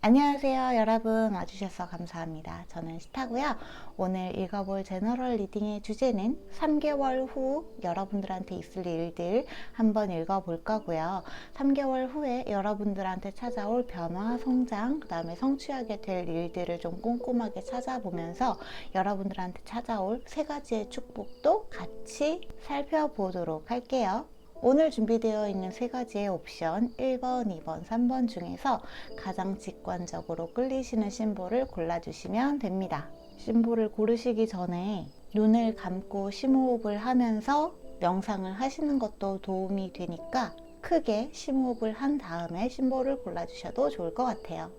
안녕하세요 여러분, 와주셔서 감사합니다. 저는 시타고요. 오늘 읽어볼 제너럴 리딩의 주제는 3개월 후 여러분들한테 있을 일들 한번 읽어볼 거고요. 3개월 후에 여러분들한테 찾아올 변화, 성장, 그 다음에 성취하게 될 일들을 좀 꼼꼼하게 찾아보면서 여러분들한테 찾아올 3가지의 축복도 같이 살펴보도록 할게요. 오늘 준비되어 있는 3가지의 옵션 1번, 2번, 3번 중에서 가장 직관적으로 끌리시는 심볼을 골라주시면 됩니다. 심볼을 고르시기 전에 눈을 감고 심호흡을 하면서 명상을 하시는 것도 도움이 되니까 크게 심호흡을 한 다음에 심볼을 골라주셔도 좋을 것 같아요.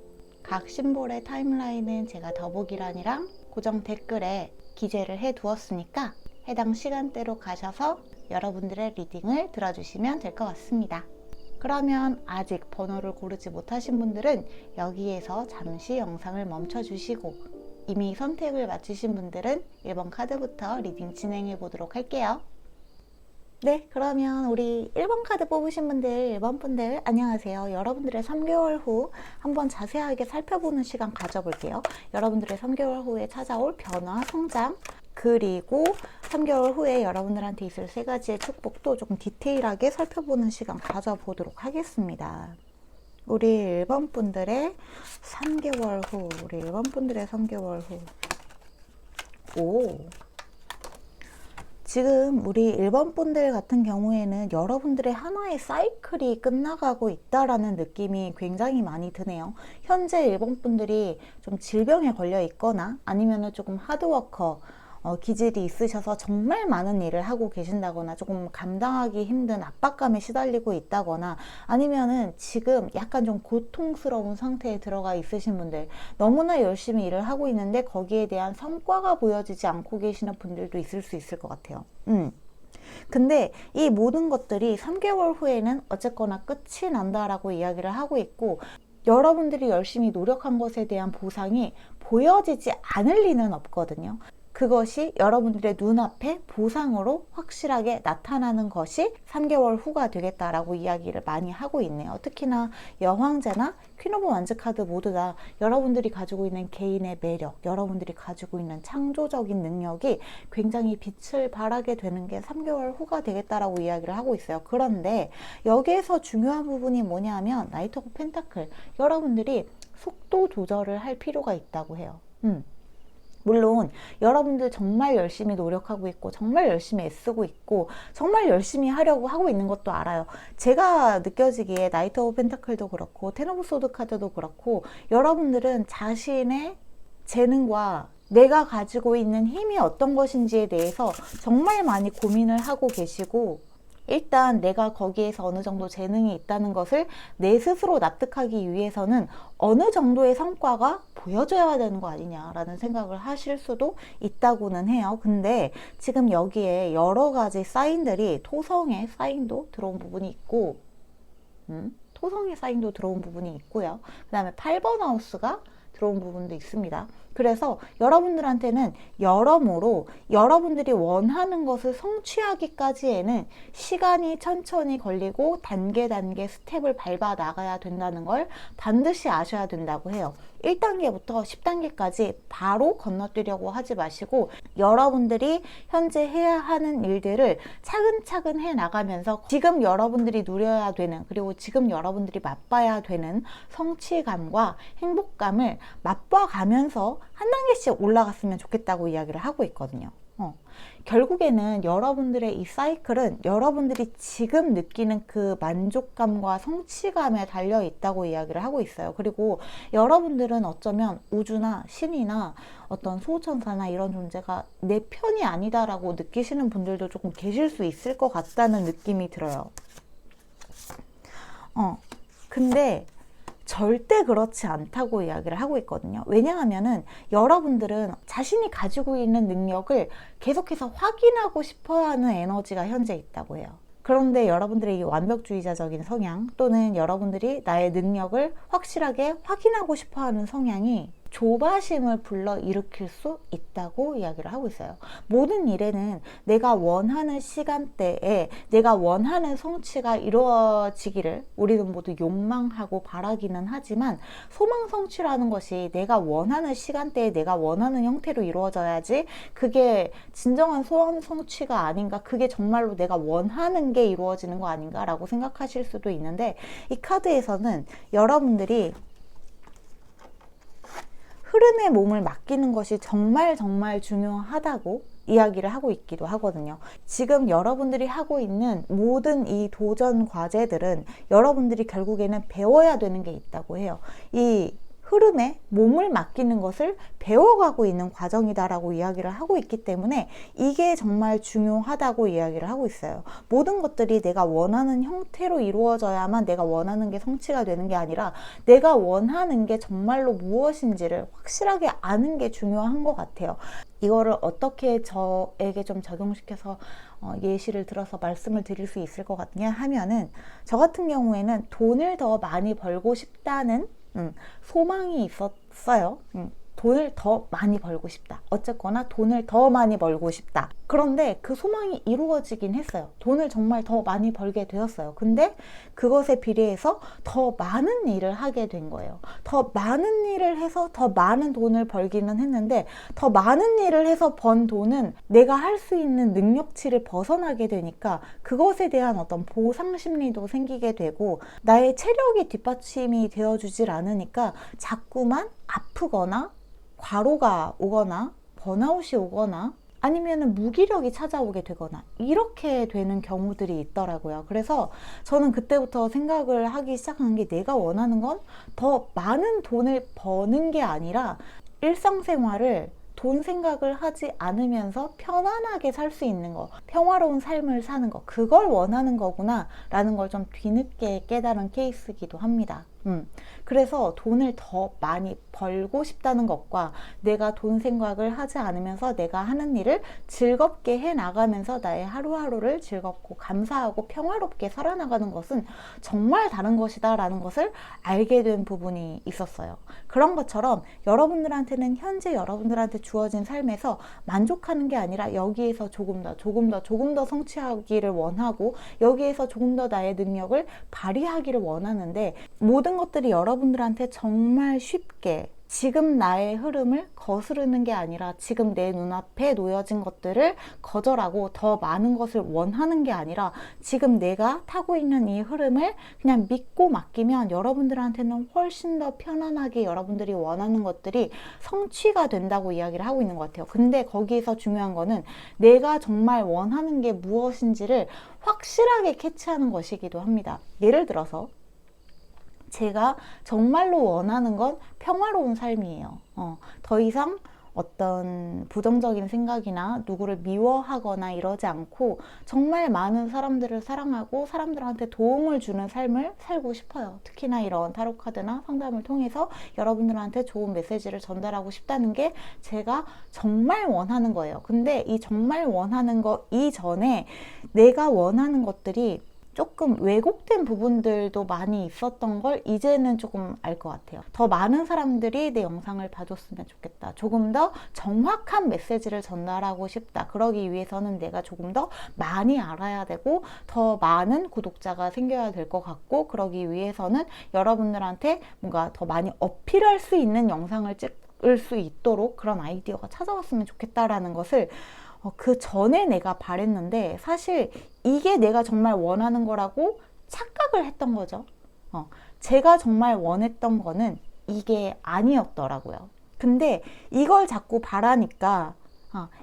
각 심볼의 타임라인은 제가 더보기란이랑 고정 댓글에 기재를 해 두었으니까 해당 시간대로 가셔서 여러분들의 리딩을 들어주시면 될 것 같습니다. 그러면 아직 번호를 고르지 못하신 분들은 여기에서 잠시 영상을 멈춰 주시고, 이미 선택을 마치신 분들은 1번 카드부터 리딩 진행해 보도록 할게요. 네, 그러면 우리 1번 카드 뽑으신 분들, 1번 분들 안녕하세요. 여러분들의 3개월 후 한번 자세하게 살펴보는 시간 가져볼게요. 여러분들의 3개월 후에 찾아올 변화, 성장, 그리고 3개월 후에 여러분들한테 있을 3가지의 축복도 조금 디테일하게 살펴보는 시간 가져보도록 하겠습니다. 우리 1번 분들의 3개월 후, 우리 1번 분들의 3개월 후. 지금 우리 1번 분들 같은 경우에는 여러분들의 하나의 사이클이 끝나가고 있다라는 느낌이 굉장히 많이 드네요. 현재 1번 분들이 좀 질병에 걸려 있거나 아니면은 조금 하드워커, 기질이 있으셔서 정말 많은 일을 하고 계신다거나 조금 감당하기 힘든 압박감에 시달리고 있다거나 아니면은 지금 약간 좀 고통스러운 상태에 들어가 있으신 분들, 너무나 열심히 일을 하고 있는데 거기에 대한 성과가 보여지지 않고 계시는 분들도 있을 수 있을 것 같아요. 근데 이 모든 것들이 3개월 후에는 어쨌거나 끝이 난다라고 이야기를 하고 있고, 여러분들이 열심히 노력한 것에 대한 보상이 보여지지 않을 리는 없거든요. 그것이 여러분들의 눈앞에 보상으로 확실하게 나타나는 것이 3개월 후가 되겠다라고 이야기를 많이 하고 있네요. 특히나 여황제나 퀸 오브 완즈 카드 모두 다 여러분들이 가지고 있는 개인의 매력, 여러분들이 가지고 있는 창조적인 능력이 굉장히 빛을 발하게 되는 게 3개월 후가 되겠다라고 이야기를 하고 있어요. 그런데 여기에서 중요한 부분이 뭐냐면 나이트 오브 펜타클, 여러분들이 속도 조절을 할 필요가 있다고 해요. 물론 여러분들 정말 열심히 노력하고 있고 정말 열심히 애쓰고 있고 정말 열심히 하려고 하고 있는 것도 알아요. 제가 느껴지기에 나이트 오브 펜타클도 그렇고 텐 오브 소드 카드도 그렇고 여러분들은 자신의 재능과 내가 가지고 있는 힘이 어떤 것인지에 대해서 정말 많이 고민을 하고 계시고, 일단 내가 거기에서 어느 정도 재능이 있다는 것을 내 스스로 납득하기 위해서는 어느 정도의 성과가 보여줘야 되는 거 아니냐라는 생각을 하실 수도 있다고는 해요. 근데 지금 여기에 여러 가지 사인들이, 토성의 사인도 들어온 부분이 있고, 토성의 사인도 들어온 부분이 있고요. 그 다음에 8번 하우스가 들어온 부분도 있습니다. 그래서 여러분들한테는 여러모로 여러분들이 원하는 것을 성취하기까지에는 시간이 천천히 걸리고 단계 스텝을 밟아 나가야 된다는 걸 반드시 아셔야 된다고 해요. 1단계부터 10단계까지 바로 건너뛰려고 하지 마시고 여러분들이 현재 해야 하는 일들을 차근차근 해 나가면서 지금 여러분들이 누려야 되는, 그리고 지금 여러분들이 맛봐야 되는 성취감과 행복감을 맛봐가면서 한 단계씩 올라갔으면 좋겠다고 이야기를 하고 있거든요. 결국에는 여러분들의 이 사이클은 여러분들이 지금 느끼는 그 만족감과 성취감에 달려 있다고 이야기를 하고 있어요. 그리고 여러분들은 어쩌면 우주나 신이나 어떤 소천사나 이런 존재가 내 편이 아니다라고 느끼시는 분들도 조금 계실 수 있을 것 같다는 느낌이 들어요. 근데 절대 그렇지 않다고 이야기를 하고 있거든요. 왜냐하면은 여러분들은 자신이 가지고 있는 능력을 계속해서 확인하고 싶어 하는 에너지가 현재 있다고 해요. 그런데 여러분들의 이 완벽주의자적인 성향, 또는 여러분들이 나의 능력을 확실하게 확인하고 싶어 하는 성향이 조바심을 불러일으킬 수 있다고 이야기를 하고 있어요. 모든 일에는 내가 원하는 시간대에 내가 원하는 성취가 이루어지기를 우리는 모두 욕망하고 바라기는 하지만, 소망 성취라는 것이 내가 원하는 시간대에 내가 원하는 형태로 이루어져야지 그게 진정한 소원 성취가 아닌가, 그게 정말로 내가 원하는 게 이루어지는 거 아닌가 라고 생각하실 수도 있는데, 이 카드에서는 여러분들이 흐름에 몸을 맡기는 것이 정말 중요하다고 이야기를 하고 있기도 하거든요. 지금 여러분들이 하고 있는 모든 이 도전 과제들은 여러분들이 결국에는 배워야 되는 게 있다고 해요. 이 흐름에 몸을 맡기는 것을 배워가고 있는 과정이다라고 이야기를 하고 있기 때문에 이게 정말 중요하다고 이야기를 하고 있어요. 모든 것들이 내가 원하는 형태로 이루어져야만 내가 원하는 게 성취가 되는 게 아니라, 내가 원하는 게 정말로 무엇인지를 확실하게 아는 게 중요한 것 같아요. 이거를 어떻게 저에게 좀 적용시켜서 예시를 들어서 말씀을 드릴 수 있을 것 같냐 하면은, 저 같은 경우에는 돈을 더 많이 벌고 싶다는 소망이 있었어요. 돈을 더 많이 벌고 싶다. 어쨌거나 돈을 더 많이 벌고 싶다. 그런데 그 소망이 이루어지긴 했어요. 돈을 정말 더 많이 벌게 되었어요. 근데 그것에 비례해서 더 많은 일을 하게 된 거예요. 더 많은 일을 해서 더 많은 돈을 벌기는 했는데, 더 많은 일을 해서 번 돈은 내가 할 수 있는 능력치를 벗어나게 되니까 그것에 대한 어떤 보상 심리도 생기게 되고, 나의 체력이 뒷받침이 되어주질 않으니까 자꾸만 아프거나 과로가 오거나 번아웃이 오거나 아니면 무기력이 찾아오게 되거나 이렇게 되는 경우들이 있더라고요. 그래서 저는 그때부터 생각을 하기 시작한 게, 내가 원하는 건 더 많은 돈을 버는 게 아니라 일상생활을 돈 생각을 하지 않으면서 편안하게 살 수 있는 거, 평화로운 삶을 사는 거, 그걸 원하는 거구나 라는 걸 좀 뒤늦게 깨달은 케이스이기도 합니다. 그래서 돈을 더 많이 벌고 싶다는 것과 내가 돈 생각을 하지 않으면서 내가 하는 일을 즐겁게 해 나가면서 나의 하루하루를 즐겁고 감사하고 평화롭게 살아나가는 것은 정말 다른 것이다 라는 것을 알게 된 부분이 있었어요. 그런 것처럼 여러분들한테는 현재 여러분들한테 주어진 삶에서 만족하는 게 아니라 여기에서 조금 더 성취하기를 원하고, 여기에서 조금 더 나의 능력을 발휘하기를 원하는데, 모든 것들이 여러분들한테 정말 쉽게 지금 나의 흐름을 거스르는 게 아니라, 지금 내 눈앞에 놓여진 것들을 거절하고 더 많은 것을 원하는 게 아니라, 지금 내가 타고 있는 이 흐름을 그냥 믿고 맡기면 여러분들한테는 훨씬 더 편안하게 여러분들이 원하는 것들이 성취가 된다고 이야기를 하고 있는 것 같아요. 근데 거기에서 중요한 거는 내가 정말 원하는 게 무엇인지를 확실하게 캐치하는 것이기도 합니다. 예를 들어서 제가 정말로 원하는 건 평화로운 삶이에요. 더 이상 어떤 부정적인 생각이나 누구를 미워하거나 이러지 않고 정말 많은 사람들을 사랑하고 사람들한테 도움을 주는 삶을 살고 싶어요. 특히나 이런 타로 카드나 상담을 통해서 여러분들한테 좋은 메시지를 전달하고 싶다는 게 제가 정말 원하는 거예요. 근데 이 정말 원하는 거 이전에 내가 원하는 것들이 조금 왜곡된 부분들도 많이 있었던 걸 이제는 조금 알 것 같아요. 더 많은 사람들이 내 영상을 봐줬으면 좋겠다. 조금 더 정확한 메시지를 전달하고 싶다. 그러기 위해서는 내가 조금 더 많이 알아야 되고 더 많은 구독자가 생겨야 될 것 같고, 그러기 위해서는 여러분들한테 뭔가 더 많이 어필할 수 있는 영상을 찍을 수 있도록 그런 아이디어가 찾아왔으면 좋겠다라는 것을 그 전에 내가 바랬는데, 사실 이게 내가 정말 원하는 거라고 착각을 했던 거죠. 제가 정말 원했던 거는 이게 아니었더라고요. 근데 이걸 자꾸 바라니까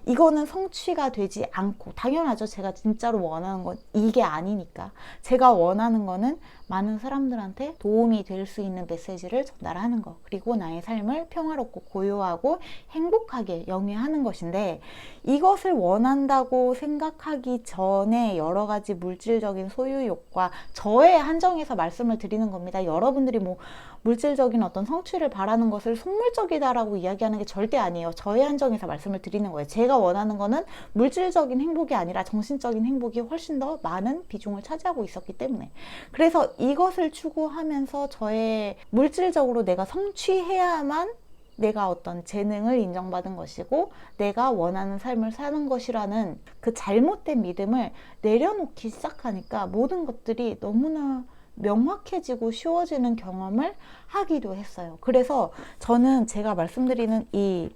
이거는 성취가 되지 않고, 당연하죠. 제가 진짜로 원하는 건 이게 아니니까. 제가 원하는 거는 많은 사람들한테 도움이 될 수 있는 메시지를 전달하는 거, 그리고 나의 삶을 평화롭고 고요하고 행복하게 영위하는 것인데, 이것을 원한다고 생각하기 전에 여러 가지 물질적인 소유욕과 저의 한정에서 말씀을 드리는 겁니다. 여러분들이 뭐 물질적인 어떤 성취를 바라는 것을 속물적이다라고 이야기하는 게 절대 아니에요. 저의 한정에서 말씀을 드리는 거예요. 제가 원하는 거는 물질적인 행복이 아니라 정신적인 행복이 훨씬 더 많은 비중을 차지하고 있었기 때문에, 그래서 이것을 추구하면서 저의 물질적으로 내가 성취해야만 내가 어떤 재능을 인정받은 것이고 내가 원하는 삶을 사는 것이라는 그 잘못된 믿음을 내려놓기 시작하니까 모든 것들이 너무나 명확해지고 쉬워지는 경험을 하기도 했어요. 그래서 저는 제가 말씀드리는 이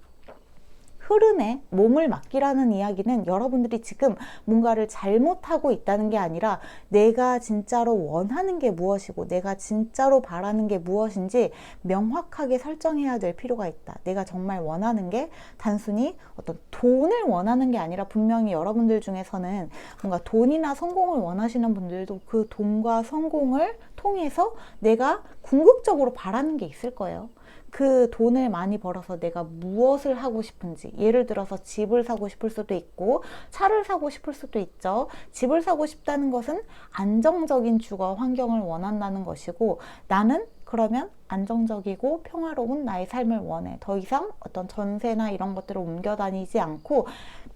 흐름에 몸을 맡기라는 이야기는 여러분들이 지금 뭔가를 잘못하고 있다는 게 아니라 내가 진짜로 원하는 게 무엇이고 내가 진짜로 바라는 게 무엇인지 명확하게 설정해야 될 필요가 있다. 내가 정말 원하는 게 단순히 어떤 돈을 원하는 게 아니라 분명히 여러분들 중에서는 뭔가 돈이나 성공을 원하시는 분들도 그 돈과 성공을 통해서 내가 궁극적으로 바라는 게 있을 거예요. 그 돈을 많이 벌어서 내가 무엇을 하고 싶은지, 예를 들어서 집을 사고 싶을 수도 있고 차를 사고 싶을 수도 있죠. 집을 사고 싶다는 것은 안정적인 주거 환경을 원한다는 것이고, 나는 그러면 안정적이고 평화로운 나의 삶을 원해. 더 이상 어떤 전세나 이런 것들을 옮겨 다니지 않고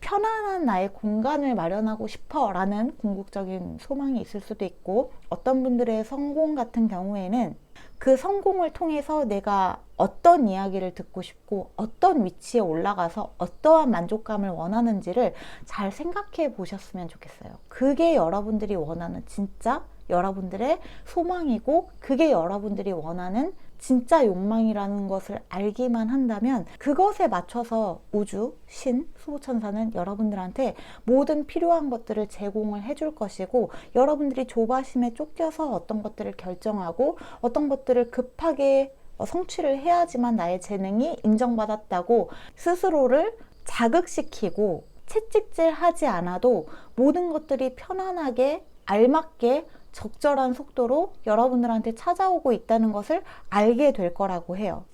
편안한 나의 공간을 마련하고 싶어 라는 궁극적인 소망이 있을 수도 있고, 어떤 분들의 성공 같은 경우에는 그 성공을 통해서 내가 어떤 이야기를 듣고 싶고 어떤 위치에 올라가서 어떠한 만족감을 원하는지를 잘 생각해 보셨으면 좋겠어요. 그게 여러분들이 원하는 진짜 여러분들의 소망이고 그게 여러분들이 원하는 진짜 욕망이라는 것을 알기만 한다면 그것에 맞춰서 우주, 신, 수호천사는 여러분들한테 모든 필요한 것들을 제공을 해줄 것이고, 여러분들이 조바심에 쫓겨서 어떤 것들을 결정하고 어떤 것들을 급하게 성취를 해야지만 나의 재능이 인정받았다고 스스로를 자극시키고 채찍질하지 않아도 모든 것들이 편안하게 알맞게 적절한 속도로 여러분들한테 찾아오고 있다는 것을 알게 될 거라고 해요.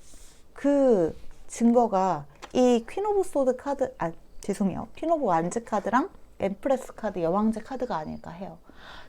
그 증거가 이 퀸 오브 소드 카드, 죄송해요. 퀸 오브 완즈 카드랑 엠프레스 카드, 여왕제 카드가 아닐까 해요.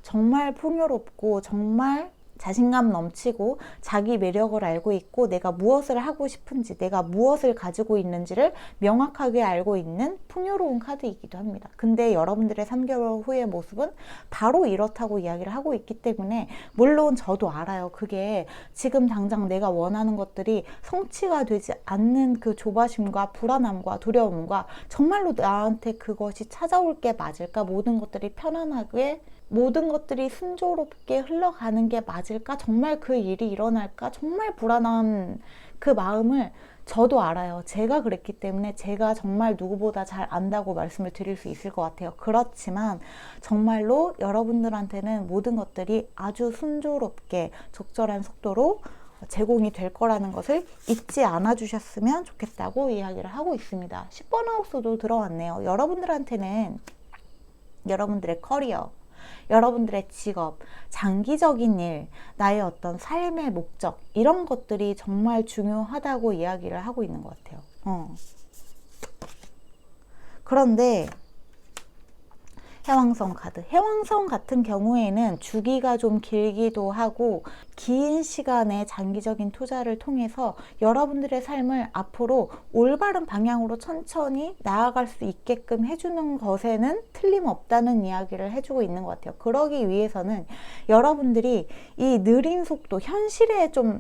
정말 풍요롭고 정말 자신감 넘치고 자기 매력을 알고 있고 내가 무엇을 하고 싶은지 내가 무엇을 가지고 있는지를 명확하게 알고 있는 풍요로운 카드이기도 합니다. 근데 여러분들의 3개월 후의 모습은 바로 이렇다고 이야기를 하고 있기 때문에, 물론 저도 알아요. 그게 지금 당장 내가 원하는 것들이 성취가 되지 않는 그 조바심과 불안함과 두려움과 정말로 나한테 그것이 찾아올 게 맞을까, 모든 것들이 편안하게 모든 것들이 순조롭게 흘러가는 게 맞을까? 정말 그 일이 일어날까? 정말 불안한 그 마음을 저도 알아요. 제가 그랬기 때문에 제가 정말 누구보다 잘 안다고 말씀을 드릴 수 있을 것 같아요. 그렇지만 정말로 여러분들한테는 모든 것들이 아주 순조롭게 적절한 속도로 제공이 될 거라는 것을 잊지 않아 주셨으면 좋겠다고 이야기를 하고 있습니다. 10번 하우스도 들어왔네요. 여러분들한테는 여러분들의 커리어, 여러분들의 직업, 장기적인 일, 나의 어떤 삶의 목적, 이런 것들이 정말 중요하다고 이야기를 하고 있는 것 같아요. 그런데 해왕성 카드, 해왕성 같은 경우에는 주기가 좀 길기도 하고 긴 시간의 장기적인 투자를 통해서 여러분들의 삶을 앞으로 올바른 방향으로 천천히 나아갈 수 있게끔 해주는 것에는 틀림없다는 이야기를 해주고 있는 것 같아요. 그러기 위해서는 여러분들이 이 느린 속도, 현실에 좀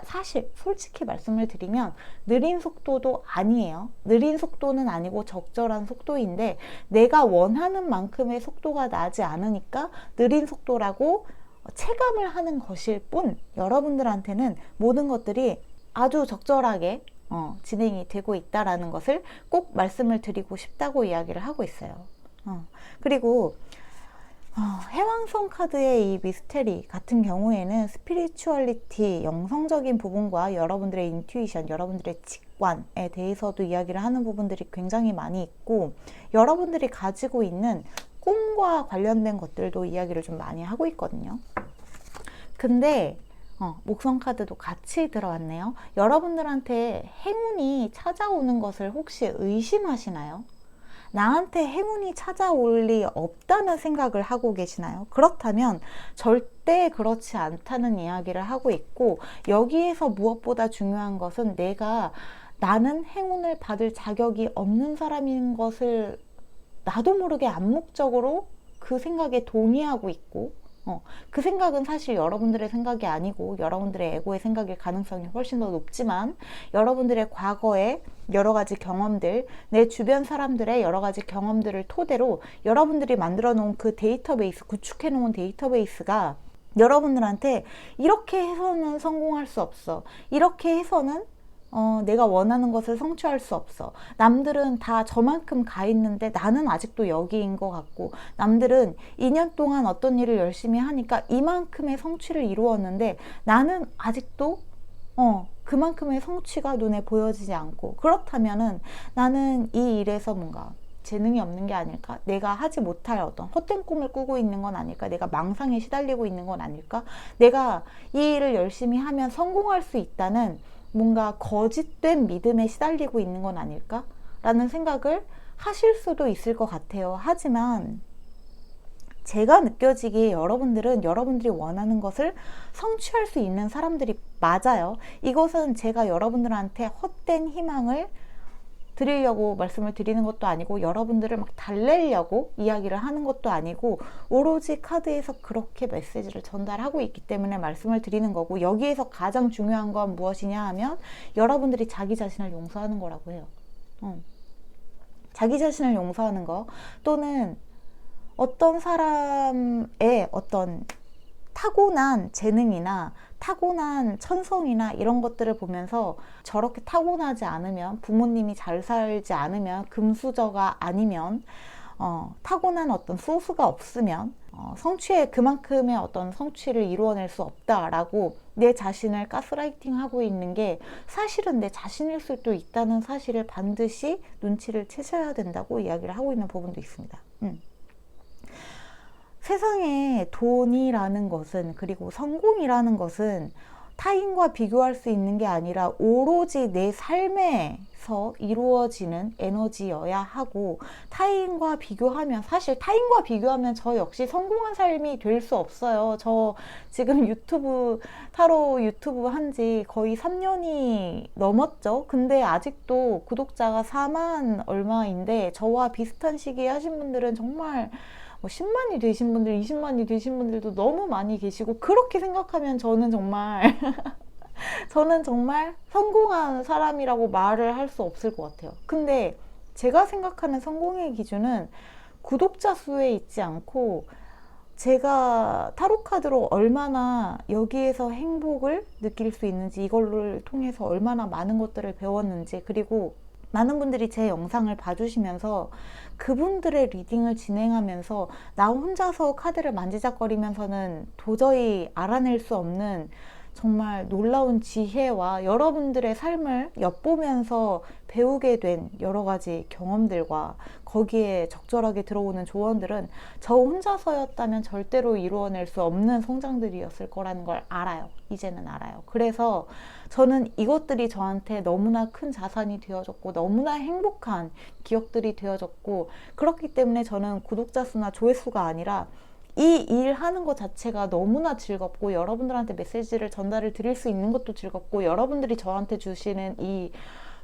사실 솔직히 말씀을 드리면 느린 속도도 아니에요. 느린 속도는 아니고 적절한 속도인데 내가 원하는 만큼의 속도가 나지 않으니까 느린 속도라고 체감을 하는 것일 뿐, 여러분들한테는 모든 것들이 아주 적절하게 진행이 되고 있다라는 것을 꼭 말씀을 드리고 싶다고 이야기를 하고 있어요. 그리고 해왕성 카드의 이 미스테리 같은 경우에는 스피리추얼리티, 영성적인 부분과 여러분들의 인투이션, 여러분들의 직관에 대해서도 이야기를 하는 부분들이 굉장히 많이 있고, 여러분들이 가지고 있는 꿈과 관련된 것들도 이야기를 좀 많이 하고 있거든요. 근데 목성 카드도 같이 들어왔네요. 여러분들한테 행운이 찾아오는 것을 혹시 의심하시나요? 나한테 행운이 찾아올 리 없다는 생각을 하고 계시나요? 그렇다면 절대 그렇지 않다는 이야기를 하고 있고, 여기에서 무엇보다 중요한 것은 나는 행운을 받을 자격이 없는 사람인 것을 나도 모르게 암묵적으로 그 생각에 동의하고 있고, 그 생각은 사실 여러분들의 생각이 아니고 여러분들의 에고의 생각일 가능성이 훨씬 더 높지만, 여러분들의 과거의 여러 가지 경험들, 내 주변 사람들의 여러 가지 경험들을 토대로 여러분들이 만들어 놓은 그 데이터베이스, 구축해 놓은 데이터베이스가 여러분들한테 이렇게 해서는 성공할 수 없어, 이렇게 해서는 내가 원하는 것을 성취할 수 없어, 남들은 다 저만큼 가 있는데 나는 아직도 여기인 것 같고, 남들은 2년 동안 어떤 일을 열심히 하니까 이만큼의 성취를 이루었는데 나는 아직도 그만큼의 성취가 눈에 보여지지 않고, 그렇다면은 나는 이 일에서 뭔가 재능이 없는 게 아닐까? 내가 하지 못할 어떤 헛된 꿈을 꾸고 있는 건 아닐까? 내가 망상에 시달리고 있는 건 아닐까? 내가 이 일을 열심히 하면 성공할 수 있다는 뭔가 거짓된 믿음에 시달리고 있는 건 아닐까? 라는 생각을 하실 수도 있을 것 같아요. 하지만 제가 느껴지기에 여러분들은 여러분들이 원하는 것을 성취할 수 있는 사람들이 맞아요. 이것은 제가 여러분들한테 헛된 희망을 드리려고 말씀을 드리는 것도 아니고, 여러분들을 막 달래려고 이야기를 하는 것도 아니고, 오로지 카드에서 그렇게 메시지를 전달하고 있기 때문에 말씀을 드리는 거고, 여기에서 가장 중요한 건 무엇이냐 하면 여러분들이 자기 자신을 용서하는 거라고 해요. 자기 자신을 용서하는 거, 또는 어떤 사람의 어떤 타고난 재능이나 타고난 천성이나 이런 것들을 보면서 저렇게 타고나지 않으면, 부모님이 잘 살지 않으면, 금수저가 아니면, 타고난 어떤 소수가 없으면 성취에 그만큼의 어떤 성취를 이루어낼 수 없다라고 내 자신을 가스라이팅 하고 있는 게 사실은 내 자신일 수도 있다는 사실을 반드시 눈치를 채셔야 된다고 이야기를 하고 있는 부분도 있습니다. 세상에 돈이라는 것은, 그리고 성공이라는 것은 타인과 비교할 수 있는 게 아니라 오로지 내 삶에서 이루어지는 에너지여야 하고, 타인과 비교하면, 사실 타인과 비교하면 저 역시 성공한 삶이 될 수 없어요. 저 지금 타로 유튜브 한지 거의 3년이 넘었죠. 근데 아직도 구독자가 4만 얼마인데, 저와 비슷한 시기에 하신 분들은 정말 10만이 되신 분들, 20만이 되신 분들도 너무 많이 계시고, 그렇게 생각하면 저는 정말 성공한 사람이라고 말을 할 수 없을 것 같아요. 근데 제가 생각하는 성공의 기준은 구독자 수에 있지 않고, 제가 타로카드로 얼마나 여기에서 행복을 느낄 수 있는지, 이걸를 통해서 얼마나 많은 것들을 배웠는지, 그리고 많은 분들이 제 영상을 봐주시면서 그분들의 리딩을 진행하면서 나 혼자서 카드를 만지작거리면서는 도저히 알아낼 수 없는 정말 놀라운 지혜와 여러분들의 삶을 엿보면서 배우게 된 여러 가지 경험들과 거기에 적절하게 들어오는 조언들은 저 혼자서였다면 절대로 이루어낼 수 없는 성장들이었을 거라는 걸 알아요. 이제는 알아요. 그래서 저는 이것들이 저한테 너무나 큰 자산이 되어졌고, 너무나 행복한 기억들이 되어졌고, 그렇기 때문에 저는 구독자 수나 조회수가 아니라 이 일 하는 것 자체가 너무나 즐겁고, 여러분들한테 메시지를 전달을 드릴 수 있는 것도 즐겁고, 여러분들이 저한테 주시는 이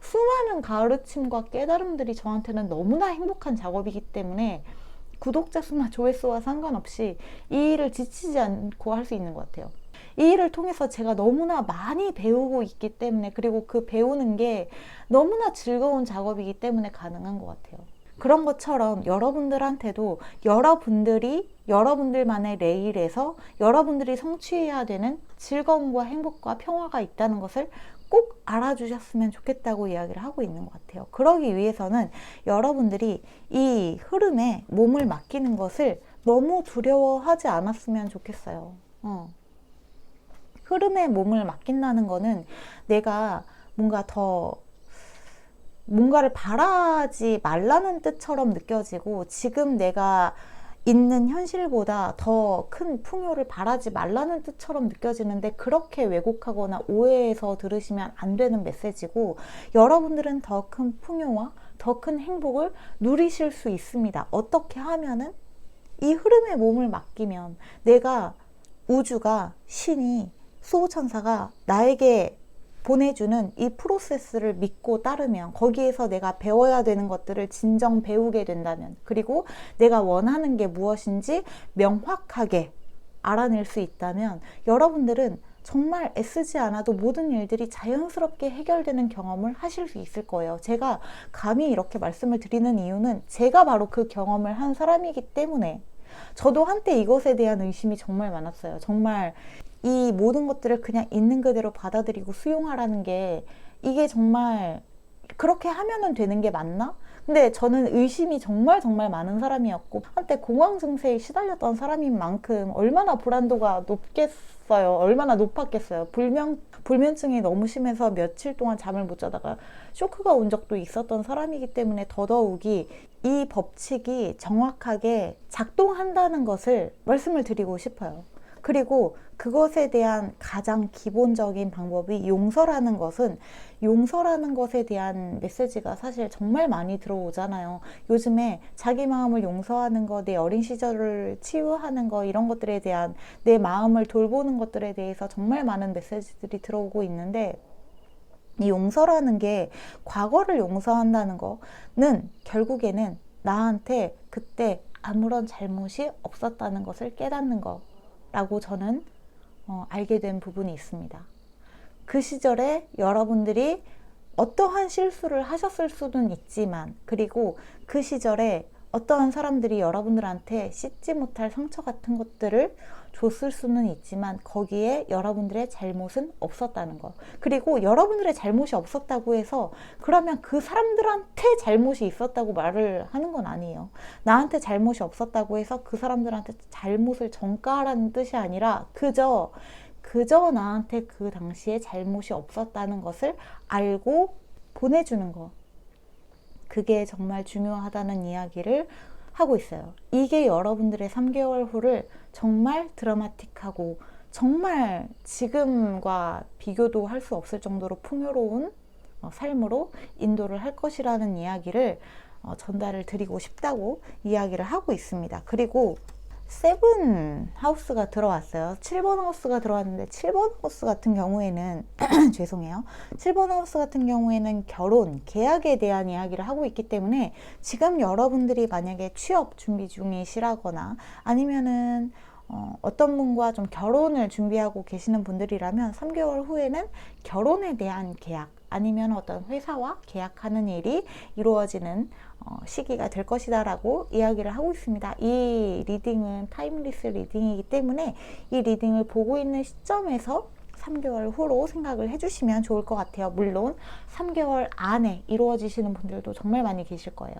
수많은 가르침과 깨달음들이 저한테는 너무나 행복한 작업이기 때문에 구독자 수나 조회수와 상관없이 이 일을 지치지 않고 할 수 있는 것 같아요. 이 일을 통해서 제가 너무나 많이 배우고 있기 때문에, 그리고 그 배우는 게 너무나 즐거운 작업이기 때문에 가능한 것 같아요. 그런 것처럼 여러분들한테도 여러분들이 여러분들만의 레일에서 여러분들이 성취해야 되는 즐거움과 행복과 평화가 있다는 것을 꼭 알아주셨으면 좋겠다고 이야기를 하고 있는 것 같아요. 그러기 위해서는 여러분들이 이 흐름에 몸을 맡기는 것을 너무 두려워하지 않았으면 좋겠어요. 흐름에 몸을 맡긴다는 거는 내가 뭔가를 바라지 말라는 뜻처럼 느껴지고, 지금 내가 있는 현실보다 더 큰 풍요를 바라지 말라는 뜻처럼 느껴지는데, 그렇게 왜곡하거나 오해해서 들으시면 안 되는 메시지고, 여러분들은 더 큰 풍요와 더 큰 행복을 누리실 수 있습니다. 어떻게 하면은? 이 흐름에 몸을 맡기면, 내가, 우주가, 신이, 수호천사가 나에게 보내주는 이 프로세스를 믿고 따르면, 거기에서 내가 배워야 되는 것들을 진정 배우게 된다면, 그리고 내가 원하는 게 무엇인지 명확하게 알아낼 수 있다면 여러분들은 정말 애쓰지 않아도 모든 일들이 자연스럽게 해결되는 경험을 하실 수 있을 거예요. 제가 감히 이렇게 말씀을 드리는 이유는 제가 바로 그 경험을 한 사람이기 때문에 저도 한때 이것에 대한 의심이 정말 많았어요. 정말 이 모든 것들을 그냥 있는 그대로 받아들이고 수용하라는 게 이게 정말 그렇게 하면은 되는 게 맞나? 근데 저는 의심이 정말 많은 사람이었고 한때 공황 증세에 시달렸던 사람인 만큼 얼마나 불안도가 높겠어요. 얼마나 높았겠어요. 불면증이 너무 심해서 며칠 동안 잠을 못 자다가 쇼크가 온 적도 있었던 사람이기 때문에 더더욱이 이 법칙이 정확하게 작동한다는 것을 말씀을 드리고 싶어요. 그리고 그것에 대한 가장 기본적인 방법이 용서라는 것에 대한 메시지가 사실 정말 많이 들어오잖아요. 요즘에 자기 마음을 용서하는 거, 내 어린 시절을 치유하는 거, 이런 것들에 대한 내 마음을 돌보는 것들에 대해서 정말 많은 메시지들이 들어오고 있는데 이 용서라는 게 과거를 용서한다는 거는 결국에는 나한테 그때 아무런 잘못이 없었다는 것을 깨닫는 거 라고 저는 알게 된 부분이 있습니다. 그 시절에 여러분들이 어떠한 실수를 하셨을 수는 있지만 그리고 그 시절에 어떠한 사람들이 여러분들한테 씻지 못할 상처 같은 것들을 줬을 수는 있지만 거기에 여러분들의 잘못은 없었다는 거. 그리고 여러분들의 잘못이 없었다고 해서 그러면 그 사람들한테 잘못이 있었다고 말을 하는 건 아니에요. 나한테 잘못이 없었다고 해서 그 사람들한테 잘못을 전가하라는 뜻이 아니라 그저 나한테 그 당시에 잘못이 없었다는 것을 알고 보내주는 거. 그게 정말 중요하다는 이야기를 하고 있어요. 이게 여러분들의 3개월 후를 정말 드라마틱하고 정말 지금과 비교도 할 수 없을 정도로 풍요로운 삶으로 인도를 할 것이라는 이야기를 전달을 드리고 싶다고 이야기를 하고 있습니다. 그리고 7 하우스가 들어왔어요. 7번 하우스가 들어왔는데 7번 하우스 같은 경우에는 죄송해요. 7번 하우스 같은 경우에는 결혼, 계약에 대한 이야기를 하고 있기 때문에 지금 여러분들이 만약에 취업 준비 중이시라거나 아니면은 어떤 분과 좀 결혼을 준비하고 계시는 분들이라면 3개월 후에는 결혼에 대한 계약 아니면 어떤 회사와 계약하는 일이 이루어지는 시기가 될 것이다 라고 이야기를 하고 있습니다. 이 리딩은 타임리스 리딩이기 때문에 이 리딩을 보고 있는 시점에서 3개월 후로 생각을 해주시면 좋을 것 같아요. 물론 3개월 안에 이루어지시는 분들도 정말 많이 계실 거예요.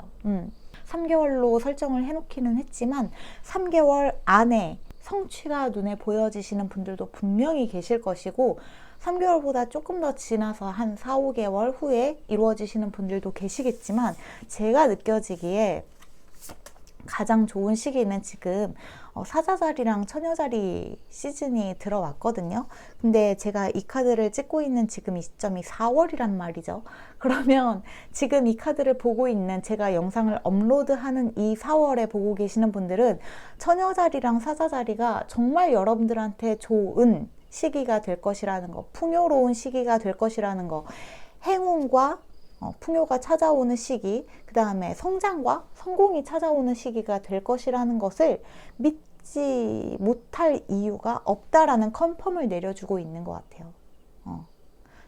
3개월로 설정을 해놓기는 했지만 3개월 안에 성취가 눈에 보여지시는 분들도 분명히 계실 것이고 3개월보다 조금 더 지나서 한 4, 5개월 후에 이루어지시는 분들도 계시겠지만 제가 느껴지기에 가장 좋은 시기는 지금 사자자리랑 처녀자리 시즌이 들어왔거든요. 근데 제가 이 카드를 찍고 있는 지금 이 시점이 4월이란 말이죠. 그러면 지금 이 카드를 보고 있는 제가 영상을 업로드하는 이 4월에 보고 계시는 분들은 처녀자리랑 사자자리가 정말 여러분들한테 좋은 시기가 될 것이라는 거, 풍요로운 시기가 될 것이라는 거, 행운과 풍요가 찾아오는 시기, 그 다음에 성장과 성공이 찾아오는 시기가 될 것이라는 것을 믿지 못할 이유가 없다라는 컨펌을 내려주고 있는 것 같아요.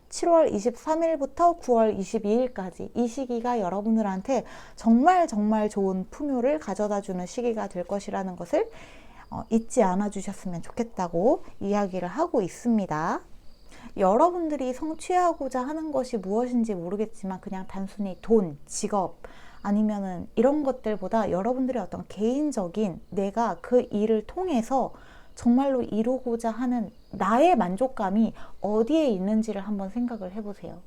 7월 23일부터 9월 22일까지 이 시기가 여러분들한테 정말 좋은 풍요를 가져다주는 시기가 될 것이라는 것을 잊지 않아 주셨으면 좋겠다고 이야기를 하고 있습니다. 여러분들이 성취하고자 하는 것이 무엇인지 모르겠지만 그냥 단순히 돈, 직업 아니면은 이런 것들보다 여러분들의 어떤 개인적인 내가 그 일을 통해서 정말로 이루고자 하는 나의 만족감이 어디에 있는지를 한번 생각을 해보세요.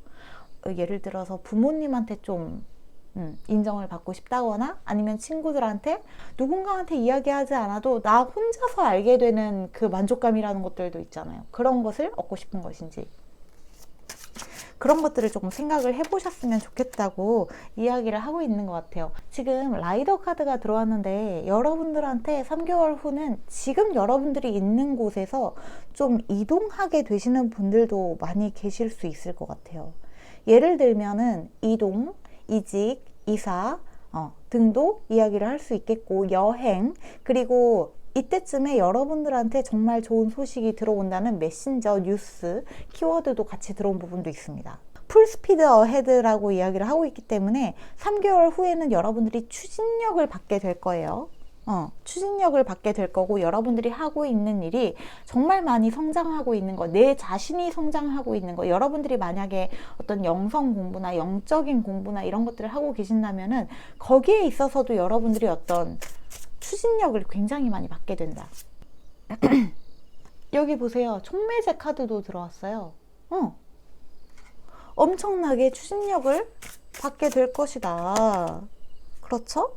예를 들어서 부모님한테 좀 인정을 받고 싶다거나 아니면 친구들한테 누군가한테 이야기하지 않아도 나 혼자서 알게 되는 그 만족감이라는 것들도 있잖아요. 그런 것을 얻고 싶은 것인지 그런 것들을 조금 생각을 해보셨으면 좋겠다고 이야기를 하고 있는 것 같아요. 지금 라이더 카드가 들어왔는데 여러분들한테 3개월 후는 지금 여러분들이 있는 곳에서 좀 이동하게 되시는 분들도 많이 계실 수 있을 것 같아요. 예를 들면은 이동, 이직, 이사 등도 이야기를 할 수 있겠고 여행 그리고 이때쯤에 여러분들한테 정말 좋은 소식이 들어온다는 메신저, 뉴스, 키워드도 같이 들어온 부분도 있습니다. 풀스피드 어헤드라고 이야기를 하고 있기 때문에 3개월 후에는 여러분들이 추진력을 받게 될 거예요. 추진력을 받게 될 거고, 여러분들이 하고 있는 일이 정말 많이 성장하고 있는 거, 내 자신이 성장하고 있는 거, 여러분들이 만약에 어떤 영성 공부나 영적인 공부나 이런 것들을 하고 계신다면은 거기에 있어서도 여러분들이 어떤 추진력을 굉장히 많이 받게 된다. 여기 보세요. 촉매제 카드도 들어왔어요. 엄청나게 추진력을 받게 될 것이다. 그렇죠?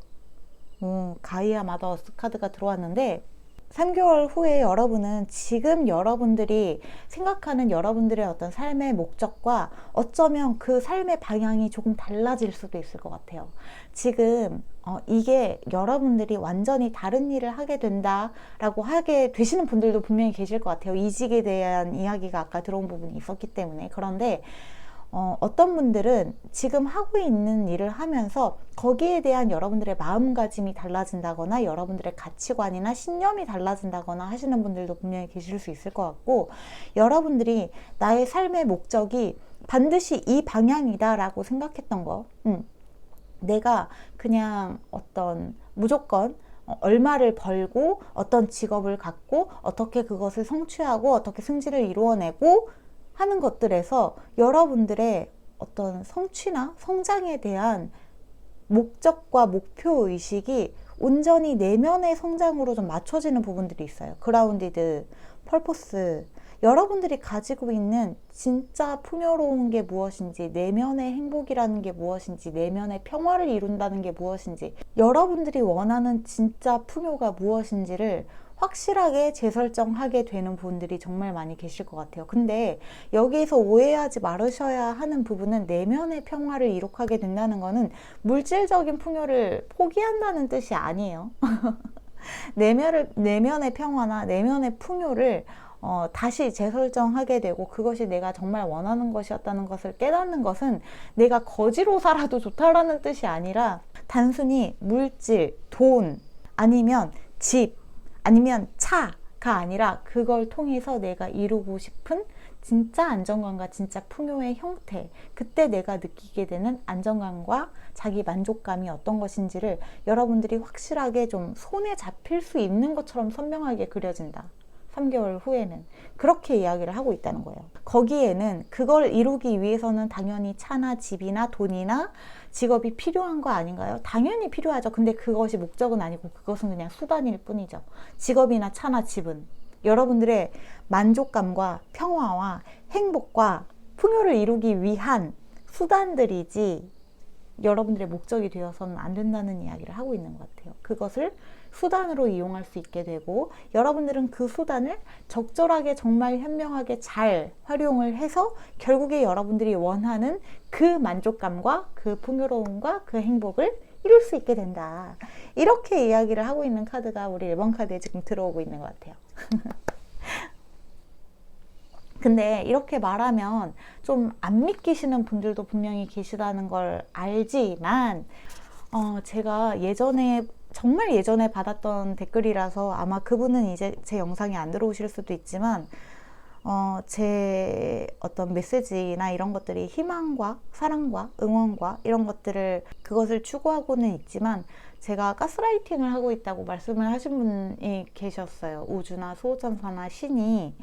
가이아 마더스 카드가 들어왔는데, 3개월 후에 여러분은 지금 여러분들이 생각하는 여러분들의 어떤 삶의 목적과 어쩌면 그 삶의 방향이 조금 달라질 수도 있을 것 같아요. 지금 이게 여러분들이 완전히 다른 일을 하게 된다라고 하게 되시는 분들도 분명히 계실 것 같아요. 이직에 대한 이야기가 아까 들어온 부분이 있었기 때문에. 그런데 어떤 분들은 지금 하고 있는 일을 하면서 거기에 대한 여러분들의 마음가짐이 달라진다거나 여러분들의 가치관이나 신념이 달라진다거나 하시는 분들도 분명히 계실 수 있을 것 같고, 여러분들이 나의 삶의 목적이 반드시 이 방향이다 라고 생각했던 거, 내가 그냥 어떤 무조건 얼마를 벌고 어떤 직업을 갖고 어떻게 그것을 성취하고 어떻게 승진을 이루어내고 하는 것들에서 여러분들의 어떤 성취나 성장에 대한 목적과 목표 의식이 온전히 내면의 성장으로 좀 맞춰지는 부분들이 있어요. 그라운디드, 펄포스, 여러분들이 가지고 있는 진짜 풍요로운 게 무엇인지, 내면의 행복이라는 게 무엇인지, 내면의 평화를 이룬다는 게 무엇인지, 여러분들이 원하는 진짜 풍요가 무엇인지를 확실하게 재설정하게 되는 분들이 정말 많이 계실 것 같아요. 근데 여기에서 오해하지 말으셔야 하는 부분은, 내면의 평화를 이룩하게 된다는 것은 물질적인 풍요를 포기한다는 뜻이 아니에요. 내면의 평화나 내면의 풍요를 다시 재설정하게 되고, 그것이 내가 정말 원하는 것이었다는 것을 깨닫는 것은 내가 거지로 살아도 좋다라는 뜻이 아니라, 단순히 물질, 돈, 아니면 집, 아니면 차가 아니라 그걸 통해서 내가 이루고 싶은 진짜 안정감과 진짜 풍요의 형태, 그때 내가 느끼게 되는 안정감과 자기 만족감이 어떤 것인지를 여러분들이 확실하게 좀 손에 잡힐 수 있는 것처럼 선명하게 그려진다. 3개월 후에는 그렇게 이야기를 하고 있다는 거예요. 거기에는 그걸 이루기 위해서는 당연히 차나 집이나 돈이나 직업이 필요한 거 아닌가요? 당연히 필요하죠. 근데 그것이 목적은 아니고 그것은 그냥 수단일 뿐이죠. 직업이나 차나 집은 여러분들의 만족감과 평화와 행복과 풍요를 이루기 위한 수단들이지 여러분들의 목적이 되어서는 안 된다는 이야기를 하고 있는 것 같아요. 그것을 수단으로 이용할 수 있게 되고, 여러분들은 그 수단을 적절하게 정말 현명하게 잘 활용을 해서 결국에 여러분들이 원하는 그 만족감과 그 풍요로움과 그 행복을 이룰 수 있게 된다. 이렇게 이야기를 하고 있는 카드가 우리 1번 카드에 지금 들어오고 있는 것 같아요. 근데 이렇게 말하면 좀 안 믿기시는 분들도 분명히 계시다는 걸 알지만, 제가 정말 예전에 받았던 댓글이라서 아마 그분은 이제 제 영상에 안 들어오실 수도 있지만, 제 어떤 메시지나 이런 것들이 희망과 사랑과 응원과 이런 그것을 추구하고는 있지만, 제가 가스라이팅을 하고 있다고 말씀을 하신 분이 계셨어요. 우주나 수호천사나 신이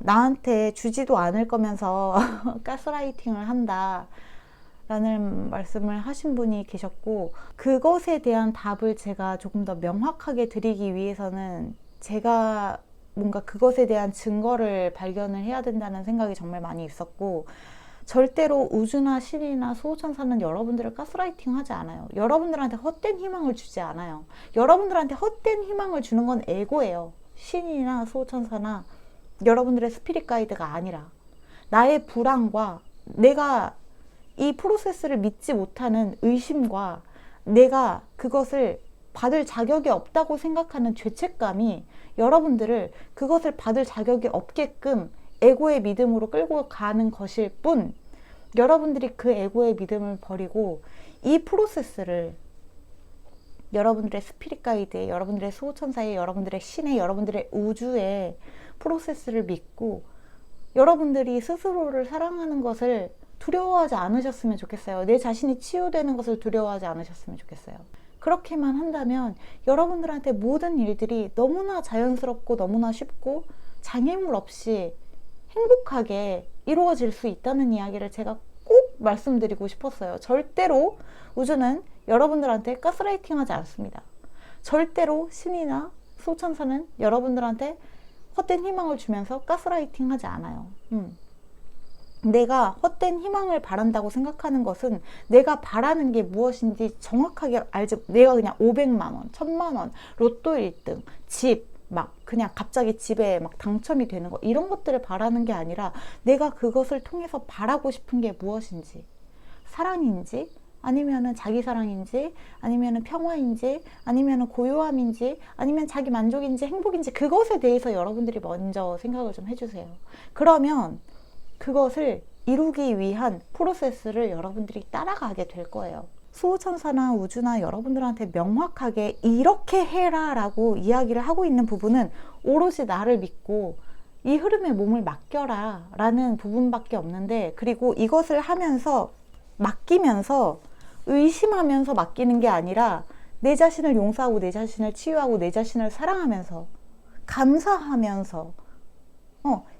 나한테 주지도 않을 거면서 가스라이팅을 한다 라는 말씀을 하신 분이 계셨고, 그것에 대한 답을 제가 조금 더 명확하게 드리기 위해서는 제가 뭔가 그것에 대한 증거를 발견을 해야 된다는 생각이 정말 많이 있었고, 절대로 우주나 신이나 수호천사는 여러분들을 가스라이팅 하지 않아요. 여러분들한테 헛된 희망을 주지 않아요. 여러분들한테 헛된 희망을 주는 건 에고예요. 신이나 수호천사나 여러분들의 스피릿 가이드가 아니라, 나의 불안과 내가 이 프로세스를 믿지 못하는 의심과 내가 그것을 받을 자격이 없다고 생각하는 죄책감이 여러분들을 그것을 받을 자격이 없게끔 에고의 믿음으로 끌고 가는 것일 뿐, 여러분들이 그 에고의 믿음을 버리고 이 프로세스를 여러분들의 스피릿 가이드에, 여러분들의 수호천사에, 여러분들의 신에, 여러분들의 우주의 프로세스를 믿고 여러분들이 스스로를 사랑하는 것을 두려워하지 않으셨으면 좋겠어요. 내 자신이 치유되는 것을 두려워하지 않으셨으면 좋겠어요. 그렇게만 한다면 여러분들한테 모든 일들이 너무나 자연스럽고 너무나 쉽고 장애물 없이 행복하게 이루어질 수 있다는 이야기를 제가 꼭 말씀드리고 싶었어요. 절대로 우주는 여러분들한테 가스라이팅하지 않습니다. 절대로 신이나 수호천사는 여러분들한테 헛된 희망을 주면서 가스라이팅하지 않아요. 내가 헛된 희망을 바란다고 생각하는 것은 내가 바라는 게 무엇인지 정확하게 알지, 내가 그냥 500만 원, 1000만 원, 로또 1등, 집, 막 그냥 갑자기 집에 막 당첨이 되는 거, 이런 것들을 바라는 게 아니라 내가 그것을 통해서 바라고 싶은 게 무엇인지, 사랑인지, 아니면은 자기 사랑인지, 아니면은 평화인지, 아니면은 고요함인지, 아니면 자기 만족인지, 행복인지, 그것에 대해서 여러분들이 먼저 생각을 좀 해주세요. 그러면 그것을 이루기 위한 프로세스를 여러분들이 따라가게 될 거예요. 수호천사나 우주나 여러분들한테 명확하게 이렇게 해라 라고 이야기를 하고 있는 부분은 오롯이 나를 믿고 이 흐름에 몸을 맡겨라 라는 부분밖에 없는데, 그리고 이것을 하면서 맡기면서 의심하면서 맡기는 게 아니라 내 자신을 용서하고 내 자신을 치유하고 내 자신을 사랑하면서 감사하면서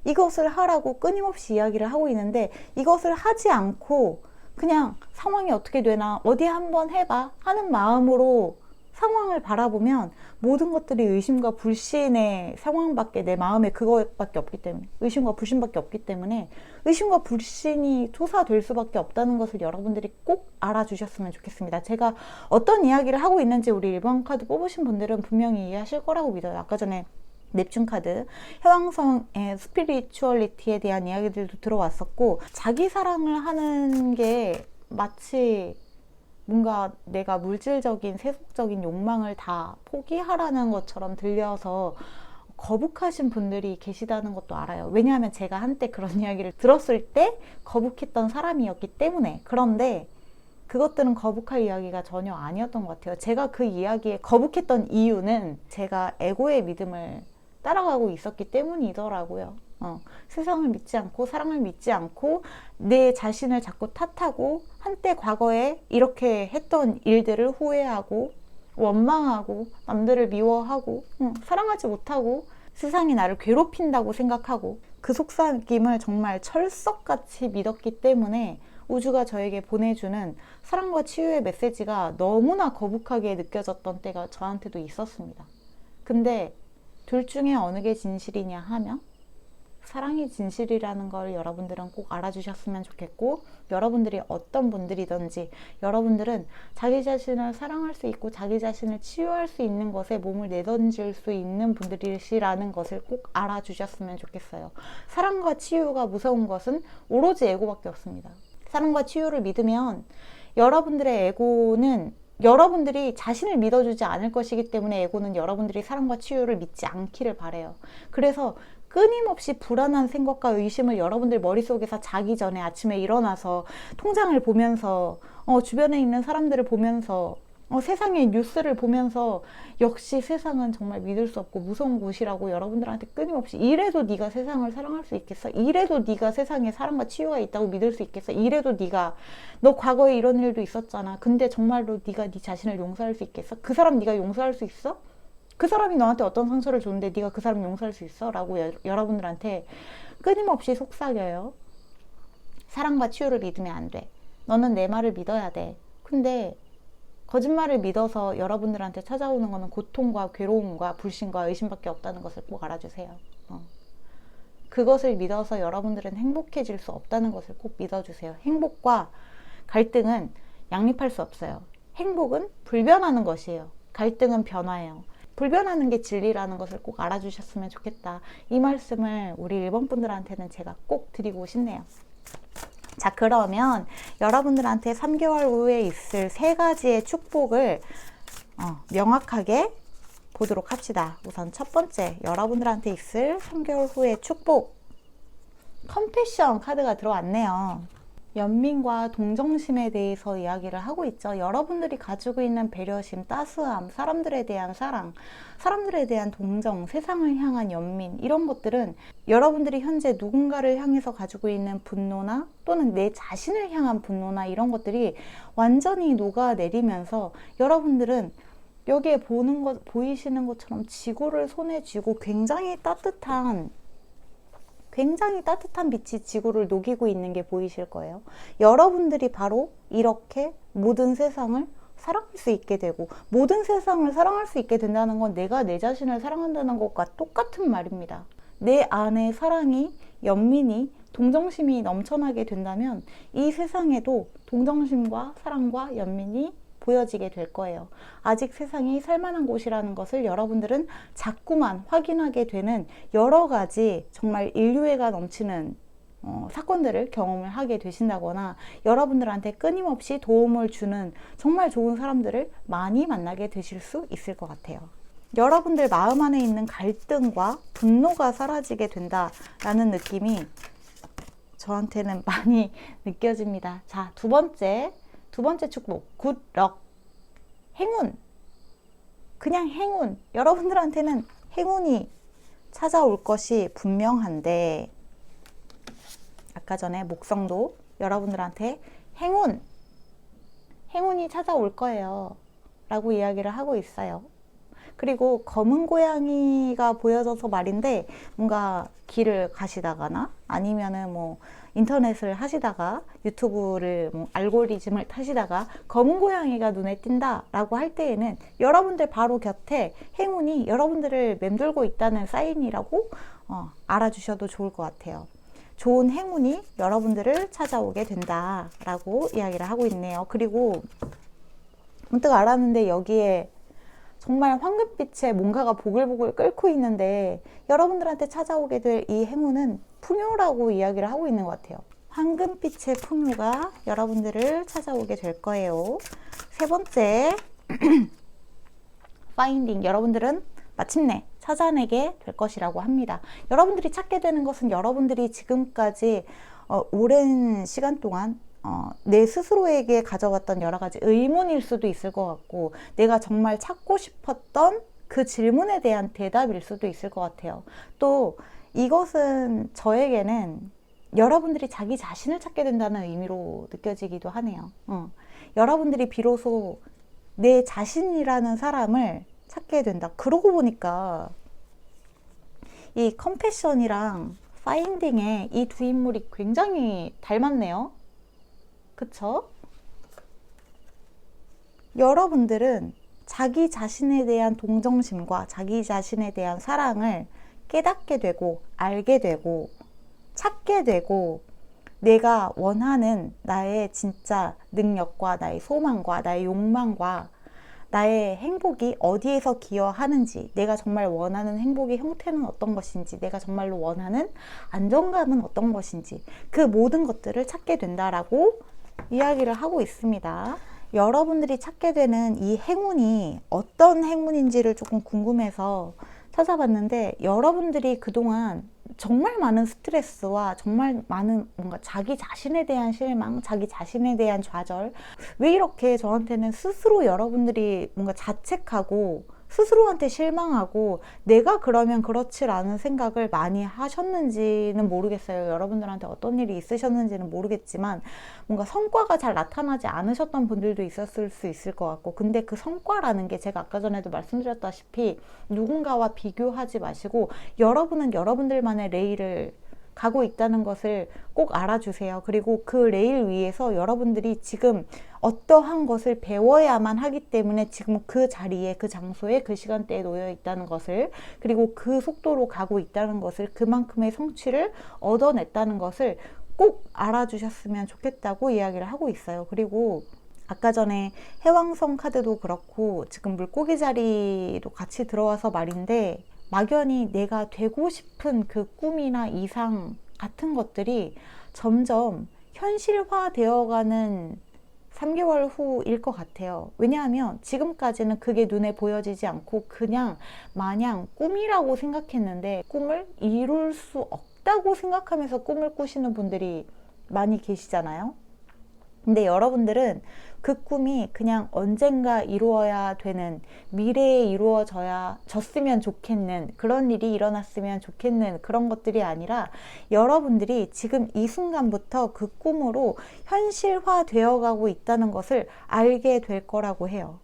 이것을 하라고 끊임없이 이야기를 하고 있는데, 이것을 하지 않고 그냥 상황이 어떻게 되나 어디 한번 해봐 하는 마음으로 상황을 바라보면 모든 것들이 의심과 불신의 상황밖에, 내 마음에 그것밖에 없기 때문에, 의심과 불신밖에 없기 때문에 의심과 불신이 투사될 수밖에 없다는 것을 여러분들이 꼭 알아주셨으면 좋겠습니다. 제가 어떤 이야기를 하고 있는지 우리 1번 카드 뽑으신 분들은 분명히 이해하실 거라고 믿어요. 아까 전에 넵튠 카드, 해왕성의 스피리추얼리티에 대한 이야기들도 들어왔었고, 자기 사랑을 하는 게 마치 뭔가 내가 물질적인 세속적인 욕망을 다 포기하라는 것처럼 들려서 거북하신 분들이 계시다는 것도 알아요. 왜냐하면 제가 한때 그런 이야기를 들었을 때 거북했던 사람이었기 때문에. 그런데 그것들은 거북할 이야기가 전혀 아니었던 것 같아요. 제가 그 이야기에 거북했던 이유는 제가 에고의 믿음을 따라가고 있었기 때문이더라고요. 세상을 믿지 않고 사랑을 믿지 않고 내 자신을 자꾸 탓하고 한때 과거에 이렇게 했던 일들을 후회하고 원망하고 남들을 미워하고 사랑하지 못하고 세상이 나를 괴롭힌다고 생각하고 그 속삭임을 정말 철석같이 믿었기 때문에 우주가 저에게 보내주는 사랑과 치유의 메시지가 너무나 거북하게 느껴졌던 때가 저한테도 있었습니다. 근데 둘 중에 어느 게 진실이냐 하면 사랑이 진실이라는 걸 여러분들은 꼭 알아주셨으면 좋겠고, 여러분들이 어떤 분들이든지 여러분들은 자기 자신을 사랑할 수 있고 자기 자신을 치유할 수 있는 것에 몸을 내던질 수 있는 분들이시라는 것을 꼭 알아주셨으면 좋겠어요. 사랑과 치유가 무서운 것은 오로지 에고밖에 없습니다. 사랑과 치유를 믿으면 여러분들의 에고는 여러분들이 자신을 믿어주지 않을 것이기 때문에 에고는 여러분들이 사랑과 치유를 믿지 않기를 바래요. 그래서 끊임없이 불안한 생각과 의심을 여러분들 머릿속에서 자기 전에 아침에 일어나서 통장을 보면서 주변에 있는 사람들을 보면서 세상의 뉴스를 보면서 역시 세상은 정말 믿을 수 없고 무서운 곳이라고 여러분들한테 끊임없이, 이래도 네가 세상을 사랑할 수 있겠어? 이래도 네가 세상에 사랑과 치유가 있다고 믿을 수 있겠어? 이래도 네가 너 과거에 이런 일도 있었잖아. 근데 정말로 네가 네 자신을 용서할 수 있겠어? 그 사람 네가 용서할 수 있어? 그 사람이 너한테 어떤 상처를 줬는데 네가 그 사람 용서할 수 있어? 라고 여러분들한테 끊임없이 속삭여요. 사랑과 치유를 믿으면 안 돼. 너는 내 말을 믿어야 돼. 근데 거짓말을 믿어서 여러분들한테 찾아오는 것은 고통과 괴로움과 불신과 의심밖에 없다는 것을 꼭 알아주세요. 그것을 믿어서 여러분들은 행복해질 수 없다는 것을 꼭 믿어주세요. 행복과 갈등은 양립할 수 없어요. 행복은 불변하는 것이에요. 갈등은 변화예요. 불변하는 게 진리라는 것을 꼭 알아주셨으면 좋겠다. 이 말씀을 우리 1번 분들한테는 제가 꼭 드리고 싶네요. 자, 그러면 여러분들한테 3개월 후에 있을 3가지의 축복을 명확하게 보도록 합시다. 우선 첫 번째, 여러분들한테 있을 3개월 후의 축복. 컴패션 카드가 들어왔네요. 연민과 동정심에 대해서 이야기를 하고 있죠. 여러분들이 가지고 있는 배려심, 따스함, 사람들에 대한 사랑, 사람들에 대한 동정, 세상을 향한 연민, 이런 것들은 여러분들이 현재 누군가를 향해서 가지고 있는 분노나 또는 내 자신을 향한 분노나 이런 것들이 완전히 녹아내리면서 여러분들은 여기에 보이시는 것처럼 지구를 손에 쥐고 굉장히 따뜻한 빛이 지구를 녹이고 있는 게 보이실 거예요. 여러분들이 바로 이렇게 모든 세상을 사랑할 수 있게 되고, 모든 세상을 사랑할 수 있게 된다는 건 내가 내 자신을 사랑한다는 것과 똑같은 말입니다. 내 안에 사랑이, 연민이, 동정심이 넘쳐나게 된다면 이 세상에도 동정심과 사랑과 연민이 보여지게 될 거예요. 아직 세상이 살만한 곳이라는 것을 여러분들은 자꾸만 확인하게 되는 여러 가지 정말 인류애가 넘치는 사건들을 경험을 하게 되신다거나 여러분들한테 끊임없이 도움을 주는 정말 좋은 사람들을 많이 만나게 되실 수 있을 것 같아요. 여러분들 마음 안에 있는 갈등과 분노가 사라지게 된다라는 느낌이 저한테는 많이 느껴집니다. 자, 두 번째 축복, 굿럭, 행운. 그냥 행운. 여러분들한테는 행운이 찾아올 것이 분명한데, 아까 전에 목성도 여러분들한테 행운이 찾아올 거예요 라고 이야기를 하고 있어요. 그리고 검은 고양이가 보여져서 말인데, 뭔가 길을 가시다가나 아니면은 뭐 인터넷을 하시다가 유튜브를 알고리즘을 타시다가 검은 고양이가 눈에 띈다 라고 할 때에는 여러분들 바로 곁에 행운이 여러분들을 맴돌고 있다는 사인이라고 알아주셔도 좋을 것 같아요. 좋은 행운이 여러분들을 찾아오게 된다 라고 이야기를 하고 있네요. 그리고 문득 알았는데 여기에 정말 황금빛에 뭔가가 보글보글 끓고 있는데 여러분들한테 찾아오게 될 이 행운은 풍요라고 이야기를 하고 있는 것 같아요. 황금빛의 풍요가 여러분들을 찾아오게 될 거예요. 세 번째, 파인딩. 여러분들은 마침내 찾아내게 될 것이라고 합니다. 여러분들이 찾게 되는 것은 여러분들이 지금까지 오랜 시간 동안 내 스스로에게 가져왔던 여러 가지 의문일 수도 있을 것 같고, 내가 정말 찾고 싶었던 그 질문에 대한 대답일 수도 있을 것 같아요. 또 이것은 저에게는 여러분들이 자기 자신을 찾게 된다는 의미로 느껴지기도 하네요. 여러분들이 비로소 내 자신이라는 사람을 찾게 된다. 그러고 보니까 이 컴패션이랑 파인딩의 이 두 인물이 굉장히 닮았네요. 그쵸? 여러분들은 자기 자신에 대한 동정심과 자기 자신에 대한 사랑을 깨닫게 되고, 알게 되고, 찾게 되고, 내가 원하는 나의 진짜 능력과 나의 소망과 나의 욕망과 나의 행복이 어디에서 기여하는지, 내가 정말 원하는 행복의 형태는 어떤 것인지, 내가 정말로 원하는 안정감은 어떤 것인지, 그 모든 것들을 찾게 된다라고 이야기를 하고 있습니다. 여러분들이 찾게 되는 이 행운이 어떤 행운인지를 조금 궁금해서 찾아봤는데, 여러분들이 그동안 정말 많은 스트레스와 정말 많은 뭔가 자기 자신에 대한 실망, 자기 자신에 대한 좌절, 왜 이렇게 저한테는 스스로 여러분들이 뭔가 자책하고 스스로한테 실망하고 내가 그러면 그렇지 않은 생각을 많이 하셨는지는 모르겠어요. 여러분들한테 어떤 일이 있으셨는지는 모르겠지만 뭔가 성과가 잘 나타나지 않으셨던 분들도 있었을 수 있을 것 같고, 근데 그 성과라는 게 제가 아까 전에도 말씀드렸다시피 누군가와 비교하지 마시고 여러분은 여러분들만의 레일을 가고 있다는 것을 꼭 알아주세요. 그리고 그 레일 위에서 여러분들이 지금 어떠한 것을 배워야만 하기 때문에 지금 그 자리에, 그 장소에, 그 시간대에 놓여 있다는 것을, 그리고 그 속도로 가고 있다는 것을, 그만큼의 성취를 얻어냈다는 것을 꼭 알아주셨으면 좋겠다고 이야기를 하고 있어요. 그리고 아까 전에 해왕성 카드도 그렇고 지금 물고기 자리도 같이 들어와서 말인데, 막연히 내가 되고 싶은 그 꿈이나 이상 같은 것들이 점점 현실화 되어가는 3개월 후일 것 같아요. 왜냐하면 지금까지는 그게 눈에 보여지지 않고 그냥 마냥 꿈이라고 생각했는데, 꿈을 이룰 수 없다고 생각하면서 꿈을 꾸시는 분들이 많이 계시잖아요. 근데 여러분들은 그 꿈이 그냥 언젠가 이루어야 되는, 미래에 졌으면 좋겠는, 그런 일이 일어났으면 좋겠는 그런 것들이 아니라 여러분들이 지금 이 순간부터 그 꿈으로 현실화 되어 가고 있다는 것을 알게 될 거라고 해요.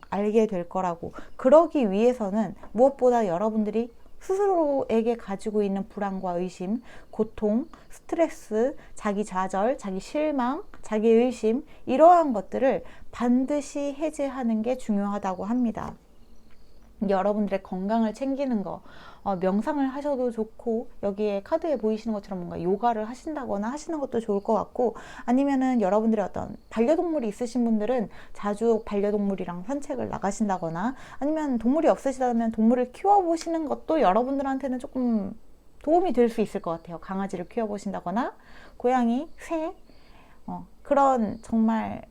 알게 될 거라고. 그러기 위해서는 무엇보다 여러분들이 스스로에게 가지고 있는 불안과 의심, 고통, 스트레스, 자기 좌절, 자기 실망, 자기 의심, 이러한 것들을 반드시 해제하는 게 중요하다고 합니다. 여러분들의 건강을 챙기는 거, 명상을 하셔도 좋고, 여기에 카드에 보이시는 것처럼 뭔가 요가를 하신다거나 하시는 것도 좋을 것 같고, 아니면은 여러분들의 어떤 반려동물이 있으신 분들은 자주 반려동물이랑 산책을 나가신다거나, 아니면 동물이 없으시다면 동물을 키워보시는 것도 여러분들한테는 조금 도움이 될 수 있을 것 같아요. 강아지를 키워보신다거나, 고양이, 새, 그런 정말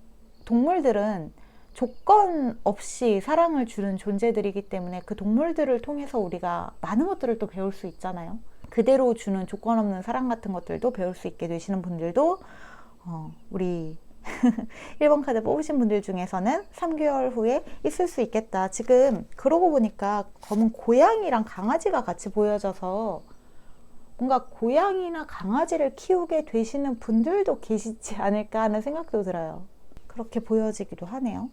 동물들은 조건 없이 사랑을 주는 존재들이기 때문에 그 동물들을 통해서 우리가 많은 것들을 또 배울 수 있잖아요. 그대로 주는 조건 없는 사랑 같은 것들도 배울 수 있게 되시는 분들도 우리 1번 카드 뽑으신 분들 중에서는 3개월 후에 있을 수 있겠다. 지금 그러고 보니까 검은 고양이랑 강아지가 같이 보여져서 뭔가 고양이나 강아지를 키우게 되시는 분들도 계시지 않을까 하는 생각도 들어요. 그렇게 보여지기도 하네요.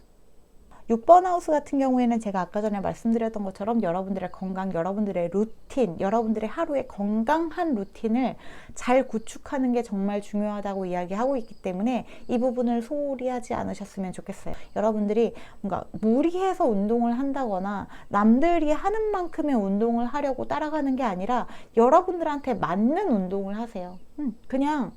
6번 하우스 같은 경우에는 제가 아까 전에 말씀드렸던 것처럼 여러분들의 건강, 여러분들의 루틴, 여러분들의 하루의 건강한 루틴을 잘 구축하는 게 정말 중요하다고 이야기하고 있기 때문에 이 부분을 소홀히 하지 않으셨으면 좋겠어요. 여러분들이 뭔가 무리해서 운동을 한다거나 남들이 하는 만큼의 운동을 하려고 따라가는 게 아니라 여러분들한테 맞는 운동을 하세요. 그냥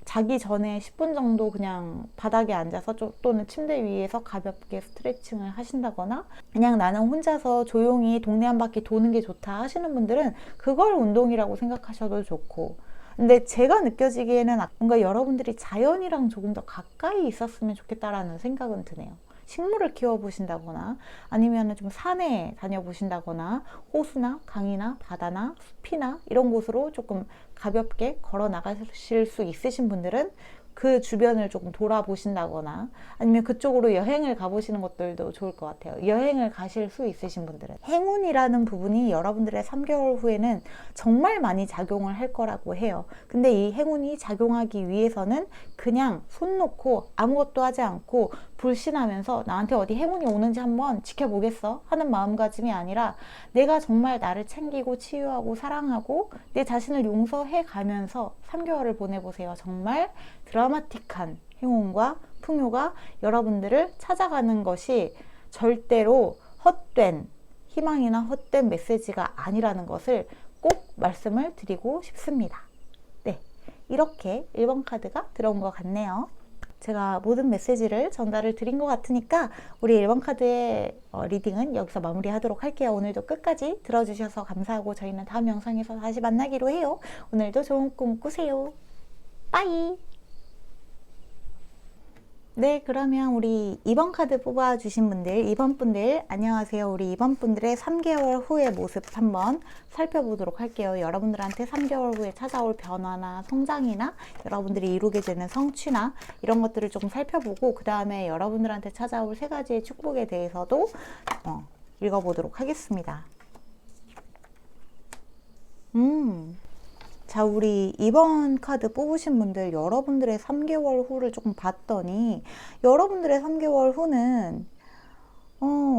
자기 전에 10분 정도 그냥 바닥에 앉아서 또는 침대 위에서 가볍게 스트레칭을 하신다거나, 그냥 나는 혼자서 조용히 동네 한 바퀴 도는 게 좋다 하시는 분들은 그걸 운동이라고 생각하셔도 좋고, 근데 제가 느껴지기에는 뭔가 여러분들이 자연이랑 조금 더 가까이 있었으면 좋겠다라는 생각은 드네요. 식물을 키워보신다거나, 아니면 좀 산에 다녀보신다거나, 호수나 강이나 바다나 숲이나 이런 곳으로 조금 가볍게 걸어 나가실 수 있으신 분들은 그 주변을 조금 돌아보신다거나, 아니면 그쪽으로 여행을 가보시는 것들도 좋을 것 같아요. 여행을 가실 수 있으신 분들은 행운이라는 부분이 여러분들의 3개월 후에는 정말 많이 작용을 할 거라고 해요. 근데 이 행운이 작용하기 위해서는 그냥 손 놓고 아무것도 하지 않고 불신하면서 나한테 어디 행운이 오는지 한번 지켜보겠어 하는 마음가짐이 아니라, 내가 정말 나를 챙기고 치유하고 사랑하고 내 자신을 용서해 가면서 3개월을 보내보세요. 정말 드라마틱한 행운과 풍요가 여러분들을 찾아가는 것이 절대로 헛된 희망이나 헛된 메시지가 아니라는 것을 꼭 말씀을 드리고 싶습니다. 네, 이렇게 1번 카드가 들어온 것 같네요. 제가 모든 메시지를 전달을 드린 것 같으니까 우리 1번 카드의 리딩은 여기서 마무리하도록 할게요. 오늘도 끝까지 들어주셔서 감사하고 저희는 다음 영상에서 다시 만나기로 해요. 오늘도 좋은 꿈 꾸세요. 빠이! 네, 그러면 우리 2번 카드 뽑아주신 분들, 2번 분들 안녕하세요. 우리 2번 분들의 3개월 후의 모습 한번 살펴보도록 할게요. 여러분들한테 3개월 후에 찾아올 변화나 성장이나 여러분들이 이루게 되는 성취나 이런 것들을 조금 살펴보고, 그 다음에 여러분들한테 찾아올 3가지의 축복에 대해서도 읽어보도록 하겠습니다. 자, 우리 2번 카드 뽑으신 분들, 여러분들의 3개월 후를 조금 봤더니 여러분들의 3개월 후는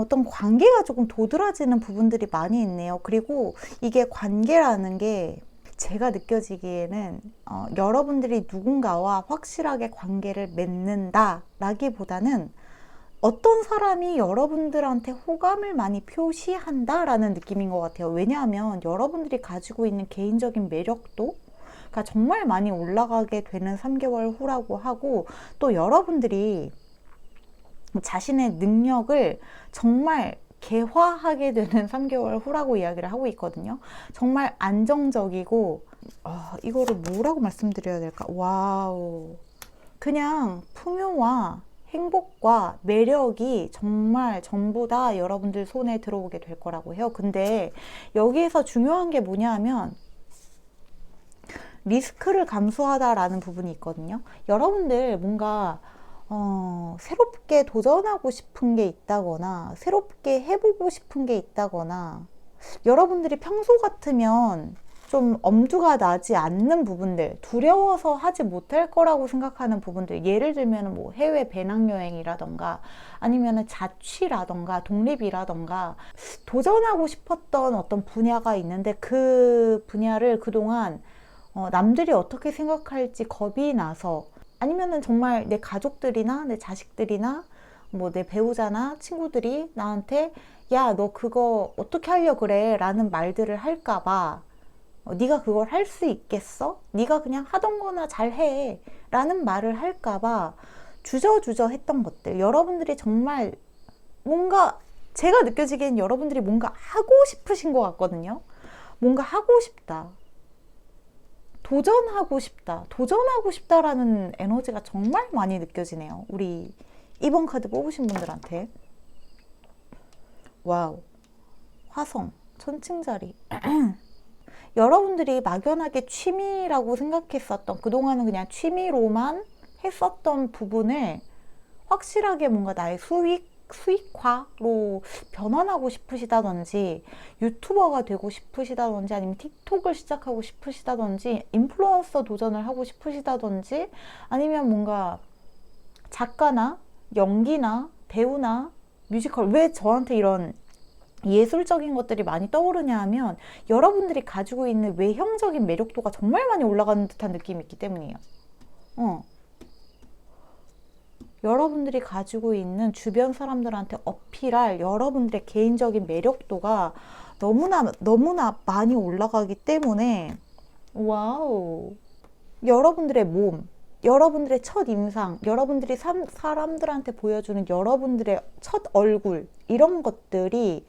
어떤 관계가 조금 도드라지는 부분들이 많이 있네요. 그리고 이게 관계라는 게 제가 느껴지기에는 여러분들이 누군가와 확실하게 관계를 맺는다 라기보다는 어떤 사람이 여러분들한테 호감을 많이 표시한다 라는 느낌인 것 같아요. 왜냐하면 여러분들이 가지고 있는 개인적인 매력도 정말 많이 올라가게 되는 3개월 후라고 하고, 또 여러분들이 자신의 능력을 정말 개화하게 되는 3개월 후라고 이야기를 하고 있거든요. 정말 안정적이고, 이거를 뭐라고 말씀드려야 될까? 와우. 그냥 풍요와 행복과 매력이 정말 전부 다 여러분들 손에 들어오게 될 거라고 해요. 근데 여기에서 중요한 게 뭐냐 하면, 리스크를 감수하다라는 부분이 있거든요. 여러분들 뭔가 새롭게 도전하고 싶은 게 있다거나 새롭게 해보고 싶은 게 있다거나 여러분들이 평소 같으면 좀 엄두가 나지 않는 부분들, 두려워서 하지 못할 거라고 생각하는 부분들, 예를 들면 뭐 해외 배낭여행이라던가 아니면 자취라던가 독립이라던가 도전하고 싶었던 어떤 분야가 있는데 그 분야를 그동안 남들이 어떻게 생각할지 겁이 나서 아니면은 정말 내 가족들이나 내 자식들이나 뭐 내 배우자나 친구들이 나한테 야, 너 그거 어떻게 하려 그래? 라는 말들을 할까 봐 네가 그걸 할 수 있겠어? 네가 그냥 하던 거나 잘해 라는 말을 할까 봐 주저주저 했던 것들, 여러분들이 정말 뭔가 제가 느껴지기엔 여러분들이 뭔가 하고 싶으신 것 같거든요. 뭔가 하고 싶다, 도전하고 싶다라는 에너지가 정말 많이 느껴지네요. 우리 이번 카드 뽑으신 분들한테. 와우, 화성, 천칭자리. 여러분들이 막연하게 취미라고 생각했었던, 그동안은 그냥 취미로만 했었던 부분을 확실하게 뭔가 나의 수익화로 변환하고 싶으시다든지, 유튜버가 되고 싶으시다든지, 아니면 틱톡을 시작하고 싶으시다든지, 인플루언서 도전을 하고 싶으시다든지, 아니면 뭔가 작가나 연기나 배우나 뮤지컬, 왜 저한테 이런 예술적인 것들이 많이 떠오르냐 하면 여러분들이 가지고 있는 외형적인 매력도가 정말 많이 올라가는 듯한 느낌이 있기 때문이에요. 여러분들이 가지고 있는 주변 사람들한테 어필할 여러분들의 개인적인 매력도가 너무나 많이 올라가기 때문에, 와우, 여러분들의 몸, 여러분들의 첫 인상, 여러분들이 사람들한테 보여주는 여러분들의 첫 얼굴, 이런 것들이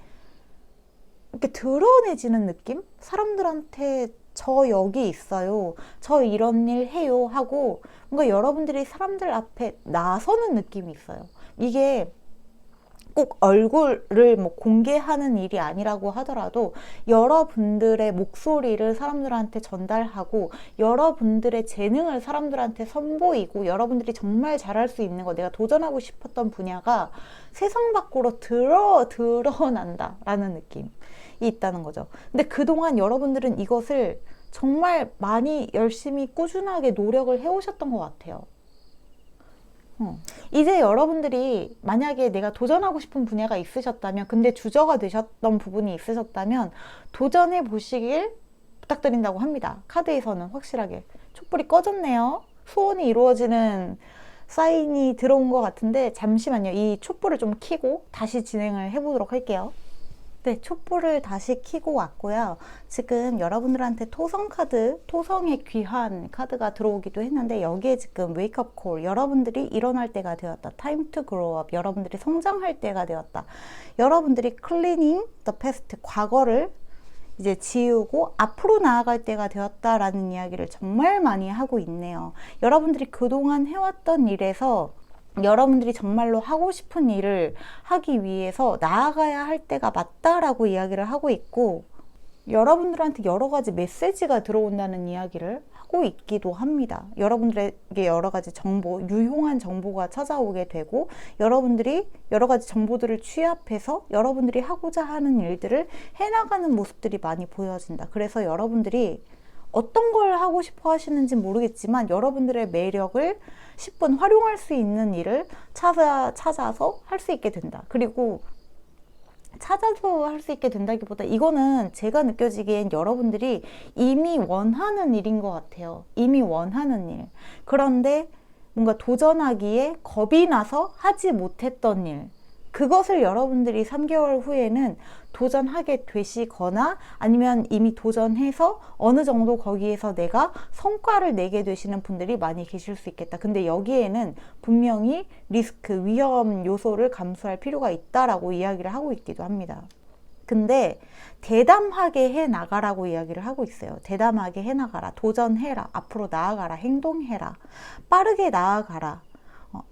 이렇게 드러내지는 느낌? 사람들한테 저 여기 있어요, 저 이런 일 해요 하고 뭔가 여러분들이 사람들 앞에 나서는 느낌이 있어요. 이게 꼭 얼굴을 뭐 공개하는 일이 아니라고 하더라도 여러분들의 목소리를 사람들한테 전달하고 여러분들의 재능을 사람들한테 선보이고 여러분들이 정말 잘할 수 있는 거, 내가 도전하고 싶었던 분야가 세상 밖으로 드러난다 라는 느낌이 있다는 거죠. 근데 그동안 여러분들은 이것을 정말 많이 열심히 꾸준하게 노력을 해오셨던 것 같아요. 이제 여러분들이 만약에 내가 도전하고 싶은 분야가 있으셨다면, 근데 주저가 되셨던 부분이 있으셨다면 도전해 보시길 부탁드린다고 합니다. 카드에서는 확실하게 촛불이 꺼졌네요. 소원이 이루어지는 사인이 들어온 것 같은데 잠시만요. 이 촛불을 좀 켜고 다시 진행을 해보도록 할게요. 네, 촛불을 다시 켜고 왔고요. 지금 여러분들한테 토성 카드, 토성의 귀한 카드가 들어오기도 했는데 여기에 지금 웨이크업 콜, 여러분들이 일어날 때가 되었다. 타임 투 그로우 업, 여러분들이 성장할 때가 되었다. 여러분들이 클리닝 더 패스트, 과거를 이제 지우고 앞으로 나아갈 때가 되었다라는 이야기를 정말 많이 하고 있네요. 여러분들이 그동안 해왔던 일에서 여러분들이 정말로 하고 싶은 일을 하기 위해서 나아가야 할 때가 맞다라고 이야기를 하고 있고, 여러분들한테 여러 가지 메시지가 들어온다는 이야기를 하고 있기도 합니다. 여러분들에게 여러 가지 정보, 유용한 정보가 찾아오게 되고 여러분들이 여러 가지 정보들을 취합해서 여러분들이 하고자 하는 일들을 해나가는 모습들이 많이 보여진다. 그래서 여러분들이 어떤 걸 하고 싶어 하시는지 모르겠지만 여러분들의 매력을 10분 활용할 수 있는 일을 찾아서 할 수 있게 된다. 그리고 찾아서 할 수 있게 된다기보다 이거는 제가 느껴지기엔 여러분들이 이미 원하는 일인 것 같아요. 이미 원하는 일. 그런데 뭔가 도전하기에 겁이 나서 하지 못했던 일, 그것을 여러분들이 3개월 후에는 도전하게 되시거나 아니면 이미 도전해서 어느 정도 거기에서 내가 성과를 내게 되시는 분들이 많이 계실 수 있겠다. 근데 여기에는 분명히 리스크, 위험 요소를 감수할 필요가 있다라고 이야기를 하고 있기도 합니다. 근데 대담하게 해 나가라고 이야기를 하고 있어요. 대담하게 해 나가라, 도전해라, 앞으로 나아가라, 행동해라, 빠르게 나아가라.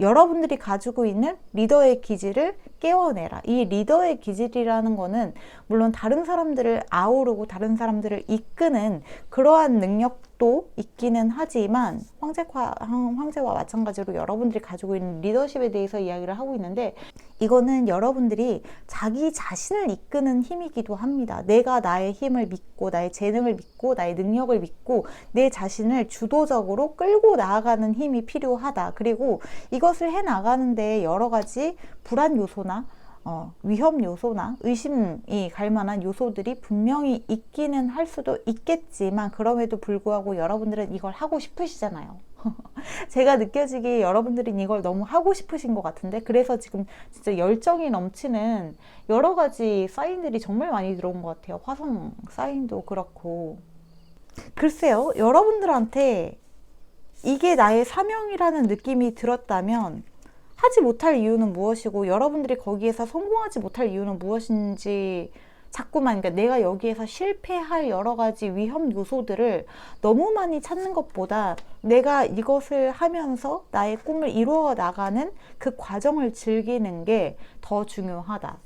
여러분들이 가지고 있는 리더의 기질을 깨워내라. 이 리더의 기질이라는 거는 물론 다른 사람들을 아우르고 다른 사람들을 이끄는 그러한 능력도 있기는 하지만 황제와 마찬가지로 여러분들이 가지고 있는 리더십에 대해서 이야기를 하고 있는데, 이거는 여러분들이 자기 자신을 이끄는 힘이기도 합니다. 내가 나의 힘을 믿고 나의 재능을 믿고 나의 능력을 믿고 내 자신을 주도적으로 끌고 나아가는 힘이 필요하다. 그리고 이것을 해나가는데 여러 가지 불안 요소나 위험 요소나 의심이 갈 만한 요소들이 분명히 있기는 할 수도 있겠지만, 그럼에도 불구하고 여러분들은 이걸 하고 싶으시잖아요. 제가 느껴지기에 여러분들은 이걸 너무 하고 싶으신 것 같은데, 그래서 지금 진짜 열정이 넘치는 여러 가지 사인들이 정말 많이 들어온 것 같아요. 화성 사인도 그렇고. 글쎄요, 여러분들한테 이게 나의 사명이라는 느낌이 들었다면 하지 못할 이유는 무엇이고, 여러분들이 거기에서 성공하지 못할 이유는 무엇인지 자꾸만, 그러니까 내가 여기에서 실패할 여러 가지 위험 요소들을 너무 많이 찾는 것보다 내가 이것을 하면서 나의 꿈을 이루어 나가는 그 과정을 즐기는 게 더 중요하다.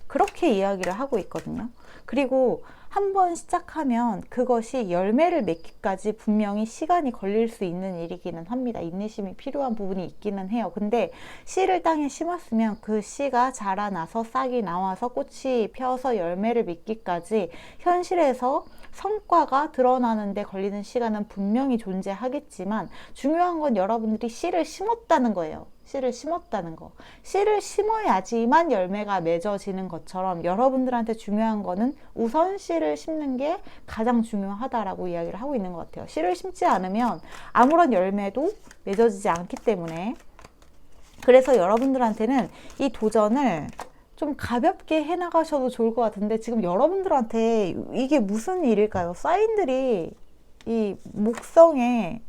그렇게 이야기를 하고 있거든요. 그리고 한번 시작하면 그것이 열매를 맺기까지 분명히 시간이 걸릴 수 있는 일이기는 합니다. 인내심이 필요한 부분이 있기는 해요. 근데 씨를 땅에 심었으면 그 씨가 자라나서 싹이 나와서 꽃이 펴서 열매를 맺기까지 현실에서 성과가 드러나는데 걸리는 시간은 분명히 존재하겠지만, 중요한 건 여러분들이 씨를 심었다는 거예요. 씨를 심었다는 거. 씨를 심어야지만 열매가 맺어지는 것처럼 여러분들한테 중요한 거는 우선 씨를 심는 게 가장 중요하다라고 이야기를 하고 있는 것 같아요. 씨를 심지 않으면 아무런 열매도 맺어지지 않기 때문에, 그래서 여러분들한테는 이 도전을 좀 가볍게 해나가셔도 좋을 것 같은데, 지금 여러분들한테 이게 무슨 일일까요? 사인들이 이 목성에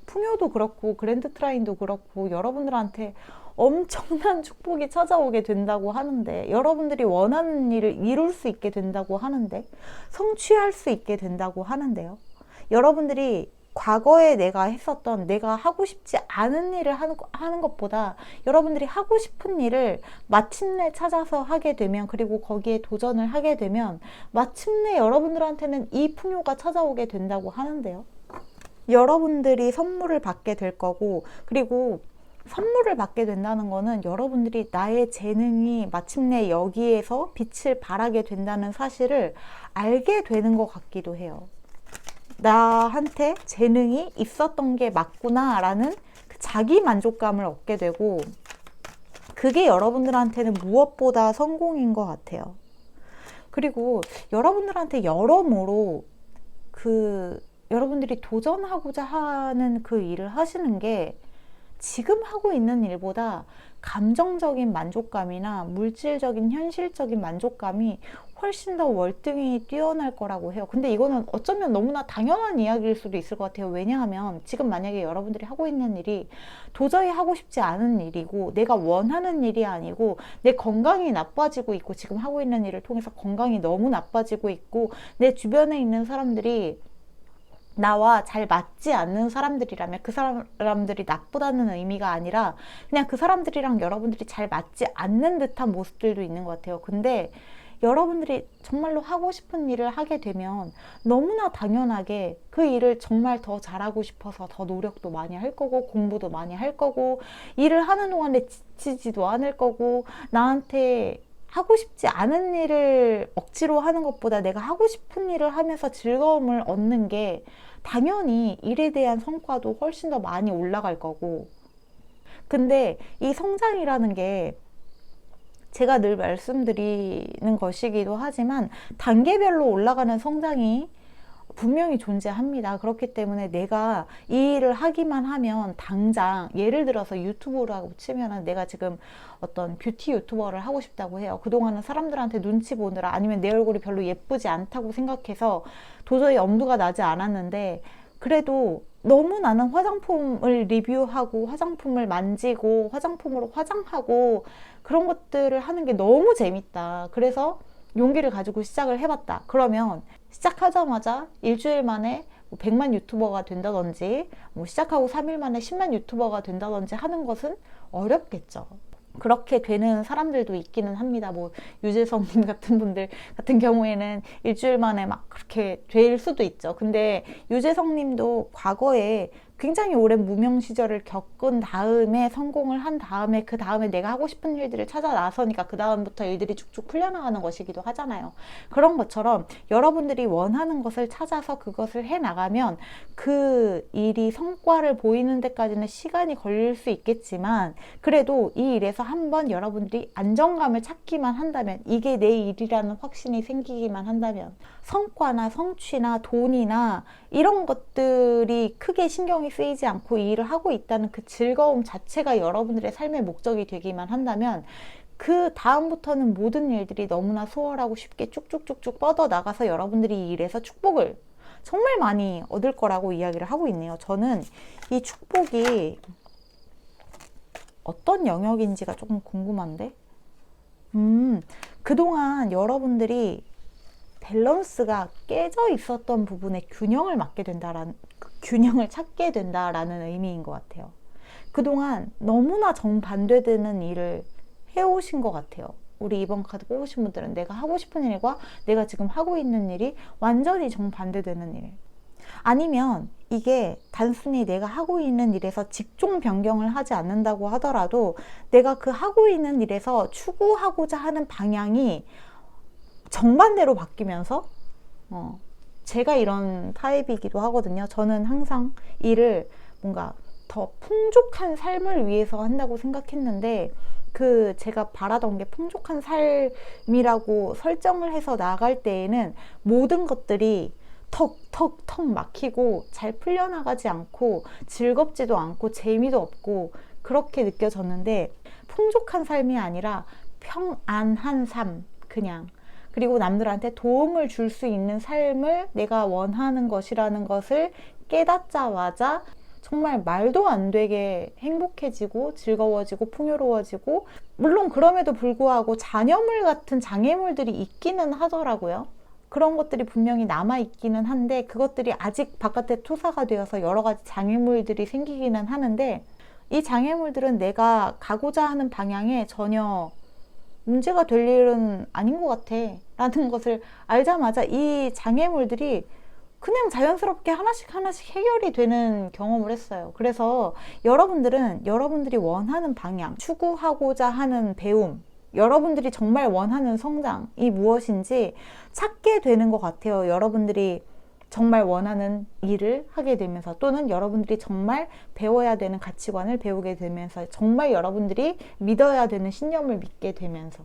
풍요도 그렇고 그랜드 트라인도 그렇고 여러분들한테 엄청난 축복이 찾아오게 된다고 하는데, 여러분들이 원하는 일을 이룰 수 있게 된다고 하는데, 성취할 수 있게 된다고 하는데요. 여러분들이 과거에 내가 했었던, 내가 하고 싶지 않은 일을 하는 것보다 여러분들이 하고 싶은 일을 마침내 찾아서 하게 되면, 그리고 거기에 도전을 하게 되면 마침내 여러분들한테는 이 풍요가 찾아오게 된다고 하는데요. 여러분들이 선물을 받게 될 거고, 그리고 선물을 받게 된다는 거는 여러분들이 나의 재능이 마침내 여기에서 빛을 발하게 된다는 사실을 알게 되는 것 같기도 해요. 나한테 재능이 있었던 게 맞구나 라는 그 자기 만족감을 얻게 되고, 그게 여러분들한테는 무엇보다 성공인 것 같아요. 그리고 여러분들한테 여러모로 여러분들이 도전하고자 하는 그 일을 하시는 게 지금 하고 있는 일보다 감정적인 만족감이나 물질적인 현실적인 만족감이 훨씬 더 월등히 뛰어날 거라고 해요. 근데 이거는 어쩌면 너무나 당연한 이야기일 수도 있을 것 같아요. 왜냐하면 지금 만약에 여러분들이 하고 있는 일이 도저히 하고 싶지 않은 일이고 내가 원하는 일이 아니고 내 건강이 나빠지고 있고, 지금 하고 있는 일을 통해서 건강이 너무 나빠지고 있고 내 주변에 있는 사람들이 나와 잘 맞지 않는 사람들이라면 그 사람들이 나쁘다는 의미가 아니라 그냥 그 사람들이랑 여러분들이 잘 맞지 않는 듯한 모습들도 있는 것 같아요. 근데 여러분들이 정말로 하고 싶은 일을 하게 되면 너무나 당연하게 그 일을 정말 더 잘하고 싶어서 더 노력도 많이 할 거고 공부도 많이 할 거고 일을 하는 동안에 지치지도 않을 거고, 나한테 하고 싶지 않은 일을 억지로 하는 것보다 내가 하고 싶은 일을 하면서 즐거움을 얻는 게 당연히 일에 대한 성과도 훨씬 더 많이 올라갈 거고. 근데 이 성장이라는 게 제가 늘 말씀드리는 것이기도 하지만 단계별로 올라가는 성장이 분명히 존재합니다. 그렇기 때문에 내가 이 일을 하기만 하면 당장, 예를 들어서 유튜브라고 치면은 내가 지금 어떤 뷰티 유튜버를 하고 싶다고 해요. 그동안은 사람들한테 눈치 보느라, 아니면 내 얼굴이 별로 예쁘지 않다고 생각해서 도저히 엄두가 나지 않았는데, 그래도 너무 나는 화장품을 리뷰하고 화장품을 만지고 화장품으로 화장하고 그런 것들을 하는 게 너무 재밌다. 그래서 용기를 가지고 시작을 해봤다. 그러면 시작하자마자 일주일 만에 뭐 100만 유튜버가 된다든지 뭐 시작하고 3일 만에 10만 유튜버가 된다든지 하는 것은 어렵겠죠. 그렇게 되는 사람들도 있기는 합니다. 뭐 유재석님 같은 분들 같은 경우에는 일주일 만에 막 그렇게 될 수도 있죠. 근데 유재석님도 과거에 굉장히 오랜 무명 시절을 겪은 다음에 성공을 한 다음에 그 다음에 내가 하고 싶은 일들을 찾아 나서니까 그 다음부터 일들이 쭉쭉 풀려나가는 것이기도 하잖아요. 그런 것처럼 여러분들이 원하는 것을 찾아서 그것을 해나가면 그 일이 성과를 보이는 데까지는 시간이 걸릴 수 있겠지만 그래도 이 일에서 한번 여러분들이 안정감을 찾기만 한다면 이게 내 일이라는 확신이 생기기만 한다면 성과나 성취나 돈이나 이런 것들이 크게 신경이 쓰이지 않고 이 일을 하고 있다는 그 즐거움 자체가 여러분들의 삶의 목적이 되기만 한다면 그 다음부터는 모든 일들이 너무나 수월하고 쉽게 쭉쭉쭉쭉 뻗어나가서 여러분들이 이 일에서 축복을 정말 많이 얻을 거라고 이야기를 하고 있네요. 저는 이 축복이 어떤 영역인지가 조금 궁금한데 그동안 여러분들이 밸런스가 깨져 있었던 부분에 균형을 찾게 된다라는 의미인 것 같아요. 그동안 너무나 정반대되는 일을 해오신 것 같아요. 우리 이번 카드 뽑으신 분들은 내가 하고 싶은 일과 내가 지금 하고 있는 일이 완전히 정반대되는 일. 아니면 이게 단순히 내가 하고 있는 일에서 직종 변경을 하지 않는다고 하더라도 내가 그 하고 있는 일에서 추구하고자 하는 방향이 정반대로 바뀌면서 제가 이런 타입이기도 하거든요. 저는 항상 일을 뭔가 더 풍족한 삶을 위해서 한다고 생각했는데 그 제가 바라던 게 풍족한 삶이라고 설정을 해서 나갈 때에는 모든 것들이 턱 막히고 잘 풀려나가지 않고 즐겁지도 않고 재미도 없고 그렇게 느껴졌는데 풍족한 삶이 아니라 평안한 삶 그냥 그리고 남들한테 도움을 줄 수 있는 삶을 내가 원하는 것이라는 것을 깨닫자마자 정말 말도 안 되게 행복해지고 즐거워지고 풍요로워지고 물론 그럼에도 불구하고 잔여물 같은 장애물들이 있기는 하더라고요. 그런 것들이 분명히 남아있기는 한데 그것들이 아직 바깥에 투사가 되어서 여러 가지 장애물들이 생기기는 하는데 이 장애물들은 내가 가고자 하는 방향에 전혀 문제가 될 일은 아닌 것 같아 라는 것을 알자마자 이 장애물들이 그냥 자연스럽게 하나씩 해결이 되는 경험을 했어요. 그래서 여러분들은 여러분들이 원하는 방향, 추구하고자 하는 배움, 여러분들이 정말 원하는 성장이 무엇인지 찾게 되는 것 같아요. 여러분들이 정말 원하는 일을 하게 되면서 또는 여러분들이 정말 배워야 되는 가치관을 배우게 되면서 정말 여러분들이 믿어야 되는 신념을 믿게 되면서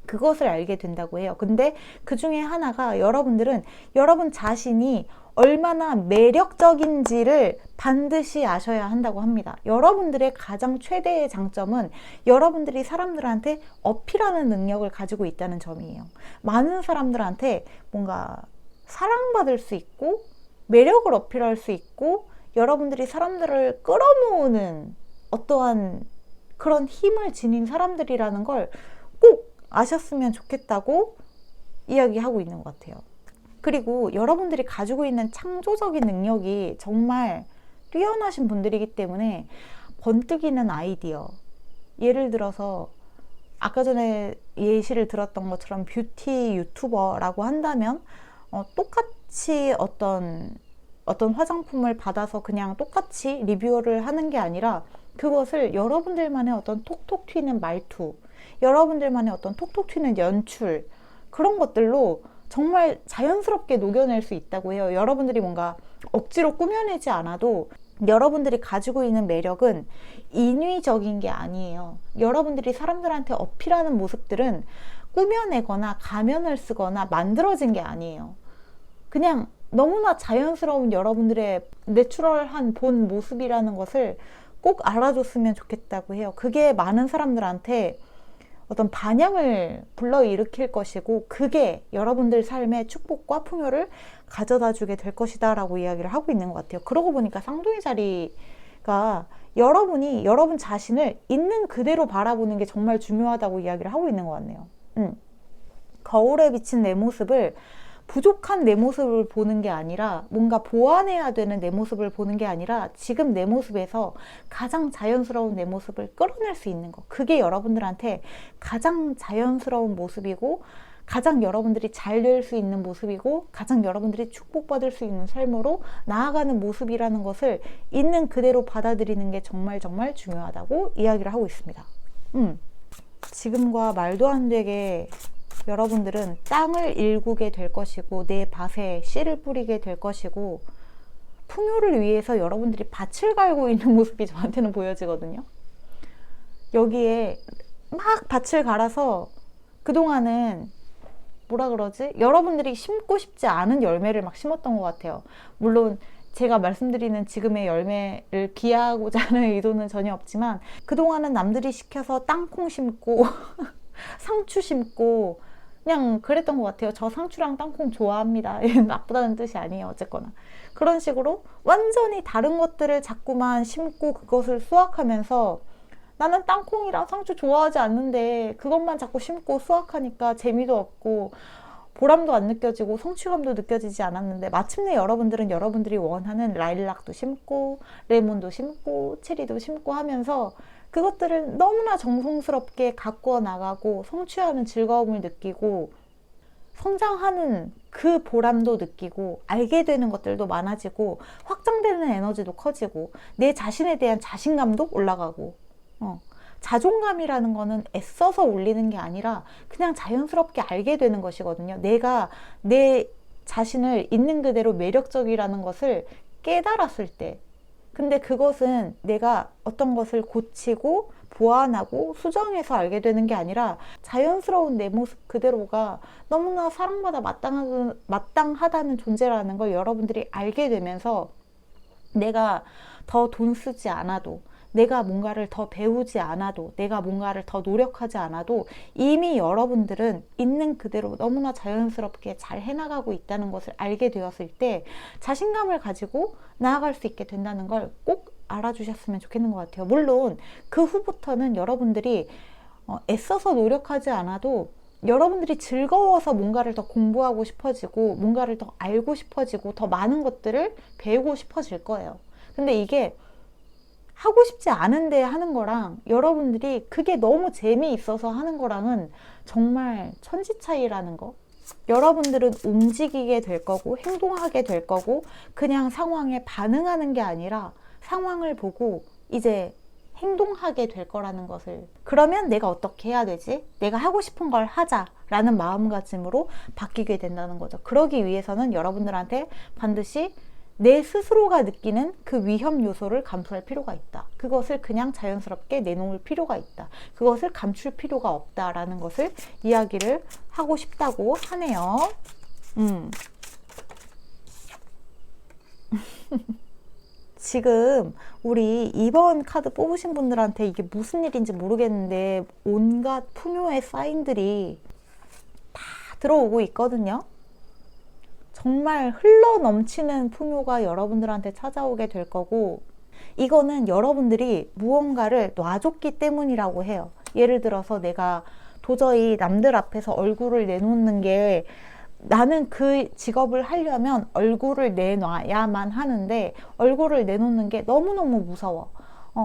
그것을 알게 된다고 해요. 근데 그 중에 하나가 여러분들은 여러분 자신이 얼마나 매력적인지를 반드시 아셔야 한다고 합니다. 여러분들의 가장 최대의 장점은 여러분들이 사람들한테 어필하는 능력을 가지고 있다는 점이에요. 많은 사람들한테 뭔가 사랑받을 수 있고 매력을 어필할 수 있고 여러분들이 사람들을 끌어모으는 어떠한 그런 힘을 지닌 사람들이라는 걸 꼭 아셨으면 좋겠다고 이야기하고 있는 것 같아요. 그리고 여러분들이 가지고 있는 창조적인 능력이 정말 뛰어나신 분들이기 때문에 번뜩이는 아이디어, 예를 들어서 아까 전에 예시를 들었던 것처럼 뷰티 유튜버라고 한다면 똑같이 어떤 화장품을 받아서 그냥 똑같이 리뷰를 하는 게 아니라 그것을 여러분들만의 어떤 톡톡 튀는 말투, 여러분들만의 어떤 톡톡 튀는 연출 그런 것들로 정말 자연스럽게 녹여낼 수 있다고 해요. 여러분들이 뭔가 억지로 꾸며내지 않아도 여러분들이 가지고 있는 매력은 인위적인 게 아니에요. 여러분들이 사람들한테 어필하는 모습들은 꾸며내거나 가면을 쓰거나 만들어진 게 아니에요. 그냥 너무나 자연스러운 여러분들의 내추럴한 본 모습이라는 것을 꼭 알아줬으면 좋겠다고 해요. 그게 많은 사람들한테 어떤 반향을 불러일으킬 것이고 그게 여러분들 삶의 축복과 풍요를 가져다 주게 될 것이다 라고 이야기를 하고 있는 것 같아요. 그러고 보니까 쌍둥이 자리가 여러분이 여러분 자신을 있는 그대로 바라보는 게 정말 중요하다고 이야기를 하고 있는 것 같네요. 거울에 비친 내 모습을 부족한 내 모습을 보는 게 아니라 뭔가 보완해야 되는 내 모습을 보는 게 아니라 지금 내 모습에서 가장 자연스러운 내 모습을 끌어낼 수 있는 거. 그게 여러분들한테 가장 자연스러운 모습이고 가장 여러분들이 잘 될 수 있는 모습이고 가장 여러분들이 축복받을 수 있는 삶으로 나아가는 모습이라는 것을 있는 그대로 받아들이는 게 정말 정말 중요하다고 이야기를 하고 있습니다. 지금과 말도 안 되게 여러분들은 땅을 일구게 될 것이고 내 밭에 씨를 뿌리게 될 것이고 풍요를 위해서 여러분들이 밭을 갈고 있는 모습이 저한테는 보여지거든요. 여기에 막 밭을 갈아서 그동안은 뭐라 그러지? 여러분들이 심고 싶지 않은 열매를 막 심었던 것 같아요. 물론 제가 말씀드리는 지금의 열매를 비하하고자 하는 의도는 전혀 없지만 그동안은 남들이 시켜서 땅콩 심고 상추 심고 그냥 그랬던 것 같아요. 저 상추랑 땅콩 좋아합니다. 나쁘다는 뜻이 아니에요. 어쨌거나 그런 식으로 완전히 다른 것들을 자꾸만 심고 그것을 수확하면서 나는 땅콩이랑 상추 좋아하지 않는데 그것만 자꾸 심고 수확하니까 재미도 없고 보람도 안 느껴지고 성취감도 느껴지지 않았는데 마침내 여러분들은 여러분들이 원하는 라일락도 심고 레몬도 심고 체리도 심고 하면서 그것들을 너무나 정성스럽게 가꾸어 나가고 성취하는 즐거움을 느끼고 성장하는 그 보람도 느끼고 알게 되는 것들도 많아지고 확장되는 에너지도 커지고 내 자신에 대한 자신감도 올라가고 자존감이라는 거는 애써서 올리는 게 아니라 그냥 자연스럽게 알게 되는 것이거든요. 내가 내 자신을 있는 그대로 매력적이라는 것을 깨달았을 때 근데 그것은 내가 어떤 것을 고치고 보완하고 수정해서 알게 되는 게 아니라 자연스러운 내 모습 그대로가 너무나 사랑받아 마땅하다는 존재라는 걸 여러분들이 알게 되면서 내가 더 돈 쓰지 않아도 내가 뭔가를 더 배우지 않아도 내가 뭔가를 더 노력하지 않아도 이미 여러분들은 있는 그대로 너무나 자연스럽게 잘 해나가고 있다는 것을 알게 되었을 때 자신감을 가지고 나아갈 수 있게 된다는 걸 꼭 알아주셨으면 좋겠는 것 같아요. 물론 그 후부터는 여러분들이 애써서 노력하지 않아도 여러분들이 즐거워서 뭔가를 더 공부하고 싶어지고 뭔가를 더 알고 싶어지고 더 많은 것들을 배우고 싶어질 거예요. 근데 이게 하고 싶지 않은데 하는 거랑 여러분들이 그게 너무 재미있어서 하는 거랑은 정말 천지 차이라는 거. 여러분들은 움직이게 될 거고 행동하게 될 거고 그냥 상황에 반응하는 게 아니라 상황을 보고 이제 행동하게 될 거라는 것을 그러면 내가 어떻게 해야 되지? 내가 하고 싶은 걸 하자라는 마음가짐으로 바뀌게 된다는 거죠. 그러기 위해서는 여러분들한테 반드시 내 스스로가 느끼는 그 위험 요소를 감수할 필요가 있다. 그것을 그냥 자연스럽게 내놓을 필요가 있다. 그것을 감출 필요가 없다라는 것을 이야기를 하고 싶다고 하네요. 지금 우리 2번 카드 뽑으신 분들한테 이게 무슨 일인지 모르겠는데 온갖 풍요의 사인들이 다 들어오고 있거든요. 정말 흘러 넘치는 풍요가 여러분들한테 찾아오게 될 거고 이거는 여러분들이 무언가를 놔줬기 때문이라고 해요. 예를 들어서 내가 도저히 남들 앞에서 얼굴을 내놓는 게 나는 그 직업을 하려면 얼굴을 내놔야만 하는데 얼굴을 내놓는 게 너무너무 무서워.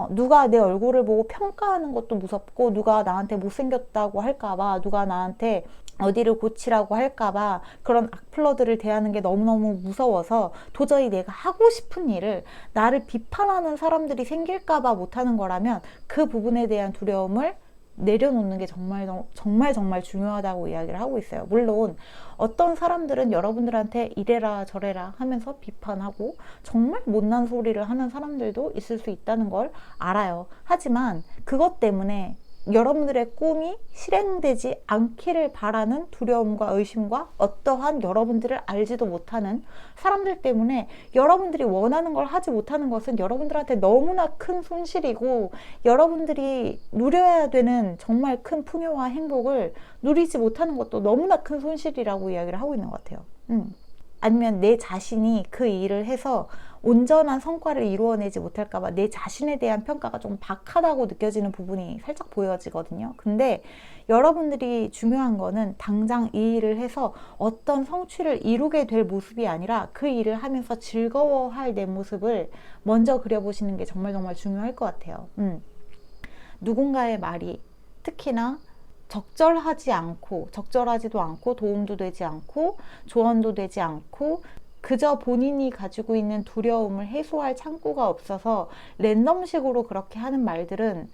누가 내 얼굴을 보고 평가하는 것도 무섭고 누가 나한테 못생겼다고 할까봐 누가 나한테 어디를 고치라고 할까봐 그런 악플러들을 대하는 게 너무너무 무서워서 도저히 내가 하고 싶은 일을 나를 비판하는 사람들이 생길까봐 못하는 거라면 그 부분에 대한 두려움을 내려놓는 게 정말 중요하다고 이야기를 하고 있어요. 물론 어떤 사람들은 여러분들한테 이래라 저래라 하면서 비판하고 정말 못난 소리를 하는 사람들도 있을 수 있다는 걸 알아요. 하지만 그것 때문에 여러분들의 꿈이 실행되지 않기를 바라는 두려움과 의심과 어떠한 여러분들을 알지도 못하는 사람들 때문에 여러분들이 원하는 걸 하지 못하는 것은 여러분들한테 너무나 큰 손실이고 여러분들이 누려야 되는 정말 큰 풍요와 행복을 누리지 못하는 것도 너무나 큰 손실이라고 이야기를 하고 있는 것 같아요. 아니면 내 자신이 그 일을 해서 온전한 성과를 이루어내지 못할까봐 내 자신에 대한 평가가 좀 박하다고 느껴지는 부분이 살짝 보여지거든요. 근데 여러분들이 중요한 거는 당장 이 일을 해서 어떤 성취를 이루게 될 모습이 아니라 그 일을 하면서 즐거워할 내 모습을 먼저 그려보시는 게 정말 정말 중요할 것 같아요. 누군가의 말이 특히나 적절하지도 않고 도움도 되지 않고 조언도 되지 않고 그저 본인이 가지고 있는 두려움을 해소할 창구가 없어서 랜덤식으로 그렇게 하는 말들은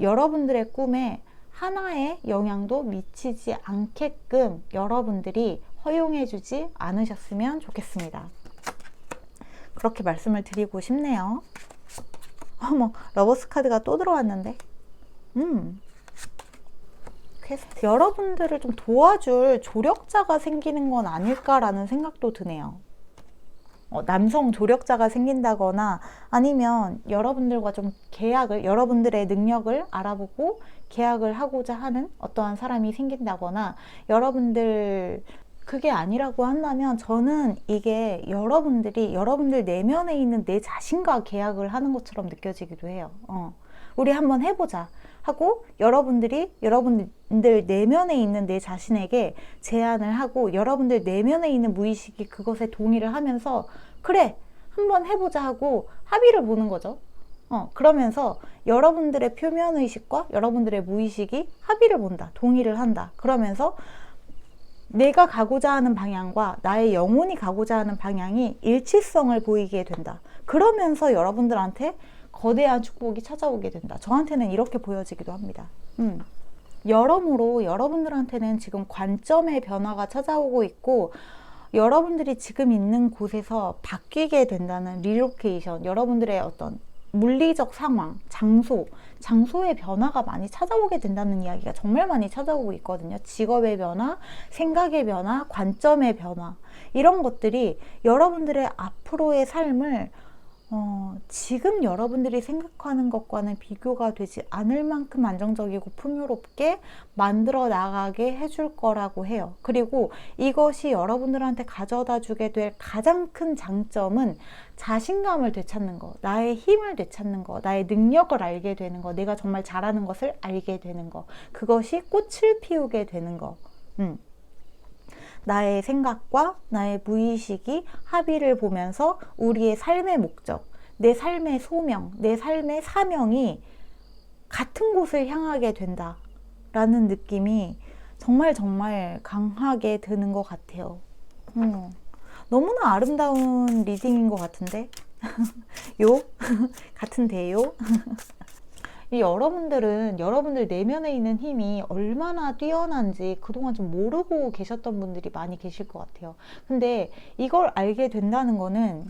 여러분들의 꿈에 하나의 영향도 미치지 않게끔 여러분들이 허용해주지 않으셨으면 좋겠습니다. 그렇게 말씀을 드리고 싶네요. 어머, 러버스 카드가 또 들어왔는데. 퀘스트. 여러분들을 좀 도와줄 조력자가 생기는 건 아닐까라는 생각도 드네요. 남성 조력자가 생긴다거나 아니면 여러분들과 좀 여러분들의 능력을 알아보고 계약을 하고자 하는 어떠한 사람이 생긴다거나 그게 아니라고 한다면 저는 이게 여러분들 내면에 있는 내 자신과 계약을 하는 것처럼 느껴지기도 해요. 우리 한번 해보자 하고 여러분들 내면에 있는 내 자신에게 제안을 하고 여러분들 내면에 있는 무의식이 그것에 동의를 하면서 그래 한번 해보자 하고 합의를 보는 거죠. 그러면서 여러분들의 표면의식과 여러분들의 무의식이 합의를 본다, 동의를 한다. 그러면서 내가 가고자 하는 방향과 나의 영혼이 가고자 하는 방향이 일치성을 보이게 된다. 그러면서 여러분들한테 거대한 축복이 찾아오게 된다. 저한테는 이렇게 보여지기도 합니다. 여러모로 여러분들한테는 지금 관점의 변화가 찾아오고 있고 여러분들이 지금 있는 곳에서 바뀌게 된다는 리로케이션, 여러분들의 어떤 물리적 상황, 장소의 변화가 많이 찾아오게 된다는 이야기가 정말 많이 찾아오고 있거든요. 직업의 변화, 생각의 변화, 관점의 변화, 이런 것들이 여러분들의 앞으로의 삶을 지금 여러분들이 생각하는 것과는 비교가 되지 않을 만큼 안정적이고 풍요롭게 만들어 나가게 해줄 거라고 해요. 그리고 이것이 여러분들한테 가져다 주게 될 가장 큰 장점은 자신감을 되찾는 거, 나의 힘을 되찾는 거, 나의 능력을 알게 되는 거, 내가 정말 잘하는 것을 알게 되는 거, 그것이 꽃을 피우게 되는 거. 나의 생각과 나의 무의식이 합의를 보면서 우리의 삶의 목적, 내 삶의 소명, 내 삶의 사명이 같은 곳을 향하게 된다라는 느낌이 정말 정말 강하게 드는 것 같아요. 너무나 아름다운 리딩인 것 같은데? 같은데요? 여러분들 내면에 있는 힘이 얼마나 뛰어난지 그동안 좀 모르고 계셨던 분들이 많이 계실 것 같아요. 근데 이걸 알게 된다는 거는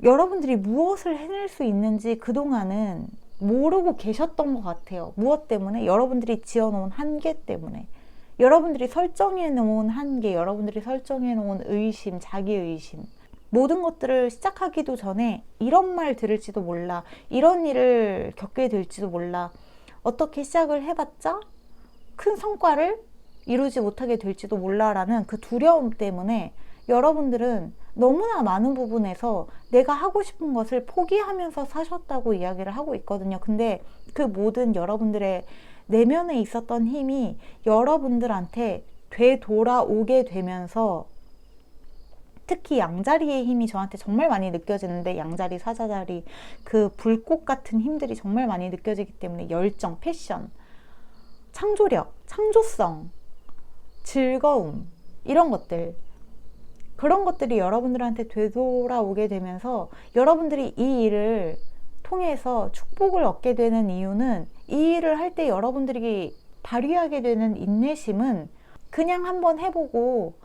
여러분들이 무엇을 해낼 수 있는지 그동안은 모르고 계셨던 것 같아요. 무엇 때문에? 여러분들이 지어놓은 한계 때문에. 여러분들이 설정해놓은 한계, 여러분들이 설정해놓은 의심, 자기의심, 모든 것들을 시작하기도 전에 이런 말 들을지도 몰라, 이런 일을 겪게 될지도 몰라, 어떻게 시작을 해봤자 큰 성과를 이루지 못하게 될지도 몰라라는 그 두려움 때문에 여러분들은 너무나 많은 부분에서 내가 하고 싶은 것을 포기하면서 사셨다고 이야기를 하고 있거든요. 근데 그 모든 여러분들의 내면에 있었던 힘이 여러분들한테 되돌아오게 되면서 특히 양자리의 힘이 저한테 정말 많이 느껴지는데, 양자리, 사자자리, 그 불꽃 같은 힘들이 정말 많이 느껴지기 때문에 열정, 패션, 창조력, 창조성, 즐거움, 이런 것들, 그런 것들이 여러분들한테 되돌아오게 되면서 여러분들이 이 일을 통해서 축복을 얻게 되는 이유는, 이 일을 할 때 여러분들이 발휘하게 되는 인내심은 그냥 한번 해보고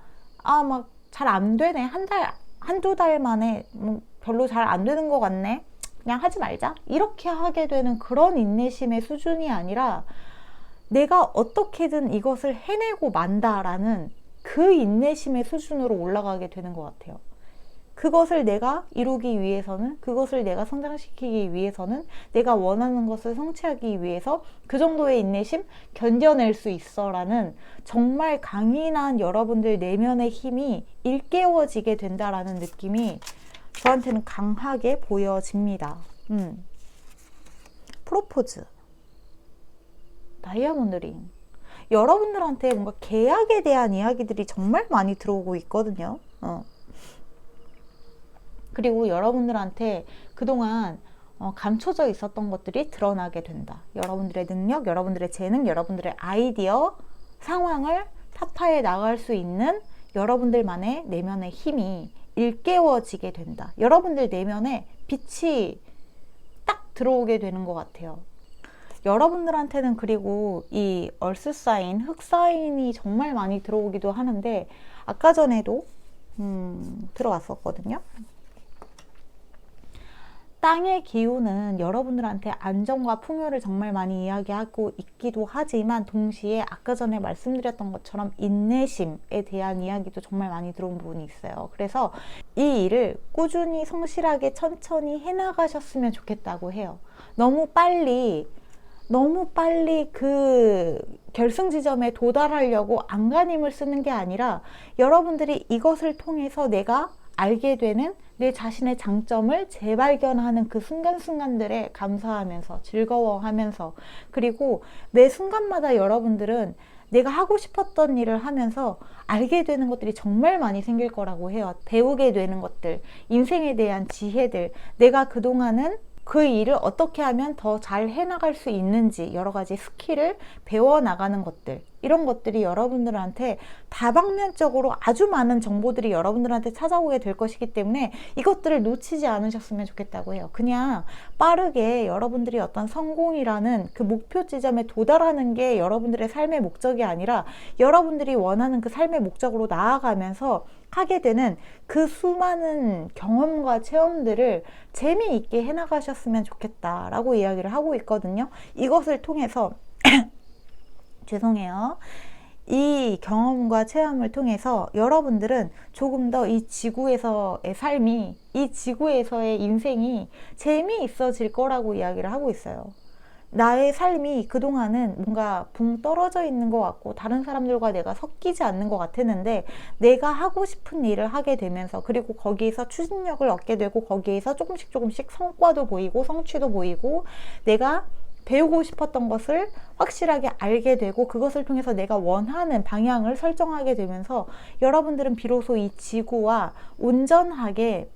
막 잘 안 되네, 한두 달 만에 별로 잘 안 되는 것 같네, 그냥 하지 말자, 이렇게 하게 되는 그런 인내심의 수준이 아니라 내가 어떻게든 이것을 해내고 만다라는 그 인내심의 수준으로 올라가게 되는 것 같아요. 그것을 내가 이루기 위해서는, 그것을 내가 성장시키기 위해서는, 내가 원하는 것을 성취하기 위해서 그 정도의 인내심 견뎌낼 수 있어 라는 정말 강인한 여러분들 내면의 힘이 일깨워지게 된다라는 느낌이 저한테는 강하게 보여집니다. 프로포즈, 다이아몬드 링. 여러분들한테 뭔가 계약에 대한 이야기들이 정말 많이 들어오고 있거든요. 그리고 여러분들한테 그동안 감춰져 있었던 것들이 드러나게 된다. 여러분들의 능력, 여러분들의 재능, 여러분들의 아이디어, 상황을 타파해 나갈 수 있는 여러분들만의 내면의 힘이 일깨워지게 된다. 여러분들 내면에 빛이 딱 들어오게 되는 것 같아요. 여러분들한테는 그리고 이 얼스 사인, 흙 사인이 정말 많이 들어오기도 하는데 아까 전에도 들어왔었거든요. 땅의 기운은 여러분들한테 안정과 풍요를 정말 많이 이야기하고 있기도 하지만 동시에 아까 전에 말씀드렸던 것처럼 인내심에 대한 이야기도 정말 많이 들어온 부분이 있어요. 그래서 이 일을 꾸준히 성실하게 천천히 해나가셨으면 좋겠다고 해요. 너무 빨리 그 결승 지점에 도달하려고 안간힘을 쓰는 게 아니라 여러분들이 이것을 통해서 내가 알게 되는 내 자신의 장점을 재발견하는 그 순간순간들에 감사하면서 즐거워하면서, 그리고 매 순간마다 여러분들은 내가 하고 싶었던 일을 하면서 알게 되는 것들이 정말 많이 생길 거라고 해요. 배우게 되는 것들, 인생에 대한 지혜들, 내가 그동안은 그 일을 어떻게 하면 더 잘 해나갈 수 있는지 여러 가지 스킬을 배워나가는 것들, 이런 것들이 여러분들한테 다방면적으로 아주 많은 정보들이 여러분들한테 찾아오게 될 것이기 때문에 이것들을 놓치지 않으셨으면 좋겠다고 해요. 그냥 빠르게 여러분들이 어떤 성공이라는 그 목표 지점에 도달하는 게 여러분들의 삶의 목적이 아니라 여러분들이 원하는 그 삶의 목적으로 나아가면서 하게 되는 그 수많은 경험과 체험들을 재미있게 해나가셨으면 좋겠다라고 이야기를 하고 있거든요. 이것을 통해서 죄송해요. 이 경험과 체험을 통해서 여러분들은 조금 더 이 지구에서의 삶이, 이 지구에서의 인생이 재미있어질 거라고 이야기를 하고 있어요. 나의 삶이 그동안은 뭔가 붕 떨어져 있는 것 같고 다른 사람들과 내가 섞이지 않는 것 같았는데 내가 하고 싶은 일을 하게 되면서, 그리고 거기에서 추진력을 얻게 되고 거기에서 조금씩 성과도 보이고 성취도 보이고 내가 배우고 싶었던 것을 확실하게 알게 되고 그것을 통해서 내가 원하는 방향을 설정하게 되면서 여러분들은 비로소 이 지구와 온전하게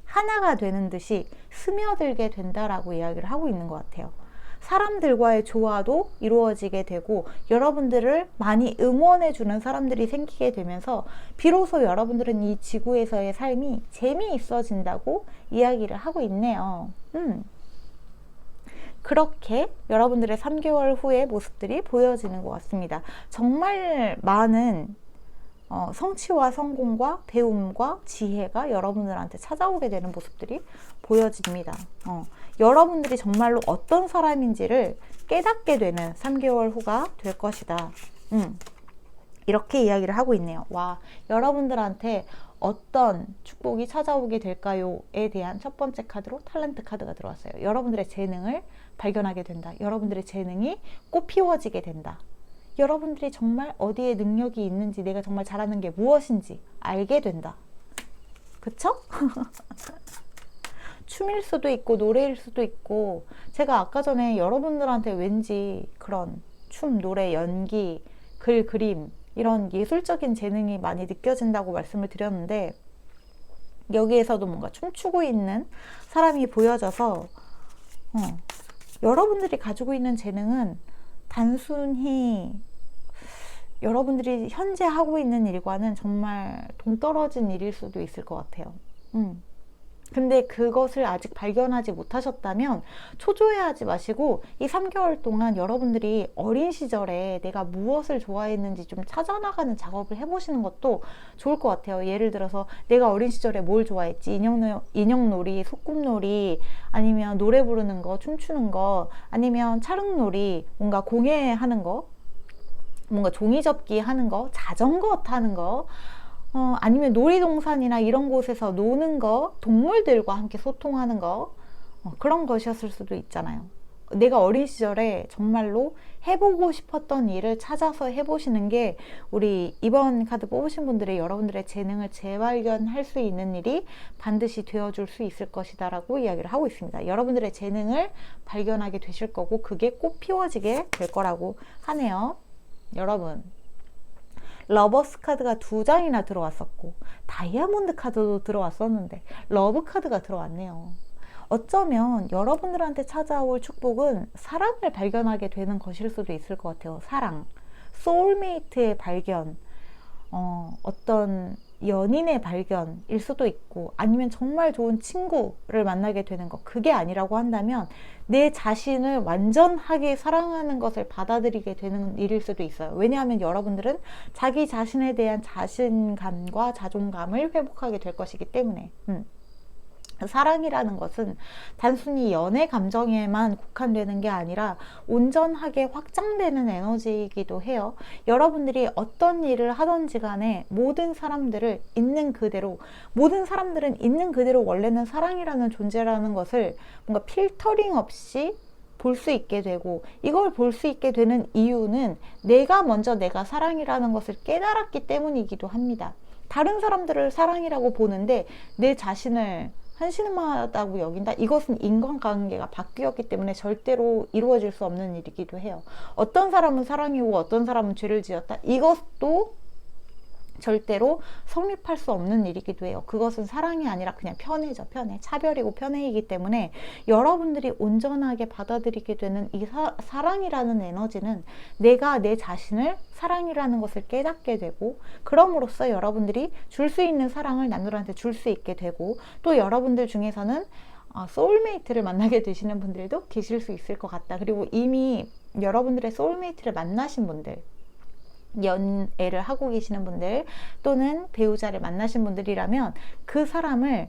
하나가 되는 듯이 스며들게 된다라고 이야기를 하고 있는 것 같아요. 사람들과의 조화도 이루어지게 되고 여러분들을 많이 응원해주는 사람들이 생기게 되면서 비로소 여러분들은 이 지구에서의 삶이 재미있어진다고 이야기를 하고 있네요. 그렇게 여러분들의 3개월 후의 모습들이 보여지는 것 같습니다. 정말 많은 성취와 성공과 배움과 지혜가 여러분들한테 찾아오게 되는 모습들이 보여집니다. 여러분들이 정말로 어떤 사람인지를 깨닫게 되는 3개월 후가 될 것이다. 이렇게 이야기를 하고 있네요. 와, 여러분들한테 어떤 축복이 찾아오게 될까요?에 대한 첫 번째 카드로 탤런트 카드가 들어왔어요. 여러분들의 재능을 발견하게 된다. 여러분들의 재능이 꽃피워지게 된다. 여러분들이 정말 어디에 능력이 있는지, 내가 정말 잘하는 게 무엇인지 알게 된다. 그쵸? 춤일 수도 있고 노래일 수도 있고, 제가 아까 전에 여러분들한테 왠지 그런 춤, 노래, 연기, 글, 그림 이런 예술적인 재능이 많이 느껴진다고 말씀을 드렸는데 여기에서도 뭔가 춤추고 있는 사람이 보여져서 여러분들이 가지고 있는 재능은 단순히 여러분들이 현재 하고 있는 일과는 정말 동떨어진 일일 수도 있을 것 같아요. 근데 그것을 아직 발견하지 못하셨다면 초조해하지 마시고 이 3개월 동안 여러분들이 어린 시절에 내가 무엇을 좋아했는지 좀 찾아나가는 작업을 해보시는 것도 좋을 것 같아요. 예를 들어서 내가 어린 시절에 뭘 좋아했지? 인형놀이, 소꿉놀이, 아니면 노래 부르는 거, 춤추는 거, 아니면 찰흙놀이, 뭔가 공예하는 거, 뭔가 종이접기 하는 거, 자전거 타는 거, 아니면 놀이동산이나 이런 곳에서 노는 거, 동물들과 함께 소통하는 거, 그런 것이었을 수도 있잖아요. 내가 어린 시절에 정말로 해보고 싶었던 일을 찾아서 해보시는 게 우리 이번 카드 뽑으신 분들의 여러분들의 재능을 재발견할 수 있는 일이 반드시 되어줄 수 있을 것이다 라고 이야기를 하고 있습니다. 여러분들의 재능을 발견하게 되실 거고 그게 꽃 피워지게 될 거라고 하네요. 여러분, 러버스 카드가 2장이나 들어왔었고 다이아몬드 카드도 들어왔었는데 러브 카드가 들어왔네요. 어쩌면 여러분들한테 찾아올 축복은 사랑을 발견하게 되는 것일 수도 있을 것 같아요. 사랑, 소울메이트의 발견, 어떤 연인의 발견일 수도 있고 아니면 정말 좋은 친구를 만나게 되는 것, 그게 아니라고 한다면 내 자신을 완전하게 사랑하는 것을 받아들이게 되는 일일 수도 있어요. 왜냐하면 여러분들은 자기 자신에 대한 자신감과 자존감을 회복하게 될 것이기 때문에 사랑이라는 것은 단순히 연애 감정에만 국한되는 게 아니라 온전하게 확장되는 에너지이기도 해요. 여러분들이 어떤 일을 하든지 간에 모든 사람들은 있는 그대로 원래는 사랑이라는 존재라는 것을 뭔가 필터링 없이 볼 수 있게 되고, 이걸 볼 수 있게 되는 이유는 내가 먼저 내가 사랑이라는 것을 깨달았기 때문이기도 합니다. 다른 사람들을 사랑이라고 보는데 내 자신을 한심하다고 여긴다? 이것은 인간관계가 바뀌었기 때문에 절대로 이루어질 수 없는 일이기도 해요. 어떤 사람은 사랑이고 어떤 사람은 죄를 지었다? 이것도 절대로 성립할 수 없는 일이기도 해요. 그것은 사랑이 아니라 그냥 편애죠. 편애. 차별이고 편애이기 때문에 여러분들이 온전하게 받아들이게 되는 이 사랑이라는 에너지는 내가 내 자신을 사랑이라는 것을 깨닫게 되고, 그럼으로써 여러분들이 줄 수 있는 사랑을 남들한테 줄 수 있게 되고, 또 여러분들 중에서는 소울메이트를 만나게 되시는 분들도 계실 수 있을 것 같다. 그리고 이미 여러분들의 소울메이트를 만나신 분들, 연애를 하고 계시는 분들 또는 배우자를 만나신 분들이라면 그 사람을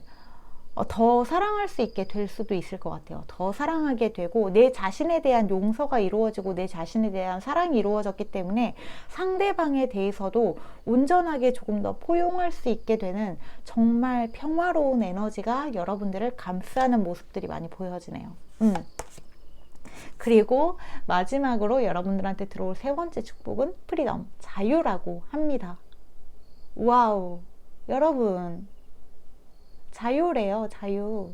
더 사랑할 수 있게 될 수도 있을 것 같아요. 더 사랑하게 되고 내 자신에 대한 용서가 이루어지고 내 자신에 대한 사랑이 이루어졌기 때문에 상대방에 대해서도 온전하게 조금 더 포용할 수 있게 되는 정말 평화로운 에너지가 여러분들을 감싸는 모습들이 많이 보여지네요. 그리고 마지막으로 여러분들한테 들어올 3번째 축복은 프리덤, 자유라고 합니다. 와우, 여러분, 자유래요. 자유.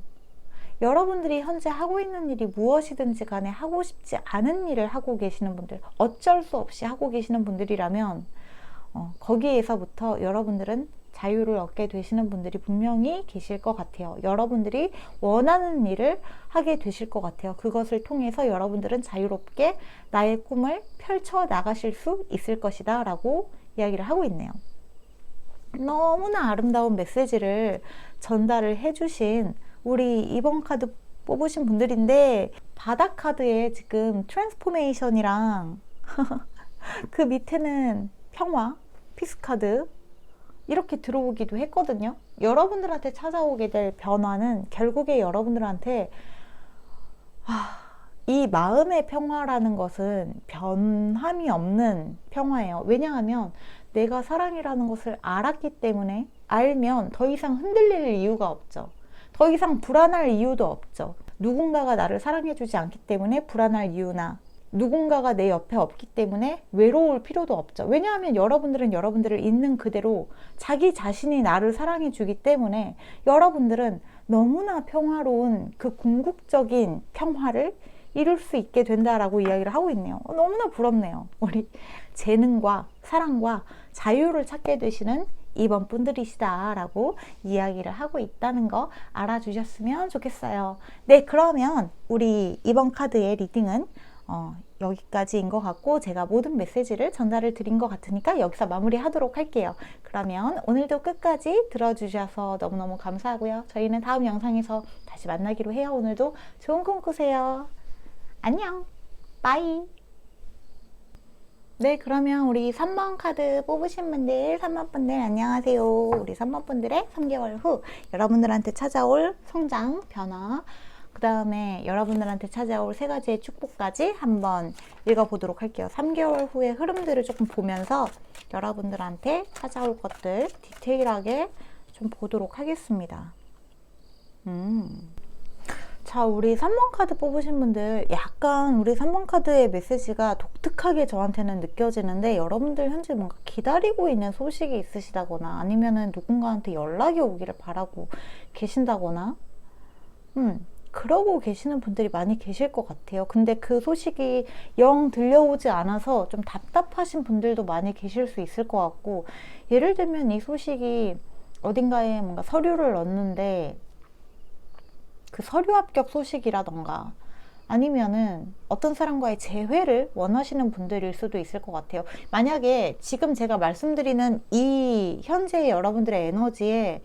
여러분들이 현재 하고 있는 일이 무엇이든지 간에 하고 싶지 않은 일을 하고 계시는 분들, 어쩔 수 없이 하고 계시는 분들이라면 거기에서부터 여러분들은 자유를 얻게 되시는 분들이 분명히 계실 것 같아요. 여러분들이 원하는 일을 하게 되실 것 같아요. 그것을 통해서 여러분들은 자유롭게 나의 꿈을 펼쳐 나가실 수 있을 것이다 라고 이야기를 하고 있네요. 너무나 아름다운 메시지를 전달을 해주신 우리 이번 카드 뽑으신 분들인데, 바닥 카드에 지금 트랜스포메이션이랑 그 밑에는 평화, 피스 카드 이렇게 들어오기도 했거든요. 여러분들한테 찾아오게 될 변화는 결국에 여러분들한테 이 마음의 평화라는 것은 변함이 없는 평화예요. 왜냐하면 내가 사랑이라는 것을 알았기 때문에, 알면 더 이상 흔들릴 이유가 없죠. 더 이상 불안할 이유도 없죠. 누군가가 나를 사랑해주지 않기 때문에 불안할 이유나 누군가가 내 옆에 없기 때문에 외로울 필요도 없죠. 왜냐하면 여러분들은 여러분들을 있는 그대로 자기 자신이 나를 사랑해 주기 때문에 여러분들은 너무나 평화로운 그 궁극적인 평화를 이룰 수 있게 된다라고 이야기를 하고 있네요. 너무나 부럽네요. 우리 재능과 사랑과 자유를 찾게 되시는 이번 분들이시다 라고 이야기를 하고 있다는 거 알아주셨으면 좋겠어요. 네, 그러면 우리 이번 카드의 리딩은 여기까지인 것 같고, 제가 모든 메시지를 전달을 드린 것 같으니까 여기서 마무리하도록 할게요. 그러면 오늘도 끝까지 들어주셔서 너무너무 감사하고요. 저희는 다음 영상에서 다시 만나기로 해요. 오늘도 좋은 꿈 꾸세요. 안녕. 빠이. 네, 그러면 우리 3번 카드 뽑으신 분들, 3번 분들 안녕하세요. 우리 3번 분들의 3개월 후 여러분들한테 찾아올 성장, 변화, 그 다음에 여러분들한테 찾아올 3가지의 축복까지 한번 읽어보도록 할게요. 3개월 후의 흐름들을 조금 보면서 여러분들한테 찾아올 것들 디테일하게 좀 보도록 하겠습니다. 자, 우리 3번 카드 뽑으신 분들 약간 우리 3번 카드의 메시지가 독특하게 저한테는 느껴지는데, 여러분들 현재 뭔가 기다리고 있는 소식이 있으시다거나 아니면은 누군가한테 연락이 오기를 바라고 계신다거나 그러고 계시는 분들이 많이 계실 것 같아요. 근데 그 소식이 영 들려오지 않아서 좀 답답하신 분들도 많이 계실 수 있을 것 같고, 예를 들면 이 소식이 어딘가에 뭔가 서류를 넣는데 그 서류 합격 소식이라던가 아니면은 어떤 사람과의 재회를 원하시는 분들일 수도 있을 것 같아요. 만약에 지금 제가 말씀드리는 이 현재의 여러분들의 에너지에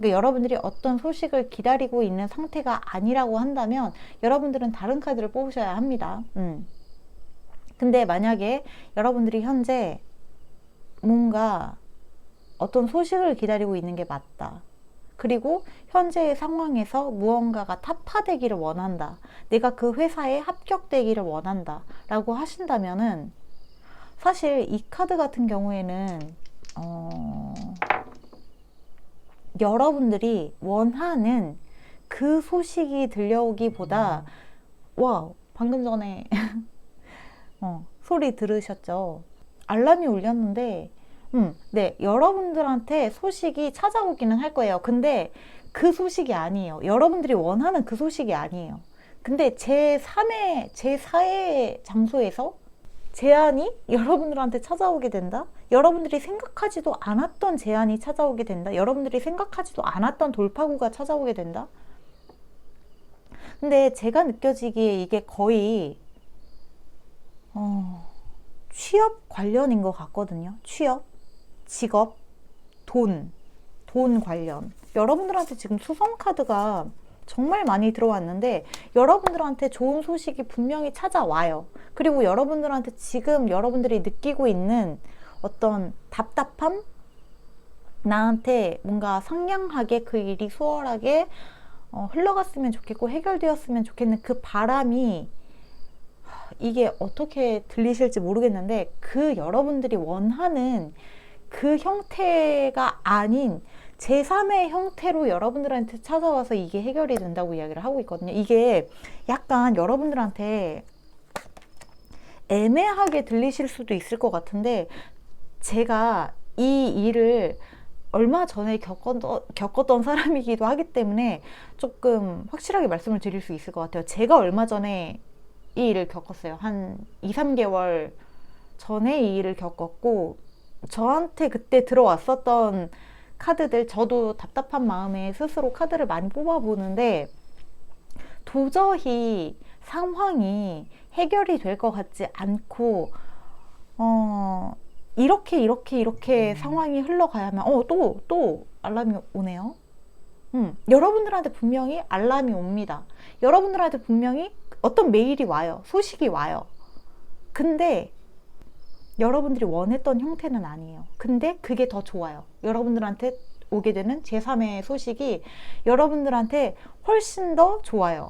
여러분들이 어떤 소식을 기다리고 있는 상태가 아니라고 한다면 여러분들은 다른 카드를 뽑으셔야 합니다. 근데 만약에 여러분들이 현재 뭔가 어떤 소식을 기다리고 있는 게 맞다. 그리고 현재의 상황에서 무언가가 타파되기를 원한다. 내가 그 회사에 합격되기를 원한다. 라고 하신다면은 사실 이 카드 같은 경우에는 여러분들이 원하는 그 소식이 들려오기보다 와, 방금 전에 소리 들으셨죠? 알람이 울렸는데 네, 여러분들한테 소식이 찾아오기는 할 거예요. 근데 그 소식이 아니에요. 여러분들이 원하는 그 소식이 아니에요. 근데 제4의 장소에서 제안이 여러분들한테 찾아오게 된다? 여러분들이 생각하지도 않았던 제안이 찾아오게 된다? 여러분들이 생각하지도 않았던 돌파구가 찾아오게 된다? 근데 제가 느껴지기에 이게 거의 취업 관련인 것 같거든요. 취업, 직업, 돈 관련. 여러분들한테 지금 수성 카드가 정말 많이 들어왔는데 여러분들한테 좋은 소식이 분명히 찾아와요. 그리고 여러분들한테 지금 여러분들이 느끼고 있는 어떤 답답함? 나한테 뭔가 상냥하게 그 일이 수월하게 흘러갔으면 좋겠고 해결되었으면 좋겠는 그 바람이, 이게 어떻게 들리실지 모르겠는데 그 여러분들이 원하는 그 형태가 아닌 제3의 형태로 여러분들한테 찾아와서 이게 해결이 된다고 이야기를 하고 있거든요. 이게 약간 여러분들한테 애매하게 들리실 수도 있을 것 같은데, 제가 이 일을 얼마 전에 겪었던 사람이기도 하기 때문에 조금 확실하게 말씀을 드릴 수 있을 것 같아요. 제가 얼마 전에 이 일을 겪었어요. 한 2, 3개월 전에 이 일을 겪었고, 저한테 그때 들어왔었던 카드들, 저도 답답한 마음에 스스로 카드를 많이 뽑아보는데 도저히 상황이 해결이 될 것 같지 않고 이렇게 상황이 흘러가야만 또 알람이 오네요. 여러분들한테 분명히 알람이 옵니다. 여러분들한테 분명히 어떤 메일이 와요. 소식이 와요. 근데 여러분들이 원했던 형태는 아니에요. 근데 그게 더 좋아요. 여러분들한테 오게 되는 제3의 소식이 여러분들한테 훨씬 더 좋아요.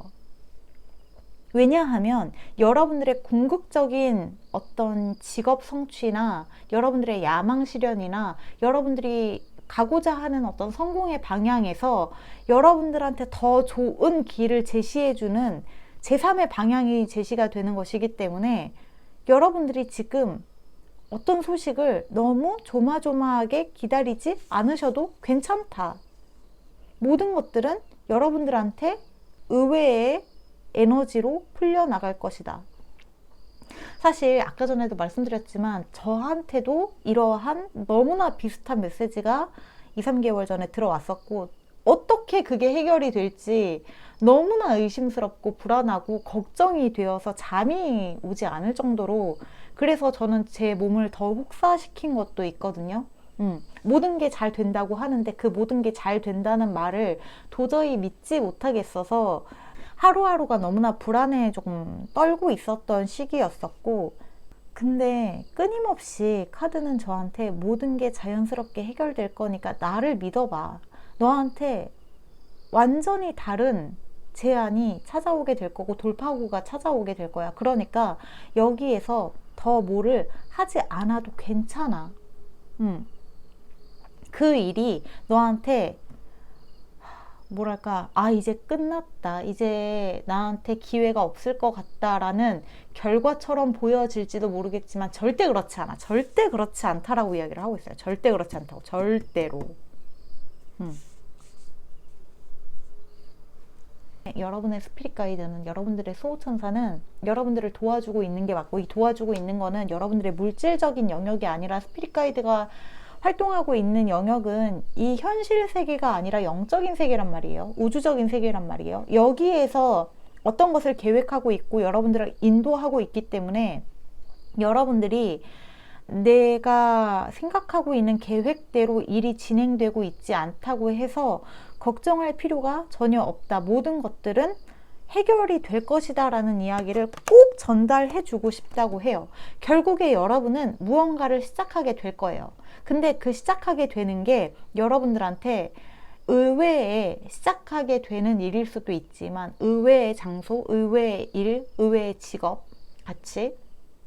왜냐하면 여러분들의 궁극적인 어떤 직업 성취나 여러분들의 야망 실현이나 여러분들이 가고자 하는 어떤 성공의 방향에서 여러분들한테 더 좋은 길을 제시해주는 제3의 방향이 제시가 되는 것이기 때문에 여러분들이 지금 어떤 소식을 너무 조마조마하게 기다리지 않으셔도 괜찮다. 모든 것들은 여러분들한테 의외의 에너지로 풀려나갈 것이다. 사실 아까 전에도 말씀드렸지만 저한테도 이러한 너무나 비슷한 메시지가 2, 3개월 전에 들어왔었고, 어떻게 그게 해결이 될지 너무나 의심스럽고 불안하고 걱정이 되어서 잠이 오지 않을 정도로, 그래서 저는 제 몸을 더 혹사시킨 것도 있거든요. 모든 게 잘 된다고 하는데 그 모든 게 잘 된다는 말을 도저히 믿지 못하겠어서 하루하루가 너무나 불안해 조금 떨고 있었던 시기였었고, 근데 끊임없이 카드는 저한테 모든 게 자연스럽게 해결될 거니까 나를 믿어봐. 너한테 완전히 다른 제한이 찾아오게 될 거고 돌파구가 찾아오게 될 거야. 그러니까 여기에서 더 뭐를 하지 않아도 괜찮아. 그 일이 너한테 뭐랄까, 아, 이제 끝났다, 이제 나한테 기회가 없을 것 같다라는 결과처럼 보여질지도 모르겠지만 절대 그렇지 않아. 절대 그렇지 않다라고 이야기를 하고 있어요. 절대 그렇지 않다고. 절대로. 여러분의 스피릿 가이드는, 여러분들의 수호천사는 여러분들을 도와주고 있는 게 맞고, 이 도와주고 있는 거는 여러분들의 물질적인 영역이 아니라 스피릿 가이드가 활동하고 있는 영역은 이 현실 세계가 아니라 영적인 세계란 말이에요. 우주적인 세계란 말이에요. 여기에서 어떤 것을 계획하고 있고 여러분들을 인도하고 있기 때문에 여러분들이 내가 생각하고 있는 계획대로 일이 진행되고 있지 않다고 해서 걱정할 필요가 전혀 없다. 모든 것들은 해결이 될 것이다 라는 이야기를 꼭 전달해 주고 싶다고 해요. 결국에 여러분은 무언가를 시작하게 될 거예요. 근데 그 시작하게 되는 게 여러분들한테 의외의 시작하게 되는 일일 수도 있지만 의외의 장소, 의외의 일, 의외의 직업 같이.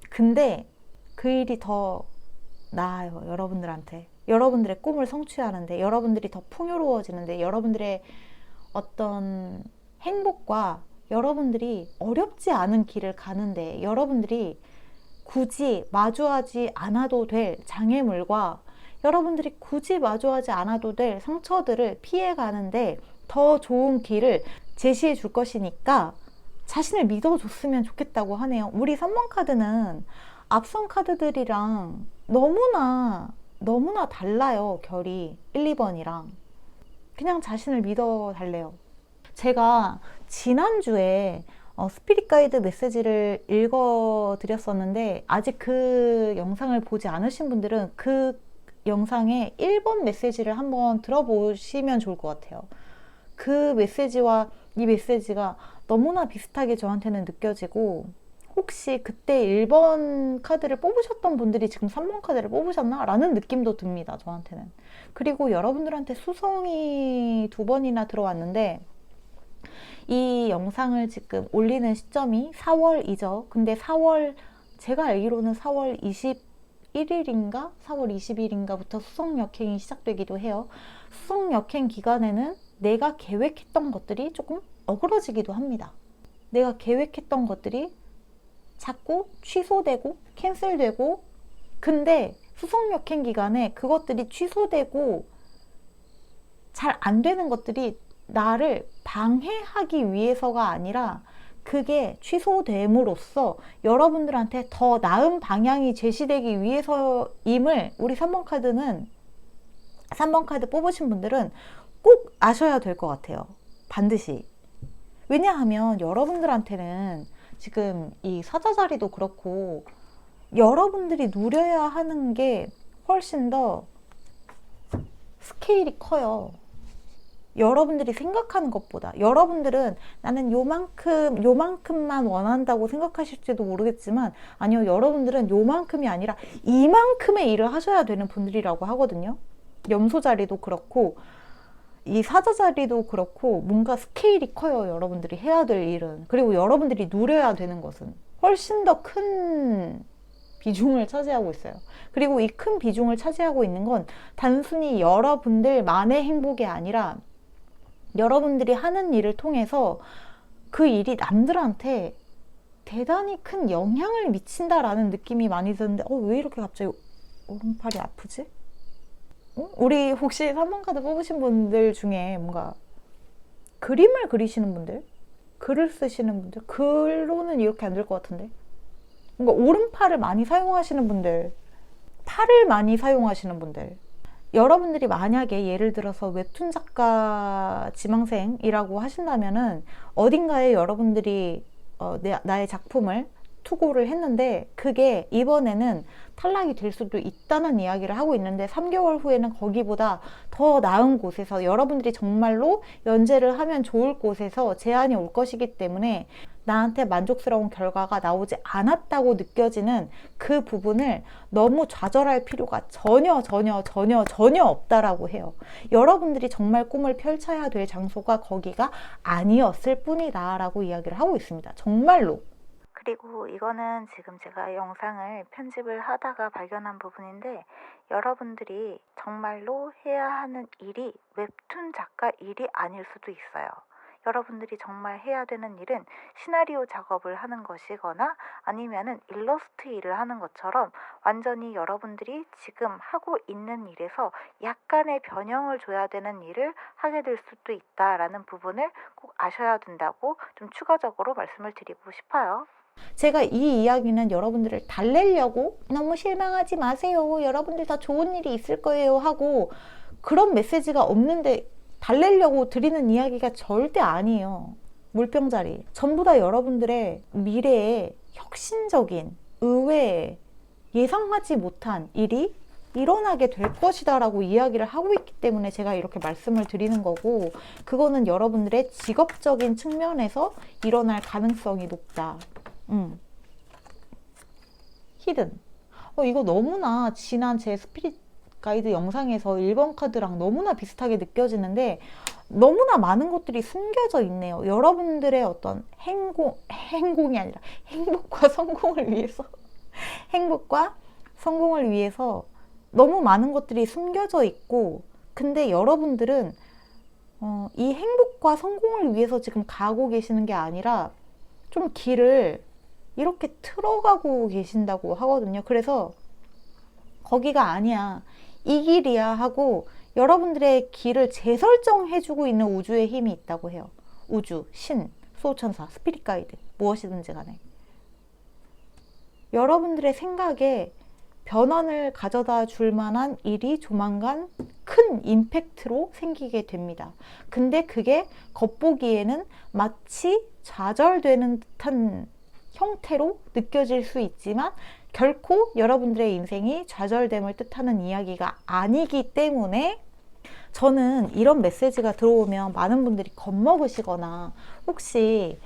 근데 그 일이 더 나아요. 여러분들한테. 여러분들의 꿈을 성취하는데, 여러분들이 더 풍요로워지는데, 여러분들의 어떤 행복과 여러분들이 어렵지 않은 길을 가는데, 여러분들이 굳이 마주하지 않아도 될 장애물과 여러분들이 굳이 마주하지 않아도 될 상처들을 피해가는데 더 좋은 길을 제시해 줄 것이니까 자신을 믿어줬으면 좋겠다고 하네요. 우리 3번 카드는 앞선 카드들이랑 너무나 달라요. 결이 1, 2번이랑. 그냥 자신을 믿어 달래요. 제가 지난주에 스피릿 가이드 메시지를 읽어 드렸었는데 아직 그 영상을 보지 않으신 분들은 그 영상의 1번 메시지를 한번 들어보시면 좋을 것 같아요. 그 메시지와 이 메시지가 너무나 비슷하게 저한테는 느껴지고, 혹시 그때 1번 카드를 뽑으셨던 분들이 지금 3번 카드를 뽑으셨나? 라는 느낌도 듭니다. 저한테는. 그리고 여러분들한테 수성이 2번이나 들어왔는데 이 영상을 지금 올리는 시점이 4월이죠. 근데 4월, 제가 알기로는 4월 21일인가? 4월 20일인가부터 수성역행이 시작되기도 해요. 수성역행 기간에는 내가 계획했던 것들이 조금 어그러지기도 합니다. 내가 계획했던 것들이 자꾸 취소되고 캔슬되고, 근데 수성역행 기간에 그것들이 취소되고 잘 안 되는 것들이 나를 방해하기 위해서가 아니라 그게 취소됨으로써 여러분들한테 더 나은 방향이 제시되기 위해서임을 우리 3번 카드 뽑으신 분들은 꼭 아셔야 될 것 같아요. 반드시. 왜냐하면 여러분들한테는 지금 이 사자자리도 그렇고 여러분들이 누려야 하는 게 훨씬 더 스케일이 커요. 여러분들이 생각하는 것보다. 여러분들은 나는 요만큼만 원한다고 생각하실지도 모르겠지만, 아니요, 여러분들은 요만큼이 아니라 이만큼의 일을 하셔야 되는 분들이라고 하거든요. 염소 자리도 그렇고 이 사자 자리도 그렇고 뭔가 스케일이 커요. 여러분들이 해야 될 일은. 그리고 여러분들이 누려야 되는 것은 훨씬 더 큰 비중을 차지하고 있어요. 그리고 이 큰 비중을 차지하고 있는 건 단순히 여러분들만의 행복이 아니라 여러분들이 하는 일을 통해서 그 일이 남들한테 대단히 큰 영향을 미친다라는 느낌이 많이 드는데, 왜 이렇게 갑자기 오른팔이 아프지? 우리 혹시 3번 카드 뽑으신 분들 중에 뭔가 그림을 그리시는 분들, 글을 쓰시는 분들, 글로는 이렇게 안 될 것 같은데, 뭔가 오른팔을 많이 사용하시는 분들, 팔을 많이 사용하시는 분들, 여러분들이 만약에 예를 들어서 웹툰 작가 지망생이라고 하신다면은 어딘가에 여러분들이 나의 작품을 투고를 했는데 그게 이번에는 탈락이 될 수도 있다는 이야기를 하고 있는데 3개월 후에는 거기보다 더 나은 곳에서 여러분들이 정말로 연재를 하면 좋을 곳에서 제안이 올 것이기 때문에 나한테 만족스러운 결과가 나오지 않았다고 느껴지는 그 부분을 너무 좌절할 필요가 전혀 없다라고 해요. 여러분들이 정말 꿈을 펼쳐야 될 장소가 거기가 아니었을 뿐이다 라고 이야기를 하고 있습니다. 정말로. 그리고 이거는 지금 제가 영상을 편집을 하다가 발견한 부분인데 여러분들이 정말로 해야 하는 일이 웹툰 작가 일이 아닐 수도 있어요. 여러분들이 정말 해야 되는 일은 시나리오 작업을 하는 것이거나 아니면은 일러스트 일을 하는 것처럼 완전히 여러분들이 지금 하고 있는 일에서 약간의 변형을 줘야 되는 일을 하게 될 수도 있다라는 부분을 꼭 아셔야 된다고 좀 추가적으로 말씀을 드리고 싶어요. 제가 이 이야기는 여러분들을 달래려고 너무 실망하지 마세요. 여러분들 다 좋은 일이 있을 거예요 하고 그런 메시지가 없는데 달래려고 드리는 이야기가 절대 아니에요. 물병자리. 전부 다 여러분들의 미래에 혁신적인, 의외의, 예상하지 못한 일이 일어나게 될 것이다 라고 이야기를 하고 있기 때문에 제가 이렇게 말씀을 드리는 거고 그거는 여러분들의 직업적인 측면에서 일어날 가능성이 높다. 히든. 이거 너무나 지난 제 스피릿 가이드 영상에서 1번 카드랑 너무나 비슷하게 느껴지는데 너무나 많은 것들이 숨겨져 있네요. 여러분들의 어떤 행복이 아니라 행복과 성공을 위해서 행복과 성공을 위해서 너무 많은 것들이 숨겨져 있고 근데 여러분들은 이 행복과 성공을 위해서 지금 가고 계시는 게 아니라 좀 길을 이렇게 틀어가고 계신다고 하거든요. 그래서 거기가 아니야. 이 길이야 하고 여러분들의 길을 재설정해주고 있는 우주의 힘이 있다고 해요. 우주, 신, 수호천사, 스피릿 가이드 무엇이든지 간에 여러분들의 생각에 변환을 가져다 줄 만한 일이 조만간 큰 임팩트로 생기게 됩니다. 근데 그게 겉보기에는 마치 좌절되는 듯한 형태로 느껴질 수 있지만 결코 여러분들의 인생이 좌절됨을 뜻하는 이야기가 아니기 때문에 저는 이런 메시지가 들어오면 많은 분들이 겁먹으시거나 혹시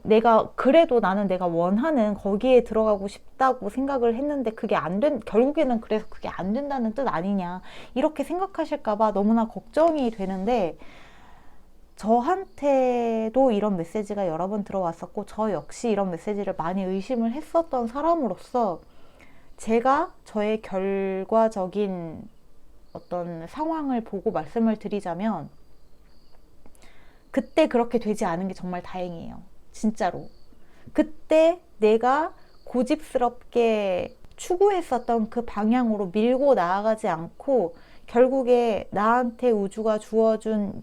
내가 그래도 나는 내가 원하는 거기에 들어가고 싶다고 생각을 했는데 그게 결국에는 그래서 그게 안 된다는 뜻 아니냐 이렇게 생각하실까봐 너무나 걱정이 되는데 저한테도 이런 메시지가 여러 번 들어왔었고 저 역시 이런 메시지를 많이 의심을 했었던 사람으로서 제가 저의 결과적인 어떤 상황을 보고 말씀을 드리자면 그때 그렇게 되지 않은 게 정말 다행이에요. 진짜로. 그때 내가 고집스럽게 추구했었던 그 방향으로 밀고 나아가지 않고 결국에 나한테 우주가 주어준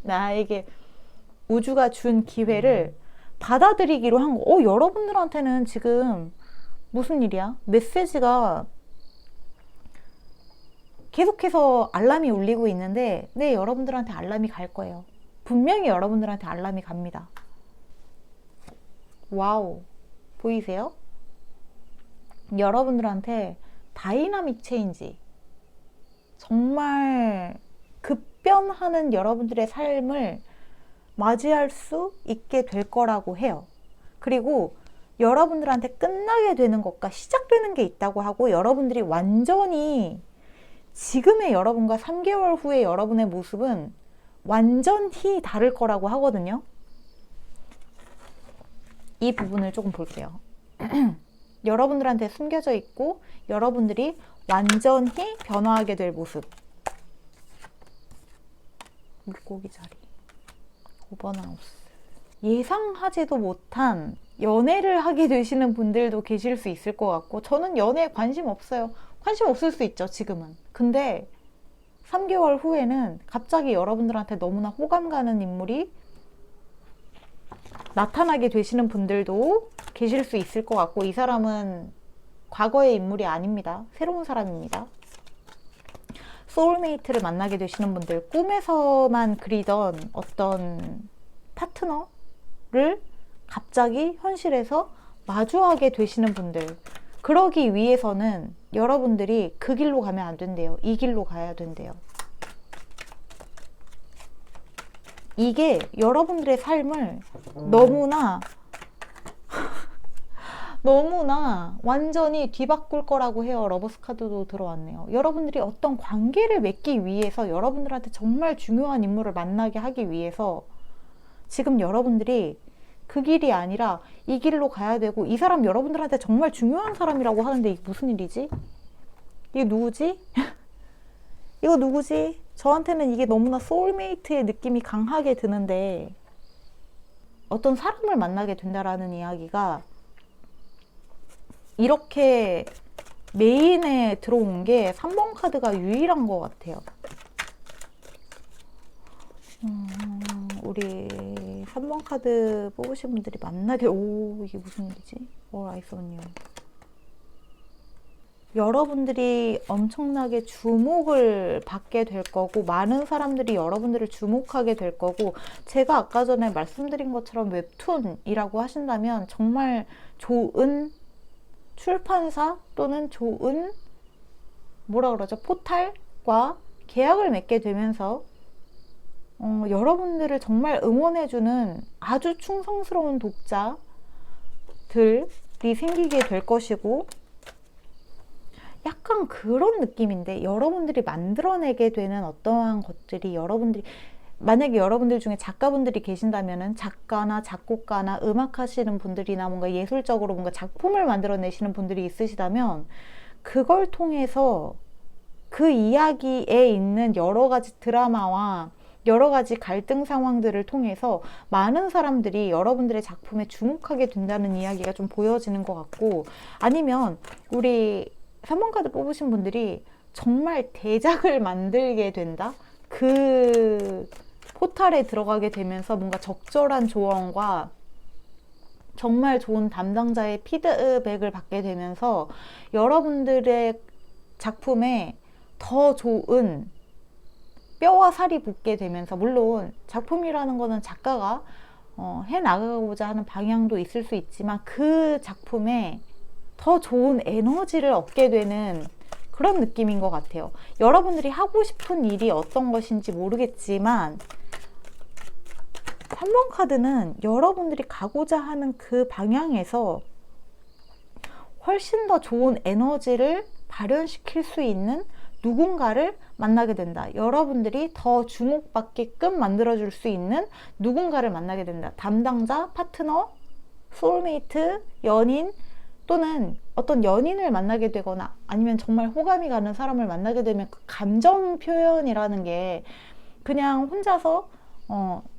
나에게 우주가 준 기회를 받아들이기로 한 거. 여러분들한테는 지금 무슨 일이야? 메시지가 계속해서 알람이 울리고 있는데 네, 여러분들한테 알람이 갈 거예요. 분명히 여러분들한테 알람이 갑니다. 와우, 보이세요? 여러분들한테 다이나믹 체인지, 정말 급변하는 여러분들의 삶을 맞이할 수 있게 될 거라고 해요. 그리고 여러분들한테 끝나게 되는 것과 시작되는 게 있다고 하고 여러분들이 완전히 지금의 여러분과 3개월 후의 여러분의 모습은 완전히 다를 거라고 하거든요. 이 부분을 조금 볼게요. 여러분들한테 숨겨져 있고 여러분들이 완전히 변화하게 될 모습. 물고기 자리 5번 하우스. 예상하지도 못한 연애를 하게 되시는 분들도 계실 수 있을 것 같고 저는 연애에 관심 없어요. 관심 없을 수 있죠, 지금은. 근데 3개월 후에는 갑자기 여러분들한테 너무나 호감 가는 인물이 나타나게 되시는 분들도 계실 수 있을 것 같고 이 사람은 과거의 인물이 아닙니다. 새로운 사람입니다. 소울메이트를 만나게 되시는 분들, 꿈에서만 그리던 어떤 파트너를 갑자기 현실에서 마주하게 되시는 분들, 그러기 위해서는 여러분들이 그 길로 가면 안 된대요. 이 길로 가야 된대요. 이게 여러분들의 삶을 너무나 완전히 뒤바꿀 거라고 해요. 러버스 카드도 들어왔네요. 여러분들이 어떤 관계를 맺기 위해서, 여러분들한테 정말 중요한 인물을 만나게 하기 위해서 지금 여러분들이 그 길이 아니라 이 길로 가야 되고, 이 사람 여러분들한테 정말 중요한 사람이라고 하는데 이게 무슨 일이지? 이게 누구지? 이거 누구지? 저한테는 이게 너무나 소울메이트의 느낌이 강하게 드는데, 어떤 사람을 만나게 된다라는 이야기가 이렇게 메인에 들어온 게 3번 카드가 유일한 것 같아요. 우리 3번 카드 뽑으신 분들이 만나게, 이게 무슨 일이지? 아이소니요. 여러분들이 엄청나게 주목을 받게 될 거고, 많은 사람들이 여러분들을 주목하게 될 거고, 제가 아까 전에 말씀드린 것처럼 웹툰이라고 하신다면 정말 좋은 출판사 또는 좋은 포탈과 계약을 맺게 되면서 여러분들을 정말 응원해주는 아주 충성스러운 독자들이 생기게 될 것이고, 약간 그런 느낌인데, 여러분들이 만들어내게 되는 어떠한 것들이, 만약에 여러분들 중에 작가분들이 계신다면은 작가나 작곡가나 음악하시는 분들이나 뭔가 예술적으로 뭔가 작품을 만들어내시는 분들이 있으시다면, 그걸 통해서 그 이야기에 있는 여러 가지 드라마와 여러 가지 갈등 상황들을 통해서 많은 사람들이 여러분들의 작품에 주목하게 된다는 이야기가 좀 보여지는 것 같고, 아니면 우리 3번 카드 뽑으신 분들이 정말 대작을 만들게 된다? 그 포탈에 들어가게 되면서 뭔가 적절한 조언과 정말 좋은 담당자의 피드백을 받게 되면서 여러분들의 작품에 더 좋은 뼈와 살이 붙게 되면서, 물론 작품이라는 거는 작가가 해나가고자 하는 방향도 있을 수 있지만, 그 작품에 더 좋은 에너지를 얻게 되는 그런 느낌인 것 같아요. 여러분들이 하고 싶은 일이 어떤 것인지 모르겠지만 3번 카드는 여러분들이 가고자 하는 그 방향에서 훨씬 더 좋은 에너지를 발현시킬 수 있는 누군가를 만나게 된다. 여러분들이 더 주목받게끔 만들어줄 수 있는 누군가를 만나게 된다. 담당자, 파트너, 소울메이트, 연인, 또는 어떤 연인을 만나게 되거나 아니면 정말 호감이 가는 사람을 만나게 되면, 그 감정 표현이라는 게 그냥 혼자서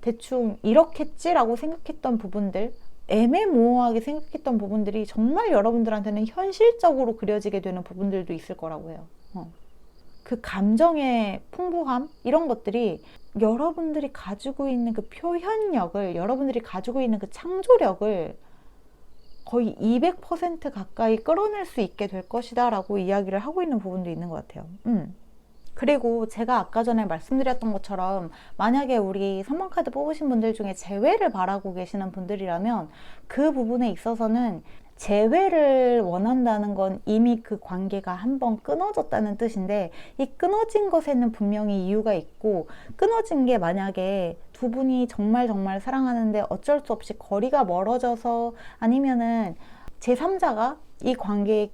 대충 이렇겠지라고 생각했던 부분들, 애매모호하게 생각했던 부분들이 정말 여러분들한테는 현실적으로 그려지게 되는 부분들도 있을 거라고 해요. 그 감정의 풍부함, 이런 것들이 여러분들이 가지고 있는 그 표현력을, 여러분들이 가지고 있는 그 창조력을 거의 200% 가까이 끌어낼 수 있게 될 것이다 라고 이야기를 하고 있는 부분도 있는 것 같아요. 그리고 제가 아까 전에 말씀드렸던 것처럼, 만약에 우리 3번 카드 뽑으신 분들 중에 재회를 바라고 계시는 분들이라면, 그 부분에 있어서는 재회를 원한다는 건 이미 그 관계가 한번 끊어졌다는 뜻인데, 이 끊어진 것에는 분명히 이유가 있고, 끊어진 게 만약에 두 분이 정말 사랑하는데 어쩔 수 없이 거리가 멀어져서, 아니면은 제3자가 이 관계에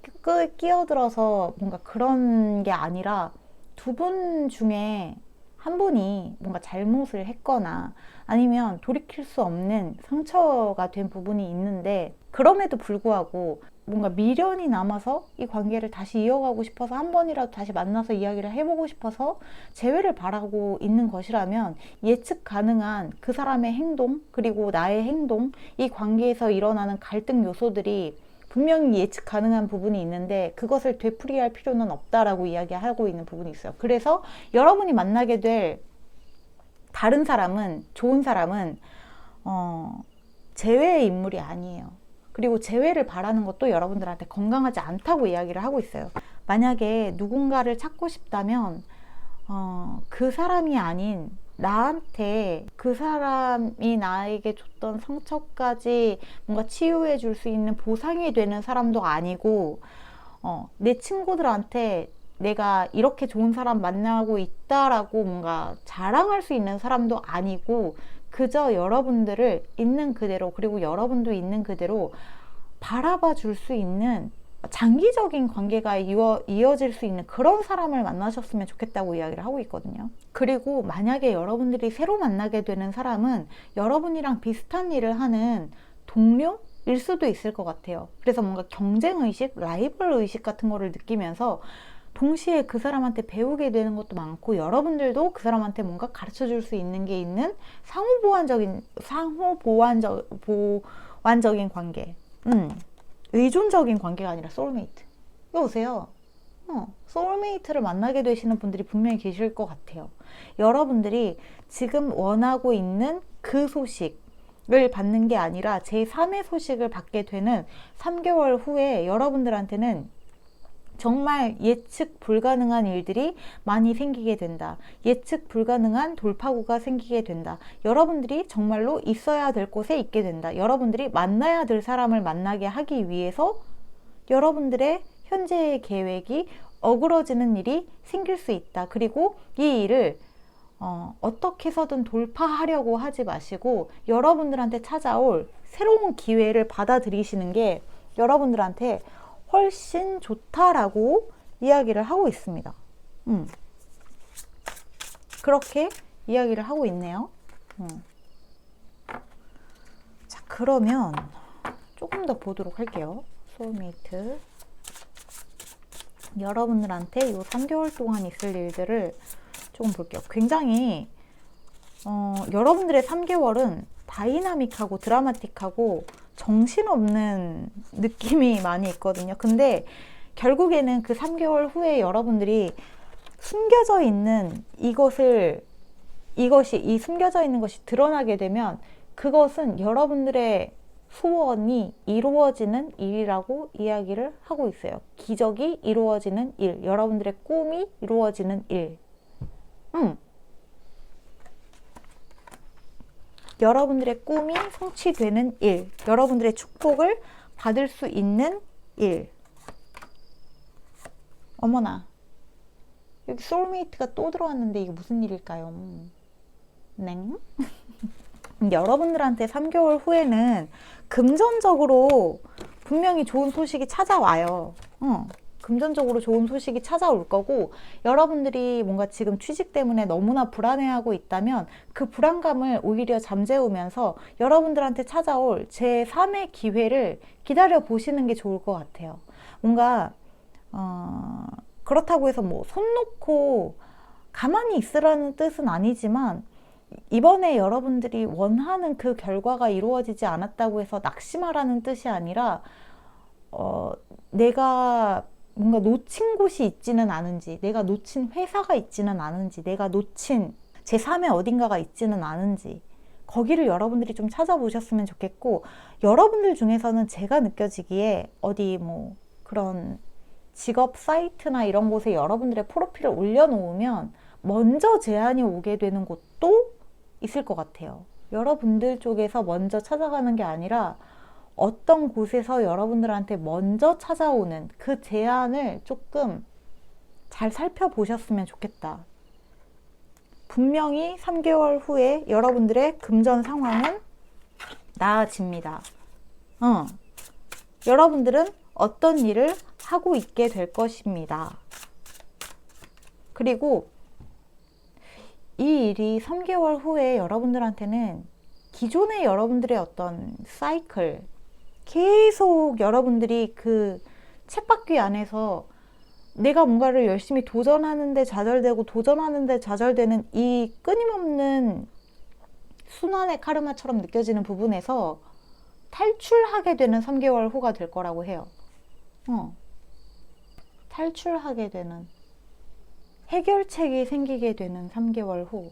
끼어들어서 뭔가 그런 게 아니라, 두 분 중에 한 분이 뭔가 잘못을 했거나 아니면 돌이킬 수 없는 상처가 된 부분이 있는데, 그럼에도 불구하고 뭔가 미련이 남아서 이 관계를 다시 이어가고 싶어서, 한 번이라도 다시 만나서 이야기를 해보고 싶어서 재회를 바라고 있는 것이라면, 예측 가능한 그 사람의 행동, 그리고 나의 행동, 이 관계에서 일어나는 갈등 요소들이 분명히 예측 가능한 부분이 있는데, 그것을 되풀이할 필요는 없다라고 이야기하고 있는 부분이 있어요. 그래서 여러분이 만나게 될 다른 사람은, 좋은 사람은 재회의 인물이 아니에요. 그리고 재회를 바라는 것도 여러분들한테 건강하지 않다고 이야기를 하고 있어요. 만약에 누군가를 찾고 싶다면 그 사람이 아닌 나한테 그 사람이 나에게 줬던 상처까지 뭔가 치유해 줄 수 있는 보상이 되는 사람도 아니고, 내 친구들한테 내가 이렇게 좋은 사람 만나고 있다라고 뭔가 자랑할 수 있는 사람도 아니고, 그저 여러분들을 있는 그대로, 그리고 여러분도 있는 그대로 바라봐 줄 수 있는 장기적인 관계가 이어질 수 있는 그런 사람을 만나셨으면 좋겠다고 이야기를 하고 있거든요. 그리고 만약에 여러분들이 새로 만나게 되는 사람은 여러분이랑 비슷한 일을 하는 동료일 수도 있을 것 같아요. 그래서 뭔가 경쟁의식, 라이벌의식 같은 거를 느끼면서 동시에 그 사람한테 배우게 되는 것도 많고, 여러분들도 그 사람한테 뭔가 가르쳐 줄 수 있는 게 있는 상호보완적인 관계. 의존적인 관계가 아니라 소울메이트. 이거 보세요. 소울메이트를 만나게 되시는 분들이 분명히 계실 것 같아요. 여러분들이 지금 원하고 있는 그 소식을 받는 게 아니라 제3의 소식을 받게 되는 3개월 후에 여러분들한테는 정말 예측 불가능한 일들이 많이 생기게 된다. 예측 불가능한 돌파구가 생기게 된다. 여러분들이 정말로 있어야 될 곳에 있게 된다. 여러분들이 만나야 될 사람을 만나게 하기 위해서 여러분들의 현재의 계획이 어그러지는 일이 생길 수 있다. 그리고 이 일을 어떻게 해서든 돌파하려고 하지 마시고, 여러분들한테 찾아올 새로운 기회를 받아들이시는 게 여러분들한테 훨씬 좋다라고 이야기를 하고 있습니다. 그렇게 이야기를 하고 있네요. 자, 그러면 조금 더 보도록 할게요. 소울메이트. 여러분들한테 이 3개월 동안 있을 일들을 조금 볼게요. 굉장히 여러분들의 3개월은 다이나믹하고 드라마틱하고 정신없는 느낌이 많이 있거든요. 근데 결국에는 그 3개월 후에 여러분들이 숨겨져 있는 이 숨겨져 있는 것이 드러나게 되면 그것은 여러분들의 소원이 이루어지는 일이라고 이야기를 하고 있어요. 기적이 이루어지는 일, 여러분들의 꿈이 이루어지는 일. 여러분들의 꿈이 성취되는 일, 여러분들의 축복을 받을 수 있는 일. 어머나, 여기 소울메이트가 또 들어왔는데 이게 무슨 일일까요? 냉? 여러분들한테 3개월 후에는 금전적으로 분명히 좋은 소식이 찾아와요. 금전적으로 좋은 소식이 찾아올 거고, 여러분들이 뭔가 지금 취직 때문에 너무나 불안해하고 있다면 그 불안감을 오히려 잠재우면서 여러분들한테 찾아올 제3의 기회를 기다려 보시는 게 좋을 것 같아요. 뭔가 그렇다고 해서 뭐 손 놓고 가만히 있으라는 뜻은 아니지만, 이번에 여러분들이 원하는 그 결과가 이루어지지 않았다고 해서 낙심하라는 뜻이 아니라, 내가 뭔가 놓친 곳이 있지는 않은지, 내가 놓친 회사가 있지는 않은지, 내가 놓친 제3의 어딘가가 있지는 않은지, 거기를 여러분들이 좀 찾아보셨으면 좋겠고, 여러분들 중에서는 제가 느껴지기에 어디 뭐 그런 직업 사이트나 이런 곳에 여러분들의 프로필을 올려놓으면 먼저 제안이 오게 되는 곳도 있을 것 같아요. 여러분들 쪽에서 먼저 찾아가는 게 아니라 어떤 곳에서 여러분들한테 먼저 찾아오는 그 제안을 조금 잘 살펴보셨으면 좋겠다. 분명히 3개월 후에 여러분들의 금전 상황은 나아집니다. 여러분들은 어떤 일을 하고 있게 될 것입니다. 그리고 이 일이 3개월 후에 여러분들한테는 기존의 여러분들의 어떤 사이클, 계속 여러분들이 그 쳇바퀴 안에서 내가 뭔가를 열심히 도전하는데 좌절되고 도전하는데 좌절되는 이 끊임없는 순환의 카르마처럼 느껴지는 부분에서 탈출하게 되는 3개월 후가 될 거라고 해요. 탈출하게 되는, 해결책이 생기게 되는 3개월 후.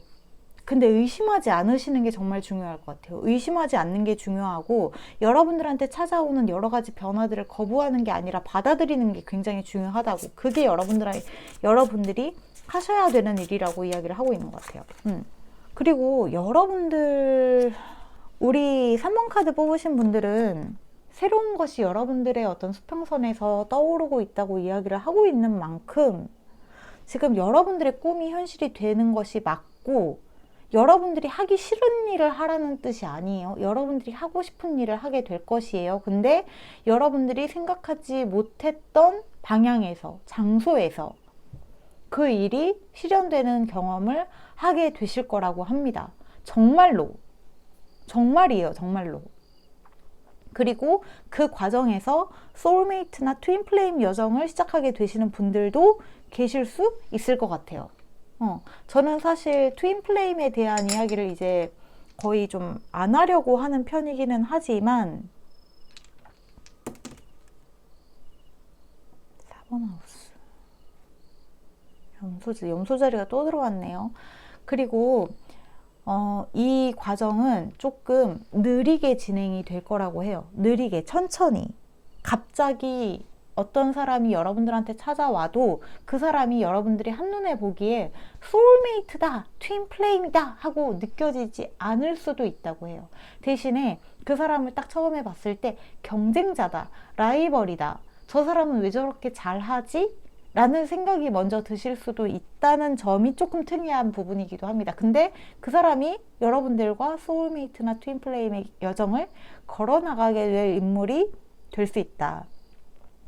근데 의심하지 않으시는 게 정말 중요할 것 같아요. 의심하지 않는 게 중요하고, 여러분들한테 찾아오는 여러 가지 변화들을 거부하는 게 아니라 받아들이는 게 굉장히 중요하다고. 그게 여러분들이 하셔야 되는 일이라고 이야기를 하고 있는 것 같아요. 그리고 여러분들, 우리 3번 카드 뽑으신 분들은 새로운 것이 여러분들의 어떤 수평선에서 떠오르고 있다고 이야기를 하고 있는 만큼 지금 여러분들의 꿈이 현실이 되는 것이 맞고, 여러분들이 하기 싫은 일을 하라는 뜻이 아니에요. 여러분들이 하고 싶은 일을 하게 될 것이에요. 근데 여러분들이 생각하지 못했던 방향에서, 장소에서 그 일이 실현되는 경험을 하게 되실 거라고 합니다. 정말로. 정말이에요. 정말로. 그리고 그 과정에서 소울메이트나 트윈플레임 여정을 시작하게 되시는 분들도 계실 수 있을 것 같아요. 저는 사실 트윈플레임에 대한 이야기를 이제 거의 좀 안 하려고 하는 편이기는 하지만 4번 하우스 염소 자리가 또 들어왔네요. 그리고 이 과정은 조금 느리게 진행이 될 거라고 해요. 느리게, 천천히. 갑자기 어떤 사람이 여러분들한테 찾아와도 그 사람이 여러분들이 한눈에 보기에 소울메이트다, 트윈플레임이다 하고 느껴지지 않을 수도 있다고 해요. 대신에 그 사람을 딱 처음에 봤을 때 경쟁자다, 라이벌이다, 저 사람은 왜 저렇게 잘하지? 라는 생각이 먼저 드실 수도 있다는 점이 조금 특이한 부분이기도 합니다. 근데 그 사람이 여러분들과 소울메이트나 트윈플레임의 여정을 걸어나가게 될 인물이 될 수 있다.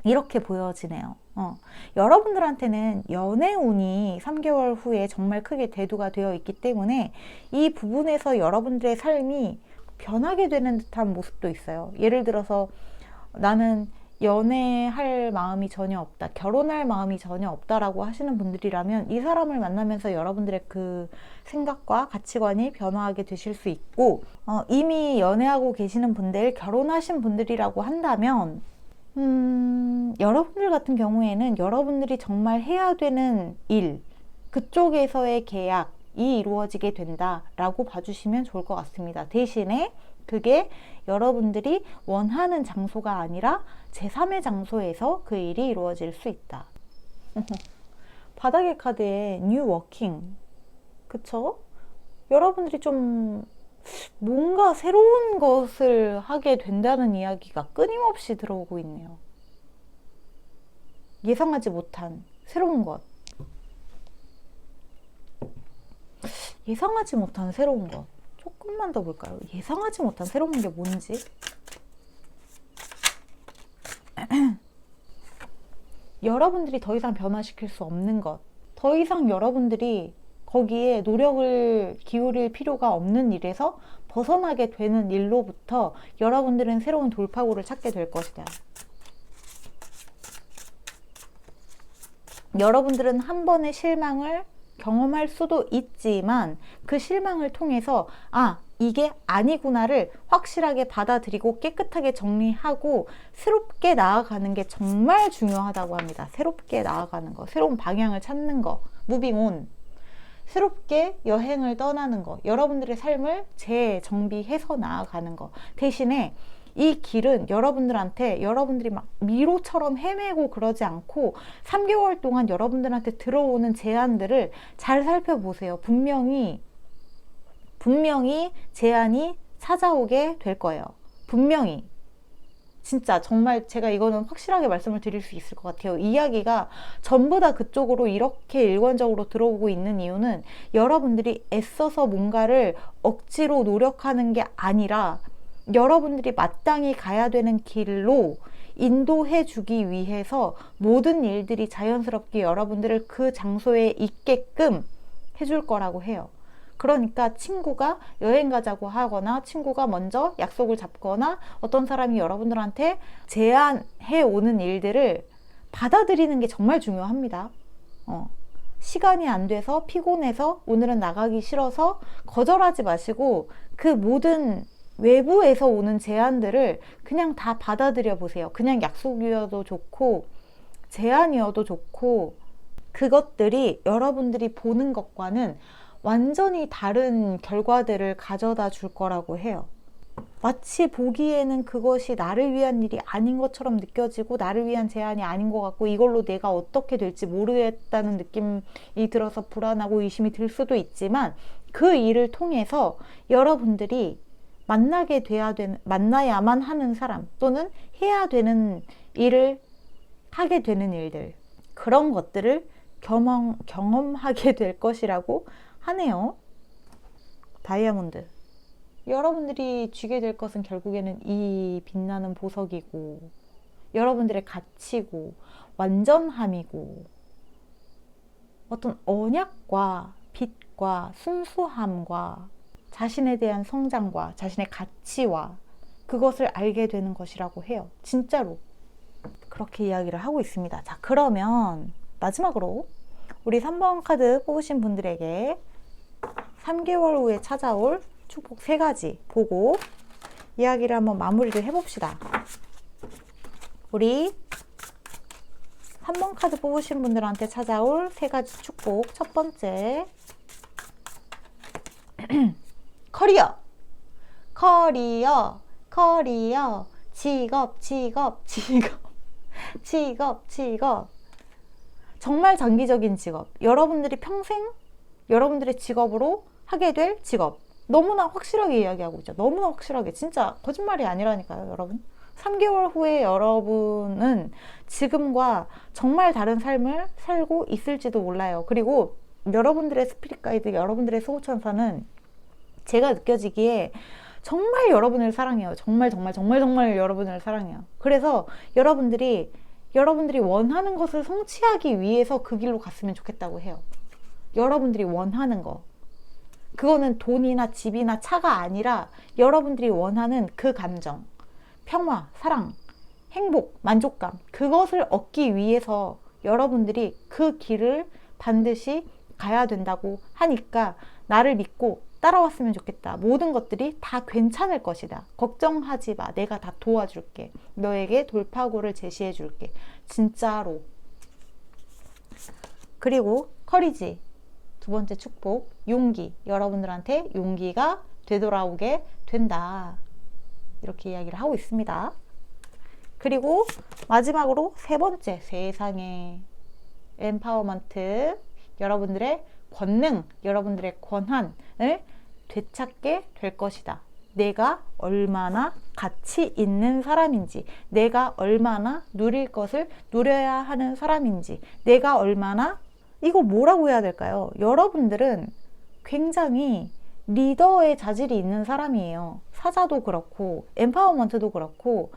이렇게 보여지네요. 여러분들한테는 연애운이 3개월 후에 정말 크게 대두가 되어 있기 때문에 이 부분에서 여러분들의 삶이 변하게 되는 듯한 모습도 있어요. 예를 들어서 나는 연애할 마음이 전혀 없다, 결혼할 마음이 전혀 없다라고 하시는 분들이라면 이 사람을 만나면서 여러분들의 그 생각과 가치관이 변화하게 되실 수 있고, 이미 연애하고 계시는 분들, 결혼하신 분들이라고 한다면 여러분들 같은 경우에는 여러분들이 정말 해야 되는 일, 그쪽에서의 계약이 이루어지게 된다라고 봐주시면 좋을 것 같습니다. 대신에 그게 여러분들이 원하는 장소가 아니라 제3의 장소에서 그 일이 이루어질 수 있다. 바닥의 카드에 뉴 워킹, 그쵸? 여러분들이 좀 뭔가 새로운 것을 하게 된다는 이야기가 끊임없이 들어오고 있네요. 예상하지 못한 새로운 것. 예상하지 못한 새로운 것. 조금만 더 볼까요? 예상하지 못한 새로운 게 뭔지. 여러분들이 더 이상 변화시킬 수 없는 것. 더 이상 여러분들이 거기에 노력을 기울일 필요가 없는 일에서 벗어나게 되는 일로부터 여러분들은 새로운 돌파구를 찾게 될 것이다. 여러분들은 한 번의 실망을 경험할 수도 있지만 그 실망을 통해서 이게 아니구나를 확실하게 받아들이고 깨끗하게 정리하고 새롭게 나아가는 게 정말 중요하다고 합니다. 새롭게 나아가는 거, 새로운 방향을 찾는 거, 무빙 온. 새롭게 여행을 떠나는 거, 여러분들의 삶을 재정비해서 나아가는 거. 대신에 이 길은 여러분들한테, 여러분들이 막 미로처럼 헤매고 그러지 않고 3개월 동안 여러분들한테 들어오는 제안들을 잘 살펴보세요. 분명히 제안이 찾아오게 될 거예요. 분명히. 진짜 정말 제가 이거는 확실하게 말씀을 드릴 수 있을 것 같아요. 이야기가 전부 다 그쪽으로 이렇게 일관적으로 들어오고 있는 이유는 여러분들이 애써서 뭔가를 억지로 노력하는 게 아니라 여러분들이 마땅히 가야 되는 길로 인도해 주기 위해서 모든 일들이 자연스럽게 여러분들을 그 장소에 있게끔 해줄 거라고 해요. 그러니까 친구가 여행 가자고 하거나 친구가 먼저 약속을 잡거나 어떤 사람이 여러분들한테 제안해 오는 일들을 받아들이는 게 정말 중요합니다. 시간이 안 돼서 피곤해서 오늘은 나가기 싫어서 거절하지 마시고 그 모든 외부에서 오는 제안들을 그냥 다 받아들여 보세요. 그냥 약속이어도 좋고 제안이어도 좋고 그것들이 여러분들이 보는 것과는 완전히 다른 결과들을 가져다 줄 거라고 해요. 마치 보기에는 그것이 나를 위한 일이 아닌 것처럼 느껴지고 나를 위한 제안이 아닌 것 같고 이걸로 내가 어떻게 될지 모르겠다는 느낌이 들어서 불안하고 의심이 들 수도 있지만 그 일을 통해서 여러분들이 만나야만 하는 사람 또는 해야 되는 일을 하게 되는 일들, 그런 것들을 경험하게 될 것이라고 하네요. 다이아몬드. 여러분들이 쥐게 될 것은 결국에는 이 빛나는 보석이고, 여러분들의 가치고, 완전함이고, 어떤 언약과 빛과 순수함과 자신에 대한 성장과 자신의 가치와 그것을 알게 되는 것이라고 해요. 진짜로. 그렇게 이야기를 하고 있습니다. 자, 그러면 마지막으로 우리 3번 카드 뽑으신 분들에게 3개월 후에 찾아올 축복 3가지 보고 이야기를 한번 마무리를 해봅시다. 우리 3번 카드 뽑으신 분들한테 찾아올 3가지 축복. 첫 번째, 커리어, 커리어, 커리어, 직업, 직업, 직업, 직업, 직업. 정말 장기적인 직업. 여러분들이 평생 여러분들의 직업으로 하게 될 직업. 너무나 확실하게 이야기하고 있죠. 너무나 확실하게. 진짜 거짓말이 아니라니까요, 여러분. 3개월 후에 여러분은 지금과 정말 다른 삶을 살고 있을지도 몰라요. 그리고 여러분들의 스피릿 가이드, 여러분들의 소호천사는 제가 느껴지기에 정말 여러분을 사랑해요. 정말 정말 정말 정말 여러분을 사랑해요. 그래서 여러분들이 원하는 것을 성취하기 위해서 그 길로 갔으면 좋겠다고 해요. 여러분들이 원하는 거. 그거는 돈이나 집이나 차가 아니라 여러분들이 원하는 그 감정, 평화, 사랑, 행복, 만족감, 그것을 얻기 위해서 여러분들이 그 길을 반드시 가야 된다고 하니까 나를 믿고 따라왔으면 좋겠다. 모든 것들이 다 괜찮을 것이다. 걱정하지 마. 내가 다 도와줄게. 너에게 돌파구를 제시해 줄게. 진짜로. 그리고 커리지. 두 번째 축복, 용기. 여러분들한테 용기가 되돌아오게 된다. 이렇게 이야기를 하고 있습니다. 그리고 마지막으로 3번째, 세상의 엠파워먼트. 여러분들의 권능, 여러분들의 권한을 되찾게 될 것이다. 내가 얼마나 가치 있는 사람인지, 내가 얼마나 누릴 것을 누려야 하는 사람인지, 내가 얼마나, 이거 뭐라고 해야 될까요? 여러분들은 굉장히 리더의 자질이 있는 사람이에요. 사자도 그렇고 엠파워먼트도 그렇고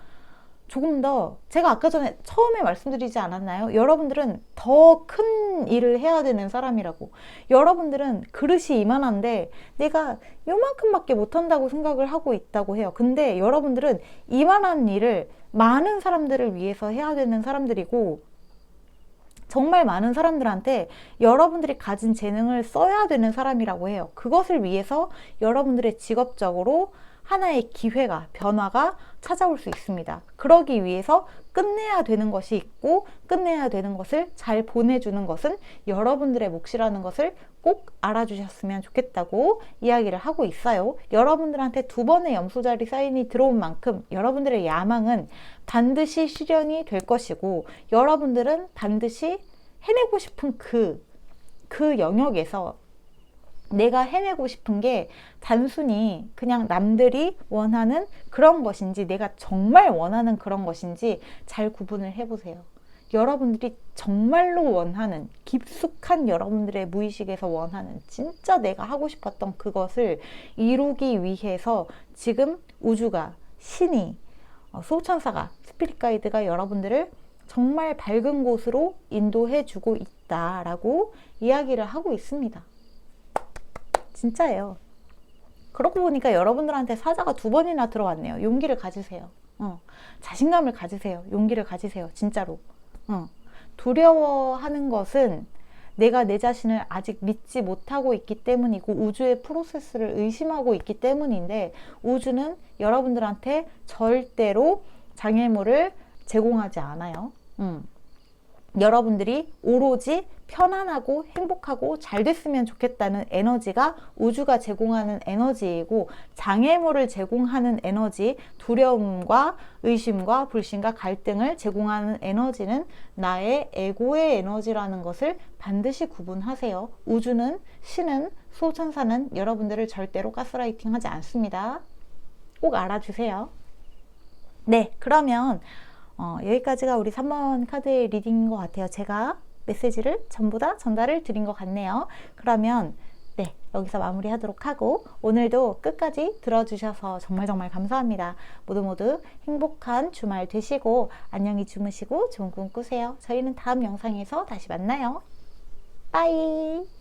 조금 더, 제가 아까 전에 처음에 말씀드리지 않았나요? 여러분들은 더 큰 일을 해야 되는 사람이라고. 여러분들은 그릇이 이만한데 내가 요만큼밖에 못한다고 생각을 하고 있다고 해요. 근데 여러분들은 이만한 일을 많은 사람들을 위해서 해야 되는 사람들이고, 정말 많은 사람들한테 여러분들이 가진 재능을 써야 되는 사람이라고 해요. 그것을 위해서 여러분들의 직업적으로 하나의 기회가, 변화가 찾아올 수 있습니다. 그러기 위해서 끝내야 되는 것이 있고, 끝내야 되는 것을 잘 보내주는 것은 여러분들의 몫이라는 것을 꼭 알아주셨으면 좋겠다고 이야기를 하고 있어요. 여러분들한테 2번의 염소자리 사인이 들어온 만큼 여러분들의 야망은 반드시 실현이 될 것이고, 여러분들은 반드시 해내고 싶은 그 영역에서 내가 해내고 싶은 게 단순히 그냥 남들이 원하는 그런 것인지, 내가 정말 원하는 그런 것인지 잘 구분을 해보세요. 여러분들이 정말로 원하는, 깊숙한 여러분들의 무의식에서 원하는, 진짜 내가 하고 싶었던 그것을 이루기 위해서 지금 우주가, 신이, 소천사가, 스피릿 가이드가 여러분들을 정말 밝은 곳으로 인도해 주고 있다라고 이야기를 하고 있습니다. 진짜예요. 그러고 보니까 여러분들한테 사자가 2번이나 들어왔네요. 용기를 가지세요. 자신감을 가지세요. 용기를 가지세요. 진짜로. 두려워하는 것은 내가 내 자신을 아직 믿지 못하고 있기 때문이고, 우주의 프로세스를 의심하고 있기 때문인데, 우주는 여러분들한테 절대로 장애물을 제공하지 않아요. 여러분들이 오로지 편안하고 행복하고 잘 됐으면 좋겠다는 에너지가 우주가 제공하는 에너지이고, 장애물을 제공하는 에너지, 두려움과 의심과 불신과 갈등을 제공하는 에너지는 나의 에고의 에너지라는 것을 반드시 구분하세요. 우주는, 신은, 수호천사는 여러분들을 절대로 가스라이팅 하지 않습니다. 꼭 알아주세요. 네, 그러면 여기까지가 우리 3번 카드의 리딩인 것 같아요. 제가 메시지를 전부 다 전달을 드린 것 같네요. 그러면 네, 여기서 마무리하도록 하고, 오늘도 끝까지 들어주셔서 정말 감사합니다. 모두 행복한 주말 되시고 안녕히 주무시고 좋은 꿈 꾸세요. 저희는 다음 영상에서 다시 만나요. 빠이.